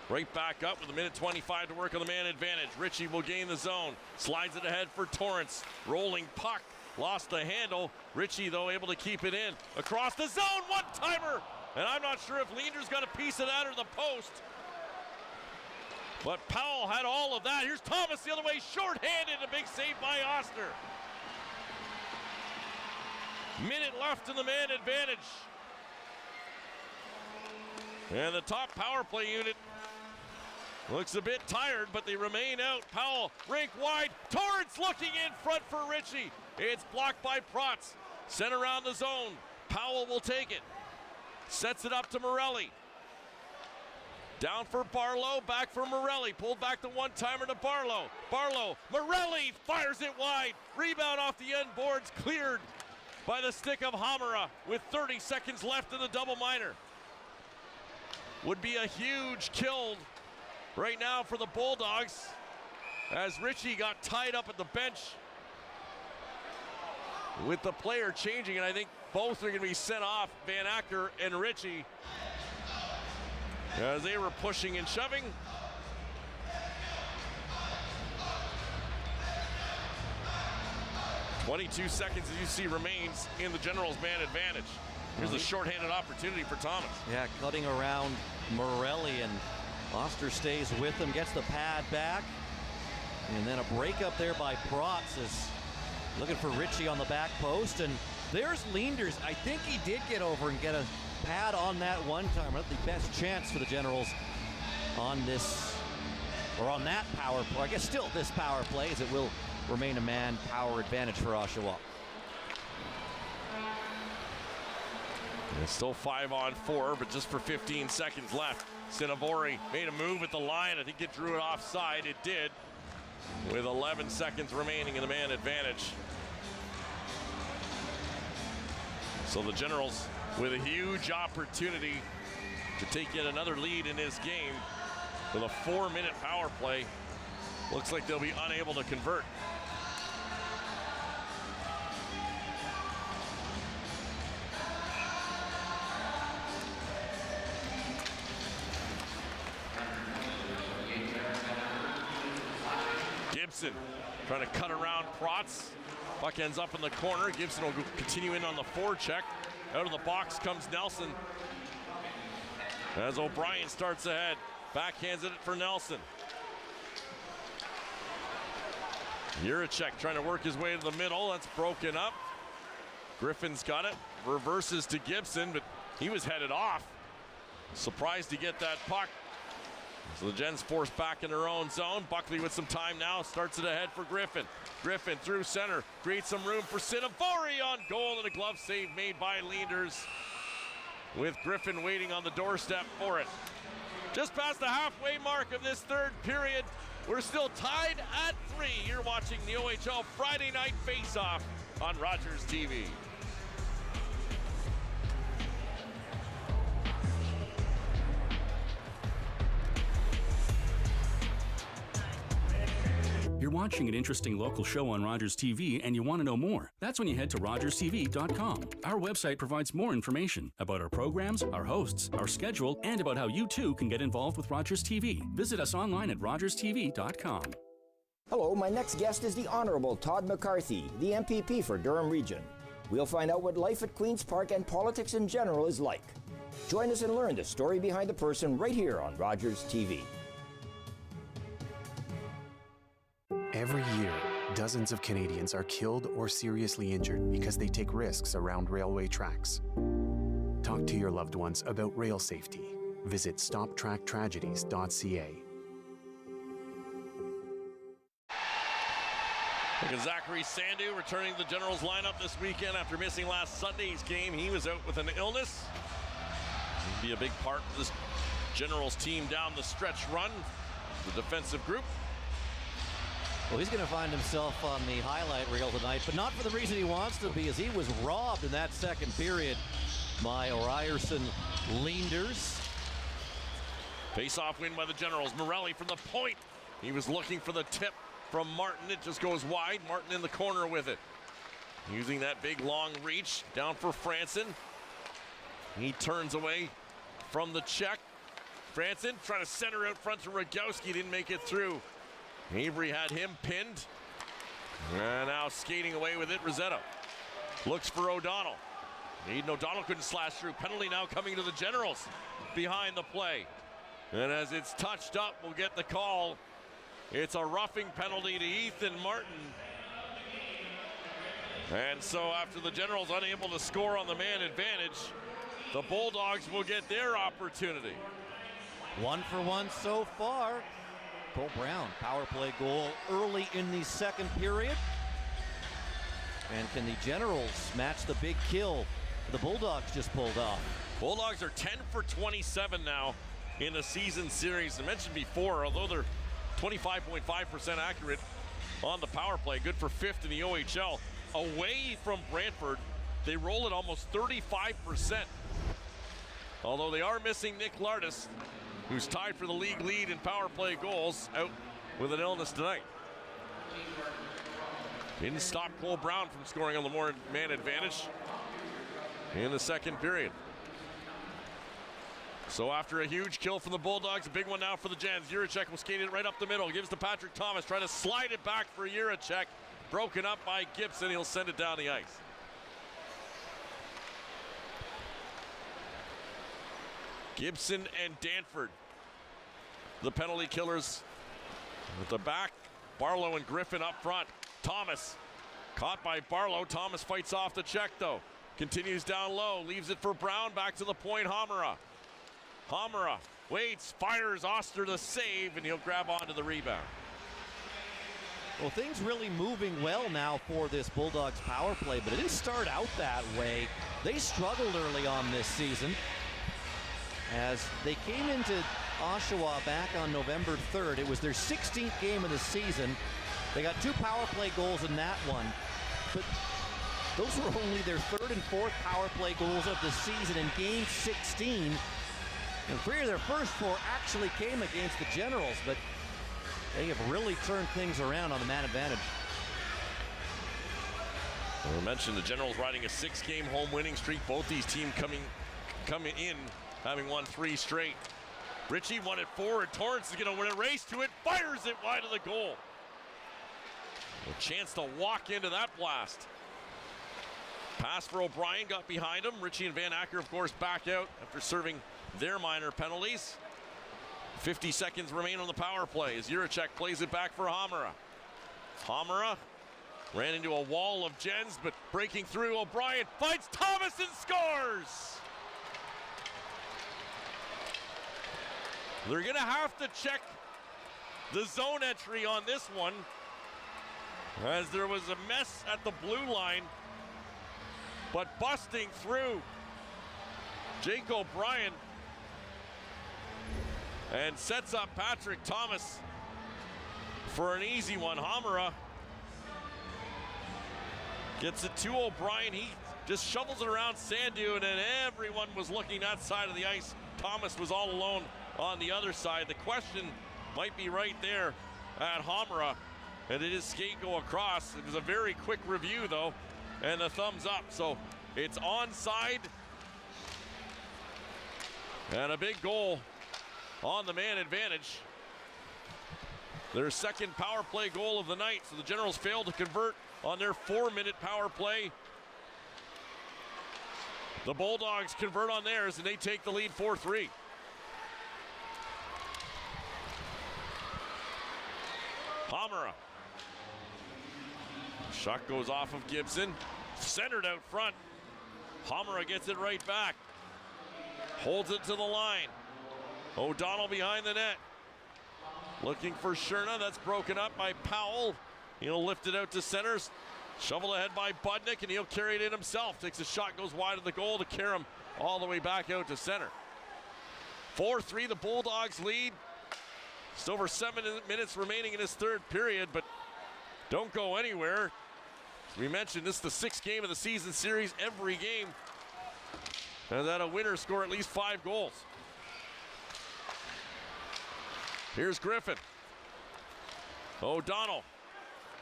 right back up with 1:25 to work on the man advantage. Ritchie will gain the zone. Slides it ahead for Torrance. Rolling puck. Lost the handle. Ritchie, though, able to keep it in. Across the zone. One-timer. And I'm not sure if Leanders got a piece of that or the post. But Powell had all of that. Here's Thomas the other way. Short-handed. A big save by Oster. Minute left in the man advantage. And the top power play unit looks a bit tired, but they remain out. Powell, rink wide. Torrance looking in front for Ritchie. It's blocked by Protz. Sent around the zone. Powell will take it. Sets it up to Morelli. Down for Barlow, back for Morelli. Pulled back the one-timer to Barlow. Barlow, Morelli fires it wide. Rebound off the end boards, cleared by the stick of Hamara with 30 seconds left in the double minor. Would be a huge kill right now for the Bulldogs as Ritchie got tied up at the bench with the player changing, and I think both are going to be sent off, Van Acker and Ritchie, as they were pushing and shoving. .22 seconds, as you see, remains in the Generals' man advantage. Here's a shorthanded opportunity for Thomas. Yeah, cutting around Morelli, and Oster stays with him, gets the pad back. And then a break up there by Protz is looking for Ritchie on the back post. And there's Leanders. I think he did get over and get a pad on that one time. Not the best chance for the Generals on this, or on that power play. I guess still this power play, as it will remain a man power advantage for Oshawa. And it's still 5-on-4, but just for 15 seconds left. Cinnavori made a move at the line. I think it drew it offside. It did, with 11 seconds remaining in the man advantage. So the Generals with a huge opportunity to take yet another lead in this game with a 4-minute power play. Looks like they'll be unable to convert. Gibson trying to cut around Protz. Puck ends up in the corner. Gibson will continue in on the forecheck. Out of the box comes Nelson as O'Brien starts ahead. Backhands it for Nelson. Juracek trying to work his way to the middle. That's broken up. Griffin's got it. Reverses to Gibson, but he was headed off. Surprised to get that puck. So the Gens forced back in their own zone. Buckley with some time now. Starts it ahead for Griffin. Griffin through center. Creates some room for Cinnavori on goal, and a glove save made by Leanders, with Griffin waiting on the doorstep for it. Just past the halfway mark of this third period. We're still tied at 3. You're watching the OHL Friday Night Faceoff on Rogers TV. You're watching an interesting local show on Rogers TV and you want to know more, that's when you head to rogerstv.com. Our website provides more information about our programs, our hosts, our schedule, and about how you too can get involved with Rogers TV. Visit us online at rogerstv.com. Hello, my next guest is the Honorable Todd McCarthy, the MPP for Durham Region. We'll find out what life at Queen's Park and politics in general is like. Join us and learn the story behind the person right here on Rogers TV. Every year, dozens of Canadians are killed or seriously injured because they take risks around railway tracks. Talk to your loved ones about rail safety. Visit stoptracktragedies.ca. Look at Zachary Sandu returning to the Generals lineup this weekend after missing last Sunday's game. He was out with an illness. He'll be a big part of this Generals team down the stretch run, the defensive group. Well, he's going to find himself on the highlight reel tonight, but not for the reason he wants to be, as he was robbed in that second period by Ryerson Leanders. Face-off win by the Generals. Morelli from the point. He was looking for the tip from Martin. It just goes wide. Martin in the corner with it. Using that big long reach down for Franson. He turns away from the check. Franson trying to center out front to Rogowski. Didn't make it through. Avery had him pinned. And now skating away with it, Rossetto. Looks for O'Donnell. Aiden O'Donnell couldn't slash through. Penalty now coming to the Generals behind the play. And as it's touched up, we'll get the call. It's a roughing penalty to Ethan Martin. And so after the Generals unable to score on the man advantage, the Bulldogs will get their opportunity. 1 for 1 so far. Cole Brown, power play goal early in the second period. And can the Generals match the big kill the Bulldogs just pulled off? Bulldogs are 10 for 27 now in the season series. I mentioned before, although they're 25.5% accurate on the power play, good for 5th in the OHL. Away from Brantford, they roll it almost 35%. Although they are missing Nick Lardis, who's tied for the league lead in power play goals, out with an illness tonight. Didn't stop Cole Brown from scoring on the more man advantage in the second period. So after a huge kill from the Bulldogs, a big one now for the Gens. Juracek will skate it right up the middle. Gives to Patrick Thomas. Trying to slide it back for Juracek. Broken up by Gibson. He'll send it down the ice. Gibson and Danford, the penalty killers at the back. Barlow and Griffin up front. Thomas caught by Barlow. Thomas fights off the check though. Continues down low. Leaves it for Brown. Back to the point. Hamara waits, fires. Oster the save, and he'll grab onto the rebound. Well, things really moving well now for this Bulldogs power play, but it didn't start out that way. They struggled early on this season as they came into Oshawa back on November 3rd. It was their 16th game of the season. They got 2 power play goals in that one, but those were only their 3rd and 4th power play goals of the season in game 16. And 3 of their first 4 actually came against the Generals, but they have really turned things around on the man advantage. Well, we mentioned the Generals riding a 6-game home winning streak. Both these teams coming in having won 3 straight. Ritchie won it forward. Torrance is going to win a race to it. Fires it wide of the goal. A chance to walk into that blast. Pass for O'Brien, got behind him. Ritchie and Van Acker, of course, back out after serving their minor penalties. 50 seconds remain on the power play as Juracek plays it back for Hamara. Hamara ran into a wall of Gens, but breaking through, O'Brien finds Thomas and scores! They're going to have to check the zone entry on this one, as there was a mess at the blue line, but busting through Jake O'Brien and sets up Patrick Thomas for an easy one. Hamara gets it to O'Brien. He just shovels it around Sandu, and then everyone was looking that side of the ice. Thomas was all alone on the other side. The question might be right there at Hamara. and did his skate go across? It was a very quick review, though, and a thumbs up. So it's onside. And a big goal on the man advantage. Their second power play goal of the night. So the Generals failed to convert on their 4-minute power play. The Bulldogs convert on theirs, and they take the lead 4-3. Hamara. Shot goes off of Gibson. Centered out front. Hamara gets it right back. Holds it to the line. O'Donnell behind the net. Looking for Sherna. That's broken up by Powell. He'll lift it out to centers. Shoveled ahead by Budnick, and he'll carry it in himself. Takes a shot, goes wide of the goal to carry him all the way back out to center. 4-3, the Bulldogs lead. Just over 7 minutes remaining in this third period, but don't go anywhere. As we mentioned, this is the 6th game of the season series. Every game has had a winner score at least 5 goals. Here's Griffin. O'Donnell.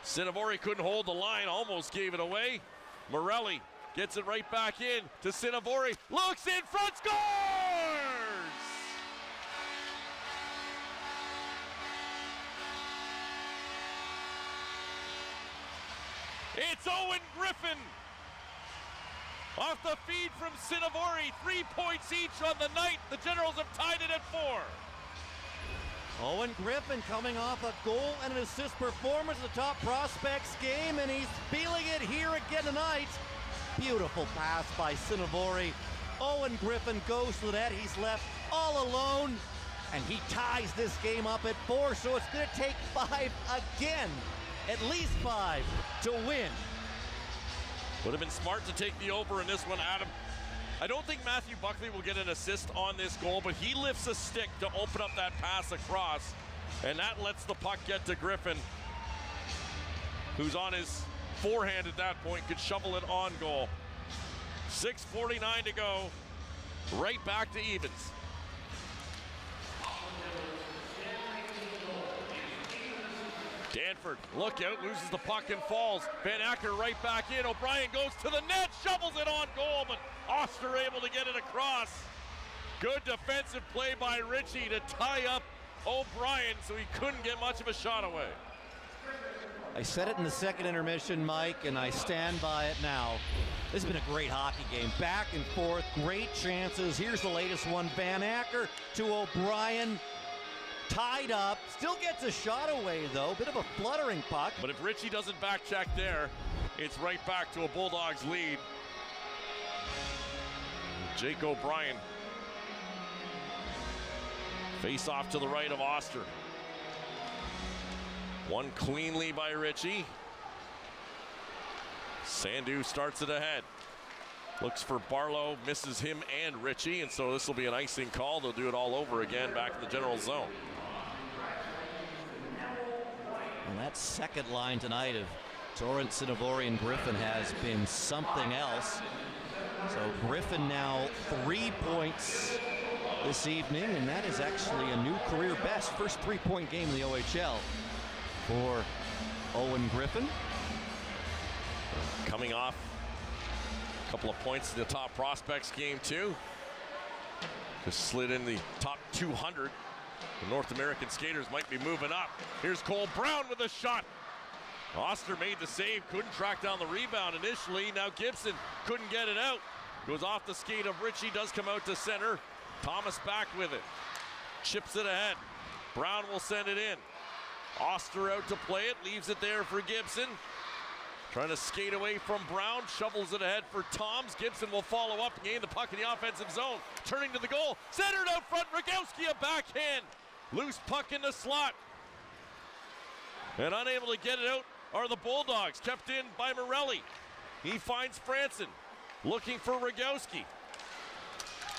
Cinnavori couldn't hold the line, almost gave it away. Morelli gets it right back in to Cinnavori. Looks in front, scores! It's Owen Griffin. Off the feed from Cinnavori, 3 points each on the night. The Generals have tied it at 4. Owen Griffin coming off a goal and an assist performance at the top prospects game, and he's feeling it here again tonight. Beautiful pass by Cinnavori. Owen Griffin goes to the net. He's left all alone, and he ties this game up at 4, so it's going to take 5 again, at least 5, to win. Would have been smart to take the over in this one, Adam. I don't think Matthew Buckley will get an assist on this goal, but he lifts a stick to open up that pass across, and that lets the puck get to Griffin, who's on his forehand at that point, could shovel it on goal. 6:49 to go, right back to evens. Danford, look out, loses the puck and falls. Van Acker right back in. O'Brien goes to the net, shovels it on goal, but Oster able to get it across. Good defensive play by Ritchie to tie up O'Brien so he couldn't get much of a shot away. I said it in the second intermission, Mike, and I stand by it now. This has been a great hockey game. Back and forth, great chances. Here's the latest one. Van Acker to O'Brien. Tied up, still gets a shot away though, bit of a fluttering puck. But if Ritchie doesn't back check there, it's right back to a Bulldogs lead. Jake O'Brien. Face off to the right of Oster. One cleanly by Ritchie. Sandu starts it ahead. Looks for Barlow, misses him and Ritchie, and so this will be an icing call. They'll do it all over again back in the General zone. And that second line tonight of Torrance, Cinnavori, and Griffin has been something else. So Griffin now 3 points this evening, and that is actually a new career best. First 3-point game in the OHL for Owen Griffin. Coming off a couple of points in the top prospects game too. Just slid in the top 200. The North American skaters might be moving up. Here's Cole Brown with a shot. Oster made the save, couldn't track down the rebound initially. Now Gibson couldn't get it out. Goes off the skate of Ritchie, does come out to center. Thomas back with it. Chips it ahead. Brown will send it in. Oster out to play it, leaves it there for Gibson. Trying to skate away from Brown, shovels it ahead for Toms. Gibson will follow up and gain the puck in the offensive zone. Turning to the goal, centered out front, Rogowski a backhand. Loose puck in the slot. And unable to get it out are the Bulldogs, kept in by Morelli. He finds Franson, looking for Rogowski.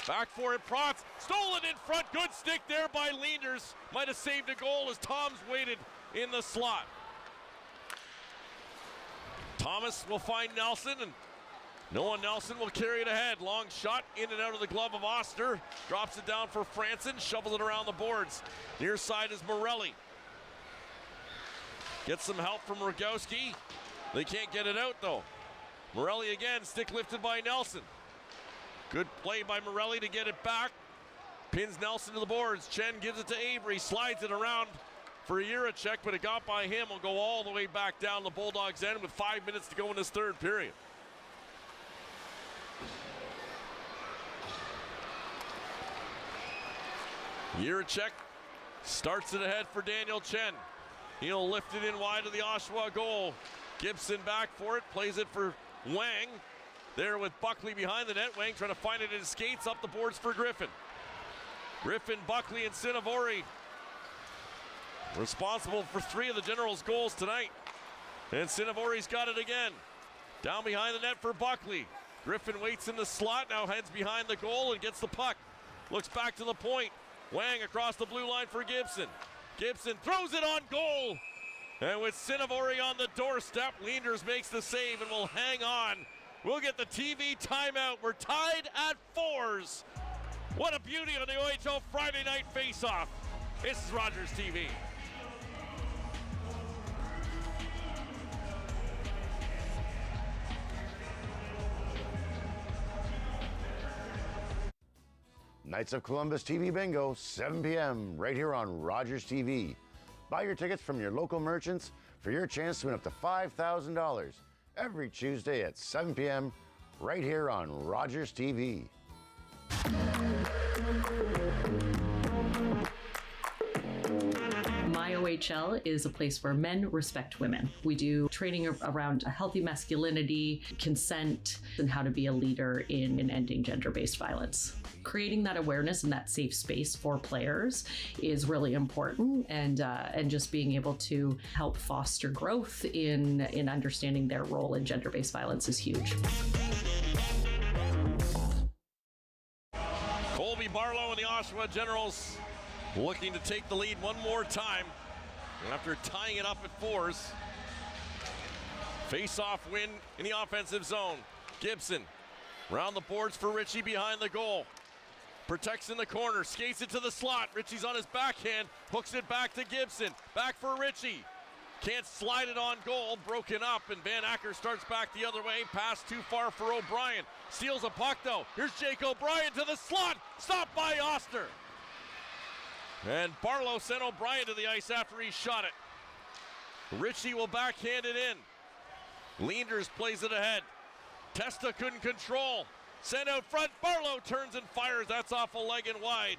Back for it, Protz, stolen in front, good stick there by Leenders. Might have saved a goal as Toms waited in the slot. Thomas will find Nelson, and Noah Nelson will carry it ahead. Long shot in and out of the glove of Oster. Drops it down for Franson, shovels it around the boards. Near side is Morelli. Gets some help from Rogowski. They can't get it out though. Morelli again, stick lifted by Nelson. Good play by Morelli to get it back. Pins Nelson to the boards. Chen gives it to Avery, slides it around for Jiricek, but it got by him. Will go all the way back down the Bulldogs' end with 5 minutes to go in this third period. Jiricek starts it ahead for Daniel Chen. He'll lift it in wide of the Oshawa goal. Gibson back for it, plays it for Wang. There with Buckley behind the net. Wang trying to find it in his skates, up the boards for Griffin. Griffin, Buckley, and Cinnavori responsible for 3 of the Generals' goals tonight. And Cinnavori's got it again. Down behind the net for Buckley. Griffin waits in the slot, now heads behind the goal and gets the puck. Looks back to the point. Wang across the blue line for Gibson. Gibson throws it on goal. And with Cinnavori on the doorstep, Leanders makes the save and will hang on. We'll get the TV timeout. We're tied at 4s. What a beauty on the OHL Friday Night Faceoff. This is Rogers TV. Knights of Columbus TV Bingo, 7 p.m. right here on Rogers TV. Buy your tickets from your local merchants for your chance to win up to $5,000 every Tuesday at 7 p.m. right here on Rogers TV. My OHL is a place where men respect women. We do training around healthy masculinity, consent, and how to be a leader in ending gender-based violence. Creating that awareness and that safe space for players is really important, and just being able to help foster growth in understanding their role in gender-based violence is huge. Colby Barlow and the Oshawa Generals looking to take the lead one more time after tying it up at 4s. Face-off win in the offensive zone. Gibson round the boards for Ritchie behind the goal. Protects in the corner, skates it to the slot. Ritchie's on his backhand, hooks it back to Gibson. Back for Ritchie. Can't slide it on goal, broken up, and Van Acker starts back the other way. Pass too far for O'Brien. Steals a puck though. Here's Jake O'Brien to the slot. Stopped by Oster. And Barlow sent O'Brien to the ice after he shot it. Ritchie will backhand it in. Leanders plays it ahead. Testa couldn't control. Sent out front. Barlow turns and fires. That's off a leg and wide.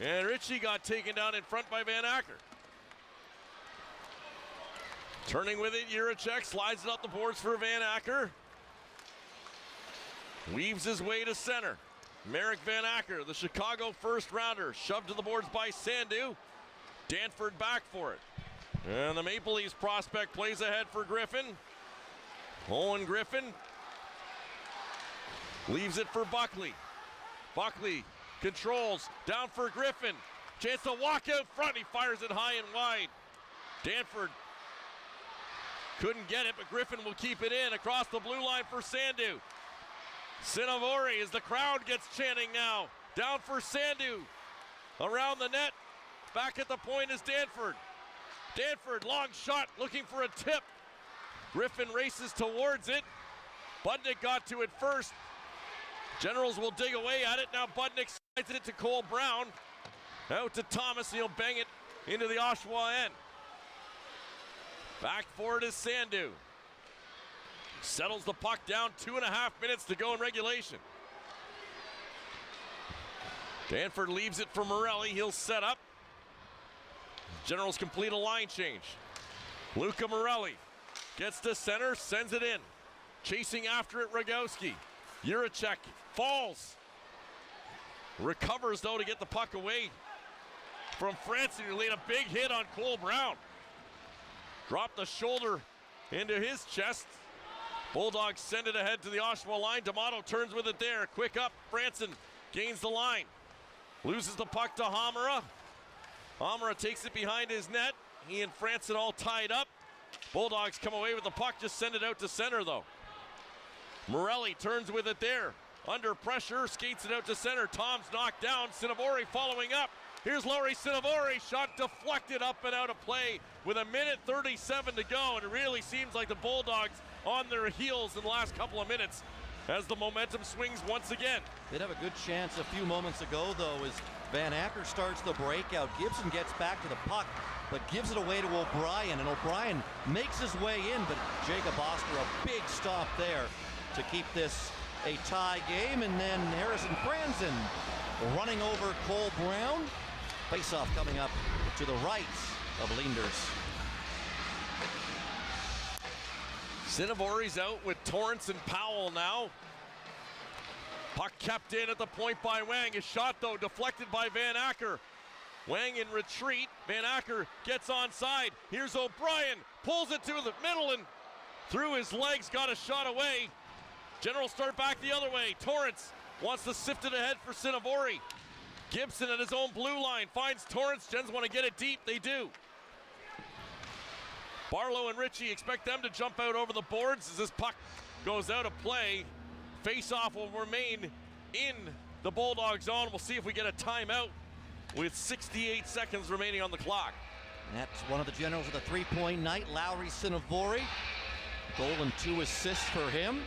And Ritchie got taken down in front by Van Acker. Turning with it, Jiricek slides it up the boards for Van Acker. Weaves his way to center. Merrick Van Acker, the Chicago first rounder, shoved to the boards by Sandu. Danford back for it. And the Maple Leafs prospect plays ahead for Griffin. Owen Griffin leaves it for Buckley. Buckley controls, down for Griffin. Chance to walk out front, he fires it high and wide. Danford couldn't get it, but Griffin will keep it in across the blue line for Sandu. Cinnavori as the crowd gets chanting now. Down for Sandu. Around the net. Back at the point is Danford. Danford, long shot, looking for a tip. Griffin races towards it. Budnick got to it first. Generals will dig away at it. Now Budnick slides it to Cole Brown. Out to Thomas, and he'll bang it into the Oshawa end. Back for it is Sandu. Settles the puck down, 2.5 minutes to go in regulation. Danford leaves it for Morelli. He'll set up. Generals complete a line change. Luca Morelli gets to center, sends it in. Chasing after it, Rogowski. Jiricek falls. Recovers, though, to get the puck away from Franson, who laid a big hit on Cole Brown. Dropped the shoulder into his chest. Bulldogs send it ahead to the Oshawa line. D'Amato turns with it there. Quick up, Franson gains the line. Loses the puck to Hamara. Hamara takes it behind his net. He and Franson all tied up. Bulldogs come away with the puck, just send it out to center though. Morelli turns with it there. Under pressure, skates it out to center. Tom's knocked down. Cinnavori following up. Here's Lauri Cinnavori, shot deflected up and out of play with 1:37 to go, and it really seems like the Bulldogs on their heels in the last couple of minutes as the momentum swings once again. They'd have a good chance a few moments ago, though, as Van Acker starts the breakout. Gibson gets back to the puck, but gives it away to O'Brien, and O'Brien makes his way in, but Jacob Oster, a big stop there to keep this a tie game, and then Harrison Franzen running over Cole Brown. Face-off coming up to the right of Leenders. Cinnavori's out with Torrance and Powell now. Puck kept in at the point by Wang. His shot, though, deflected by Van Acker. Wang in retreat. Van Acker gets onside. Here's O'Brien. Pulls it to the middle and through his legs, got a shot away. Generals start back the other way. Torrance wants to sift it ahead for Cinnavori. Gibson at his own blue line finds Torrance. Gens want to get it deep. They do. Barlow and Ritchie expect them to jump out over the boards as this puck goes out of play. Face-off will remain in the Bulldog zone. We'll see if we get a timeout with 68 seconds remaining on the clock. That's one of the Generals with a three-point night, Lauri Cinnavori. Goal and 2 assists for him.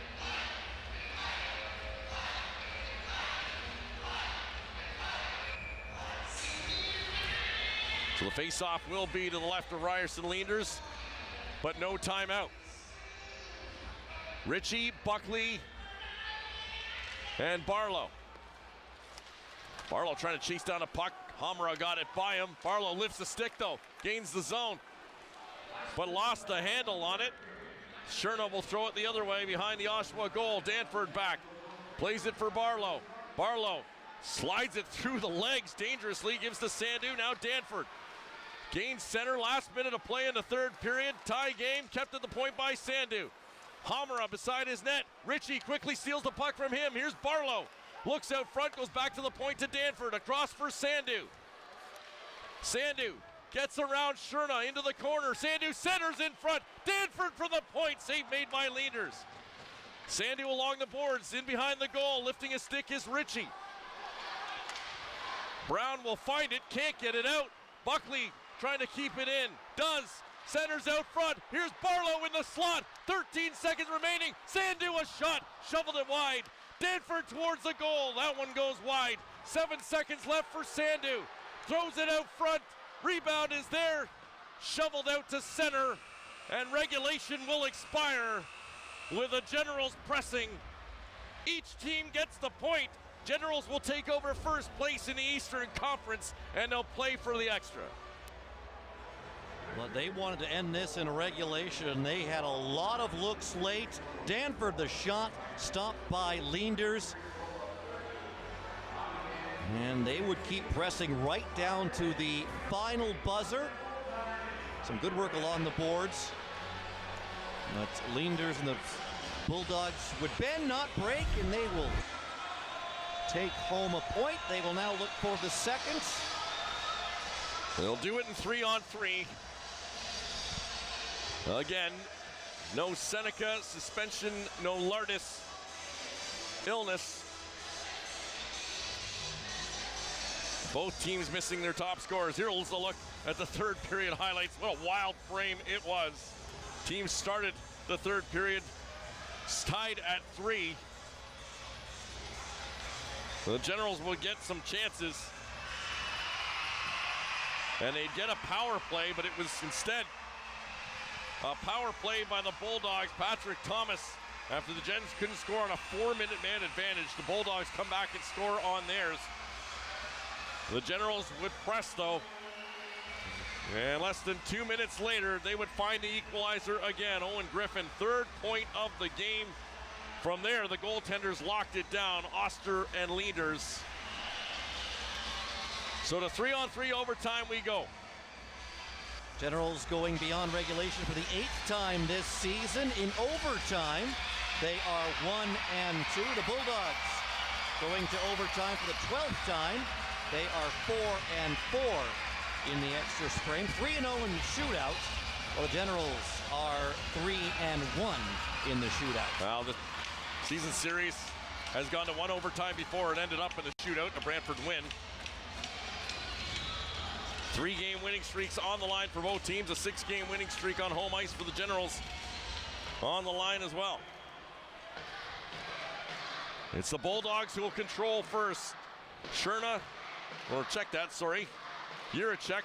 So the face-off will be to the left of Ryerson Leenders, but no timeout. Ritchie, Buckley, and Barlow. Barlow trying to chase down a puck. Hamra got it by him. Barlow lifts the stick, though, gains the zone, but lost the handle on it. Cherno will throw it the other way behind the Oshawa goal. Danford back, plays it for Barlow. Barlow slides it through the legs dangerously, gives to Sandu. Now Danford gains center, last minute of play in the third period. Tie game, kept at the point by Sandu. Hamra beside his net. Ritchie quickly steals the puck from him. Here's Barlow. Looks out front, goes back to the point to Danford. Across for Sandu. Sandu gets around Cherno into the corner. Sandu centers in front. Danford for the point. Save made by Leenders. Sandu along the boards, in behind the goal. Lifting a stick is Ritchie. Brown will find it, can't get it out. Buckley trying to keep it in. Does. Centers out front. Here's Barlow in the slot. 13 seconds remaining. Sandu a shot. Shoveled it wide. Danford towards the goal. That one goes wide. 7 seconds left for Sandu. Throws it out front. Rebound is there. Shoveled out to center. And regulation will expire with the Generals pressing. Each team gets the point. Generals will take over first place in the Eastern Conference, and they'll play for the extra. Well, they wanted to end this in regulation. They had a lot of looks late. Danford, the shot, stopped by Leenders. And they would keep pressing right down to the final buzzer. Some good work along the boards. But Leenders and the Bulldogs would bend, not break, and they will take home a point. They will now look for the second. They'll do it in 3-on-3. Again, no Seneca suspension, no Lardis illness. Both teams missing their top scorers. Here's a look at the third period highlights. What a wild frame it was. Teams started the third period tied at 3. The Generals will get some chances. And they'd get a power play, but it was instead a power play by the Bulldogs. Patrick Thomas, after the Gens couldn't score on a 4-minute man advantage, the Bulldogs come back and score on theirs. The Generals would press, though. And less than 2 minutes later, they would find the equalizer again. Owen Griffin, third point of the game. From there, the goaltenders locked it down, Oster and Leenders. So to 3-on-3 overtime we go. Generals going beyond regulation for the 8th time this season. In overtime, they are 1-2. The Bulldogs going to overtime for the 12th time. They are 4-4 in the extra frame. 3-0 in the shootout. Well, the Generals are 3-1 in the shootout. Well, the season series has gone to one overtime before it ended up in a shootout, a Brantford win. 3-game winning streaks on the line for both teams. A 6-game winning streak on home ice for the Generals on the line as well. It's the Bulldogs who will control first. Juracek.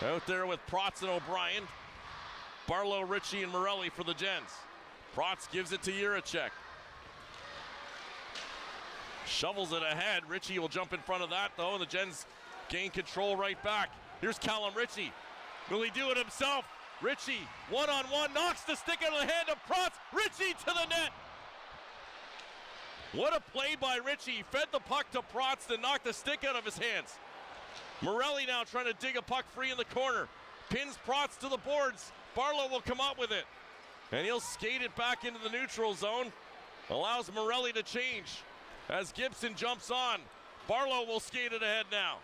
Out there with Protz and O'Brien. Barlow, Ritchie, and Morelli for the Gens. Protz gives it to Juracek. Shovels it ahead. Ritchie will jump in front of that, though, and the Gens gain control right back. Here's Callum Ritchie. Will he do it himself? Ritchie, one-on-one, knocks the stick out of the hand of Protz. Ritchie to the net. What a play by Ritchie. Fed the puck to Protz, then knocked the stick out of his hands. Morelli now trying to dig a puck free in the corner. Pins Protz to the boards. Barlow will come up with it. And he'll skate it back into the neutral zone. Allows Morelli to change as Gibson jumps on. Barlow will skate it ahead now.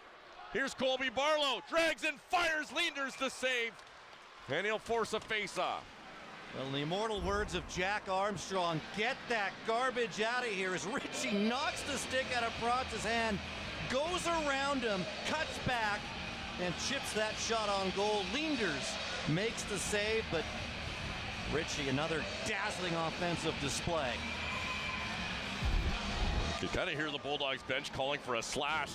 Here's Colby Barlow. Drags and fires Leenders to save. And he'll force a face-off. Well, in the immortal words of Jack Armstrong, get that garbage out of here as Ritchie knocks the stick out of Protz's hand, goes around him, cuts back, and chips that shot on goal. Leenders makes the save, but Ritchie, another dazzling offensive display. You kind of hear the Bulldogs bench calling for a slash.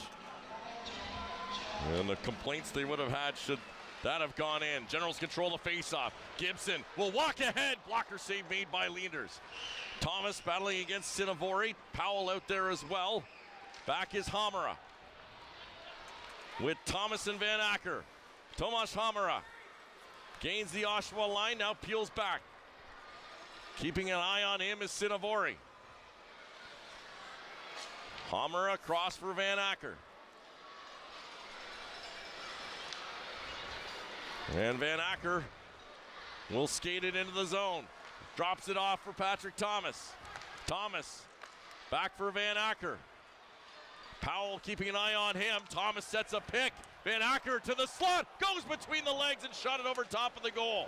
And the complaints they would have had should that have gone in. Generals control the faceoff. Gibson will walk ahead. Blocker save made by Leenders. Thomas battling against Cinnavori. Powell out there as well. Back is Hamara. With Thomas and Van Acker. Tomas Hamara gains the Oshawa line. Now peels back. Keeping an eye on him is Cinnavori. Hamara across for Van Acker. And Van Acker will skate it into the zone. Drops it off for Patrick Thomas. Thomas back for Van Acker. Powell keeping an eye on him. Thomas sets a pick. Van Acker to the slot. Goes between the legs and shot it over top of the goal.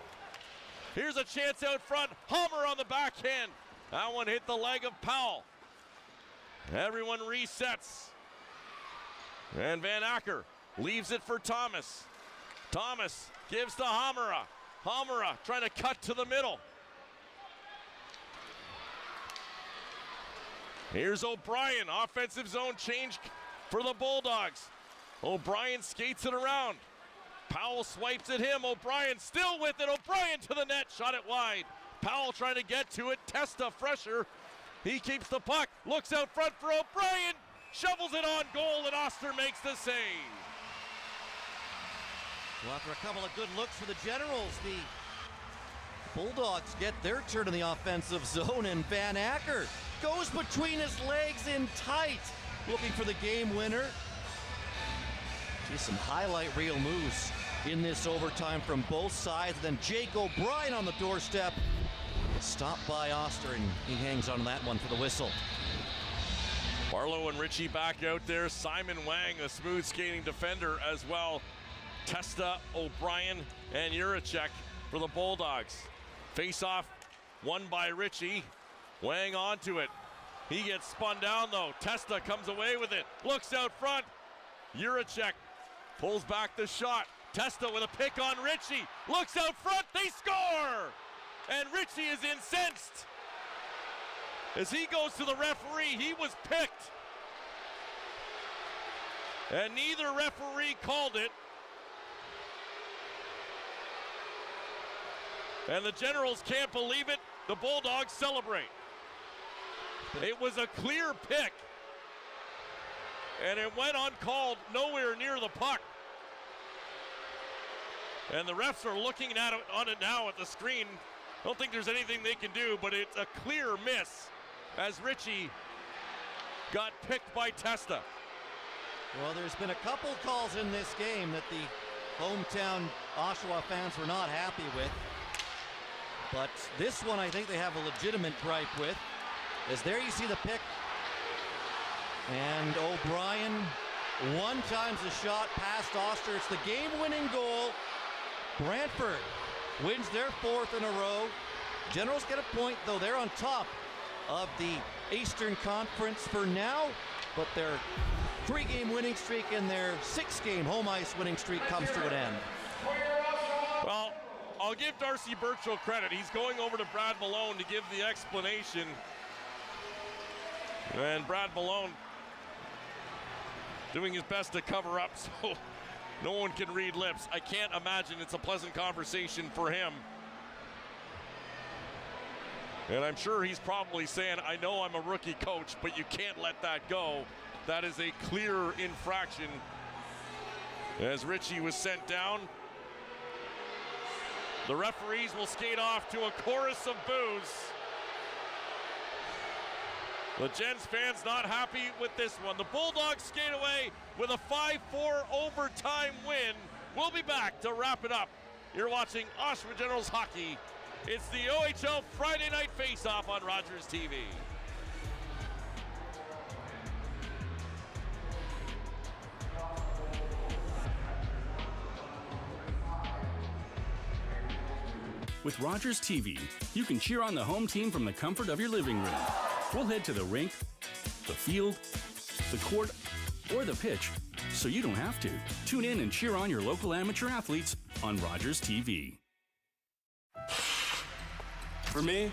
Here's a chance out front. Hammer on the backhand. That one hit the leg of Powell. Everyone resets. And Van Acker leaves it for Thomas. Thomas gives to Hamara. Hamara trying to cut to the middle. Here's O'Brien. Offensive zone change for the Bulldogs. O'Brien skates it around. Powell swipes at him. O'Brien still with it. O'Brien to the net. Shot it wide. Powell trying to get to it. Testa fresher. He keeps the puck. Looks out front for O'Brien. Shovels it on goal, and Oster makes the save. Well, after a couple of good looks for the Generals, the Bulldogs get their turn in the offensive zone, and Van Acker goes between his legs in tight, looking for the game winner. See some highlight reel moves in this overtime from both sides. Then Jake O'Brien on the doorstep. Stopped by Oster, and he hangs on that one for the whistle. Barlow and Ritchie back out there. Simon Wang, a smooth skating defender as well. Testa, O'Brien, and Juracek for the Bulldogs. Face-off won by Ritchie. Wang onto it. He gets spun down though. Testa comes away with it. Looks out front. Juracek pulls back the shot. Testa with a pick on Ritchie. Looks out front. They score! And Ritchie is incensed. As he goes to the referee, he was picked. And neither referee called it. And the Generals can't believe it. The Bulldogs celebrate. It was a clear pick. And it went uncalled nowhere near the puck. And the refs are looking at it on it now at the screen. Don't think there's anything they can do, but it's a clear miss as Ritchie got picked by Testa. Well, there's been a couple calls in this game that the hometown Oshawa fans were not happy with. But this one I think they have a legitimate gripe with. As there you see the pick. And O'Brien one-times the shot past Oster. It's the game-winning goal. Brantford wins their fourth in a row. Generals get a point, though. They're on top of the Eastern Conference for now, but they're 3-game winning streak and their 6-game home ice winning streak comes to an end. Well, I'll give Darcy Birchall credit. He's going over to Brad Malone to give the explanation. And Brad Malone doing his best to cover up so no one can read lips. I can't imagine it's a pleasant conversation for him. And I'm sure he's probably saying, I know I'm a rookie coach, but you can't let that go. That is a clear infraction. As Richie was sent down, the referees will skate off to a chorus of boos. The Gens fans not happy with this one. The Bulldogs skate away with a 5-4 overtime win. We'll be back to wrap it up. You're watching Oshawa Generals hockey. It's the OHL Friday Night Faceoff on Rogers TV. With Rogers TV, you can cheer on the home team from the comfort of your living room. We'll head to the rink, the field, the court, or the pitch, so you don't have to. Tune in and cheer on your local amateur athletes on Rogers TV. For me,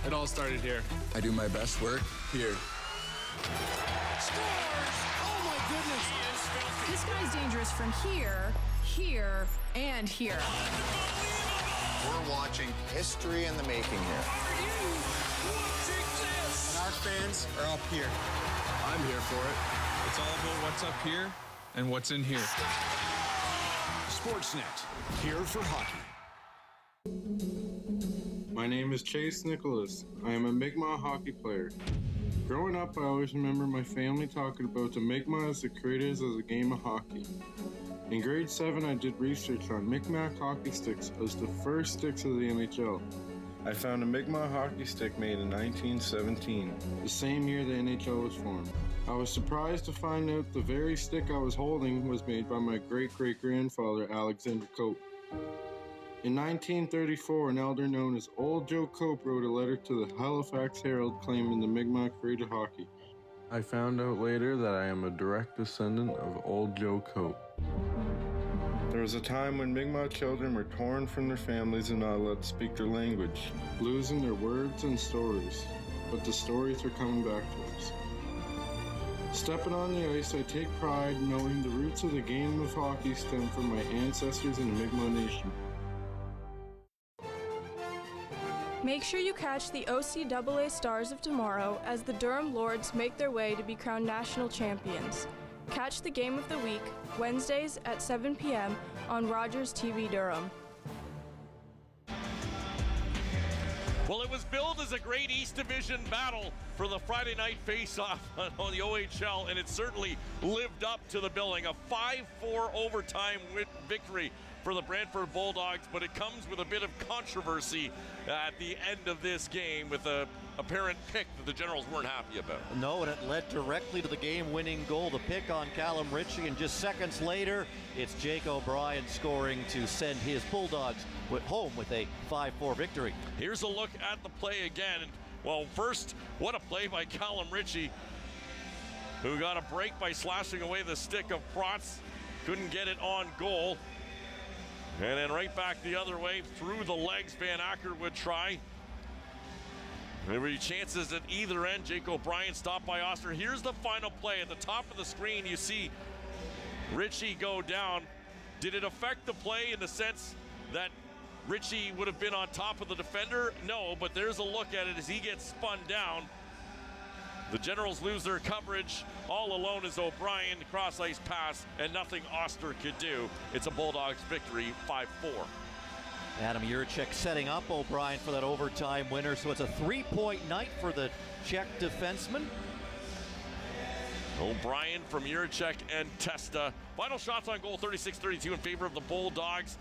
it all started here. I do my best work here. Scores! Oh my goodness! This guy's dangerous from here, here, and here. We're watching history in the making here. And our fans are up here. I'm here for it. It's all about what's up here and what's in here. Sportsnet, here for hockey. My name is Chase Nicholas. I am a Mi'kmaq hockey player. Growing up, I always remember my family talking about the Mi'kmaq as the creators of the game of hockey. In grade 7, I did research on Mi'kmaq hockey sticks as the first sticks of the NHL. I found a Mi'kmaq hockey stick made in 1917, the same year the NHL was formed. I was surprised to find out the very stick I was holding was made by my great-great-grandfather, Alexander Cope. In 1934, an elder known as Old Joe Cope wrote a letter to the Halifax Herald claiming the Mi'kmaq created hockey. I found out later that I am a direct descendant of Old Joe Cope. There was a time when Mi'kmaq children were torn from their families and not allowed to speak their language, losing their words and stories. But the stories are coming back to us. Stepping on the ice, I take pride knowing the roots of the game of hockey stem from my ancestors in the Mi'kmaq Nation. Make sure you catch the OCAA Stars of tomorrow as the Durham Lords make their way to be crowned national champions. Catch the game of the week, Wednesdays at 7 p.m. on Rogers TV Durham. Well, it was billed as a great East Division battle for the Friday Night Faceoff on the OHL, and it certainly lived up to the billing. A 5-4 overtime victory for the Brantford Bulldogs, but it comes with a bit of controversy at the end of this game with a apparent pick that the Generals weren't happy about. No, and it led directly to the game-winning goal, the pick on Callum Ritchie, and just seconds later, it's Jake O'Brien scoring to send his Bulldogs home with a 5-4 victory. Here's a look at the play again. Well, first, what a play by Callum Ritchie, who got a break by slashing away the stick of Protz. Couldn't get it on goal. And then right back the other way, through the legs, Van Acker would try. There were chances at either end. Jake O'Brien stopped by Oster. Here's the final play. At the top of the screen, you see Ritchie go down. Did it affect the play in the sense that Ritchie would have been on top of the defender? No, but there's a look at it as he gets spun down. The Generals lose their coverage. All alone is O'Brien, cross-ice pass, and nothing Oster could do. It's a Bulldogs victory, 5-4. Adam Juracek setting up O'Brien for that overtime winner, so it's a 3-point night for the Czech defenseman. O'Brien from Juracek and Testa. Final shots on goal, 36-32 in favor of the Bulldogs.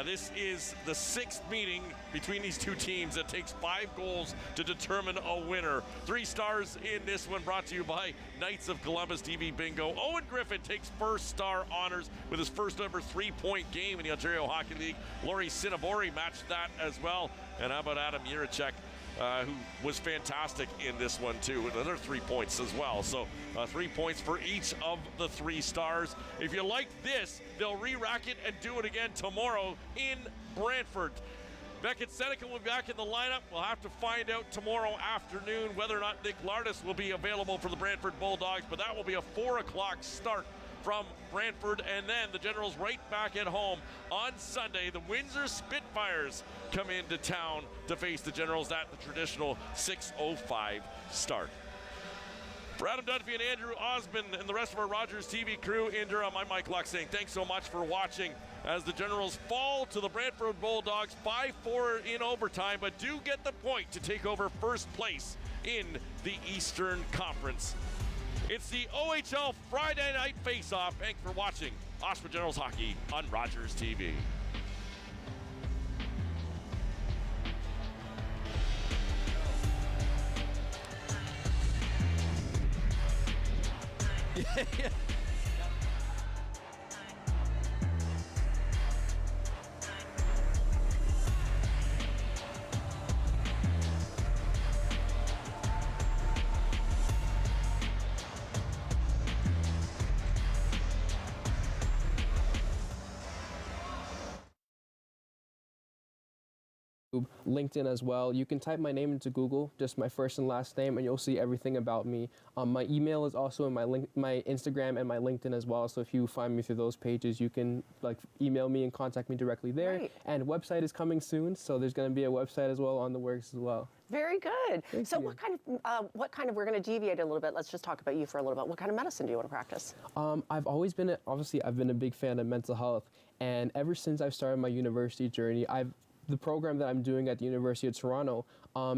This is the 6th meeting between these two teams. It takes 5 goals to determine a winner. 3 stars in this one, brought to you by Knights of Columbus TV Bingo. Owen Griffin takes first star honors with his first ever 3-point game in the Ontario Hockey League. Laurie Sinabori matched that as well. And how about Adam Juracek who was fantastic in this one too. Another 3 points as well. So 3 points for each of the 3 stars. If you like this, they'll re-rack it and do it again tomorrow in Brantford. Beckett Seneca will be back in the lineup. We'll have to find out tomorrow afternoon whether or not Nick Lardis will be available for the Brantford Bulldogs, but that will be a 4 o'clock start from Brantford, and then the Generals right back at home on Sunday. The Windsor Spitfires come into town to face the Generals at the traditional 6:05 start. For Adam Dunphy and Andrew Osmond and the rest of our Rogers TV crew in Durham, I'm Mike Luck saying thanks so much for watching as the Generals fall to the Brantford Bulldogs 5-4 in overtime, but do get the point to take over first place in the Eastern Conference. It's the OHL Friday Night Faceoff. Thanks for watching Oshawa Generals Hockey on Rogers TV. Yeah. LinkedIn as well. You can type my name into Google, just my first and last name, and you'll see everything about me. My email is also in my Instagram and my LinkedIn as well. So if you find me through those pages, you can email me and contact me directly there. Right. And website is coming soon, so there's going to be a website as well on the works as well. Very good. Thank so you. what kind of, we're going to deviate a little bit. Let's just talk about you for a little bit. What kind of medicine do you want to practice? I've always been, I've been a big fan of mental health. And ever since I've started my university journey, the program that I'm doing at the University of Toronto,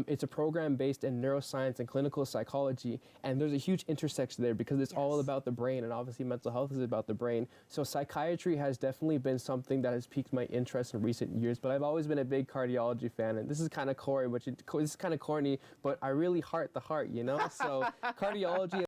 it's a program based in neuroscience and clinical psychology, and there's a huge intersection there because it's all about the brain, and obviously mental health is about the brain. So psychiatry has definitely been something that has piqued my interest in recent years, but I've always been a big cardiology fan, and this is kind of corny, but I really heart the heart, you know? So cardiology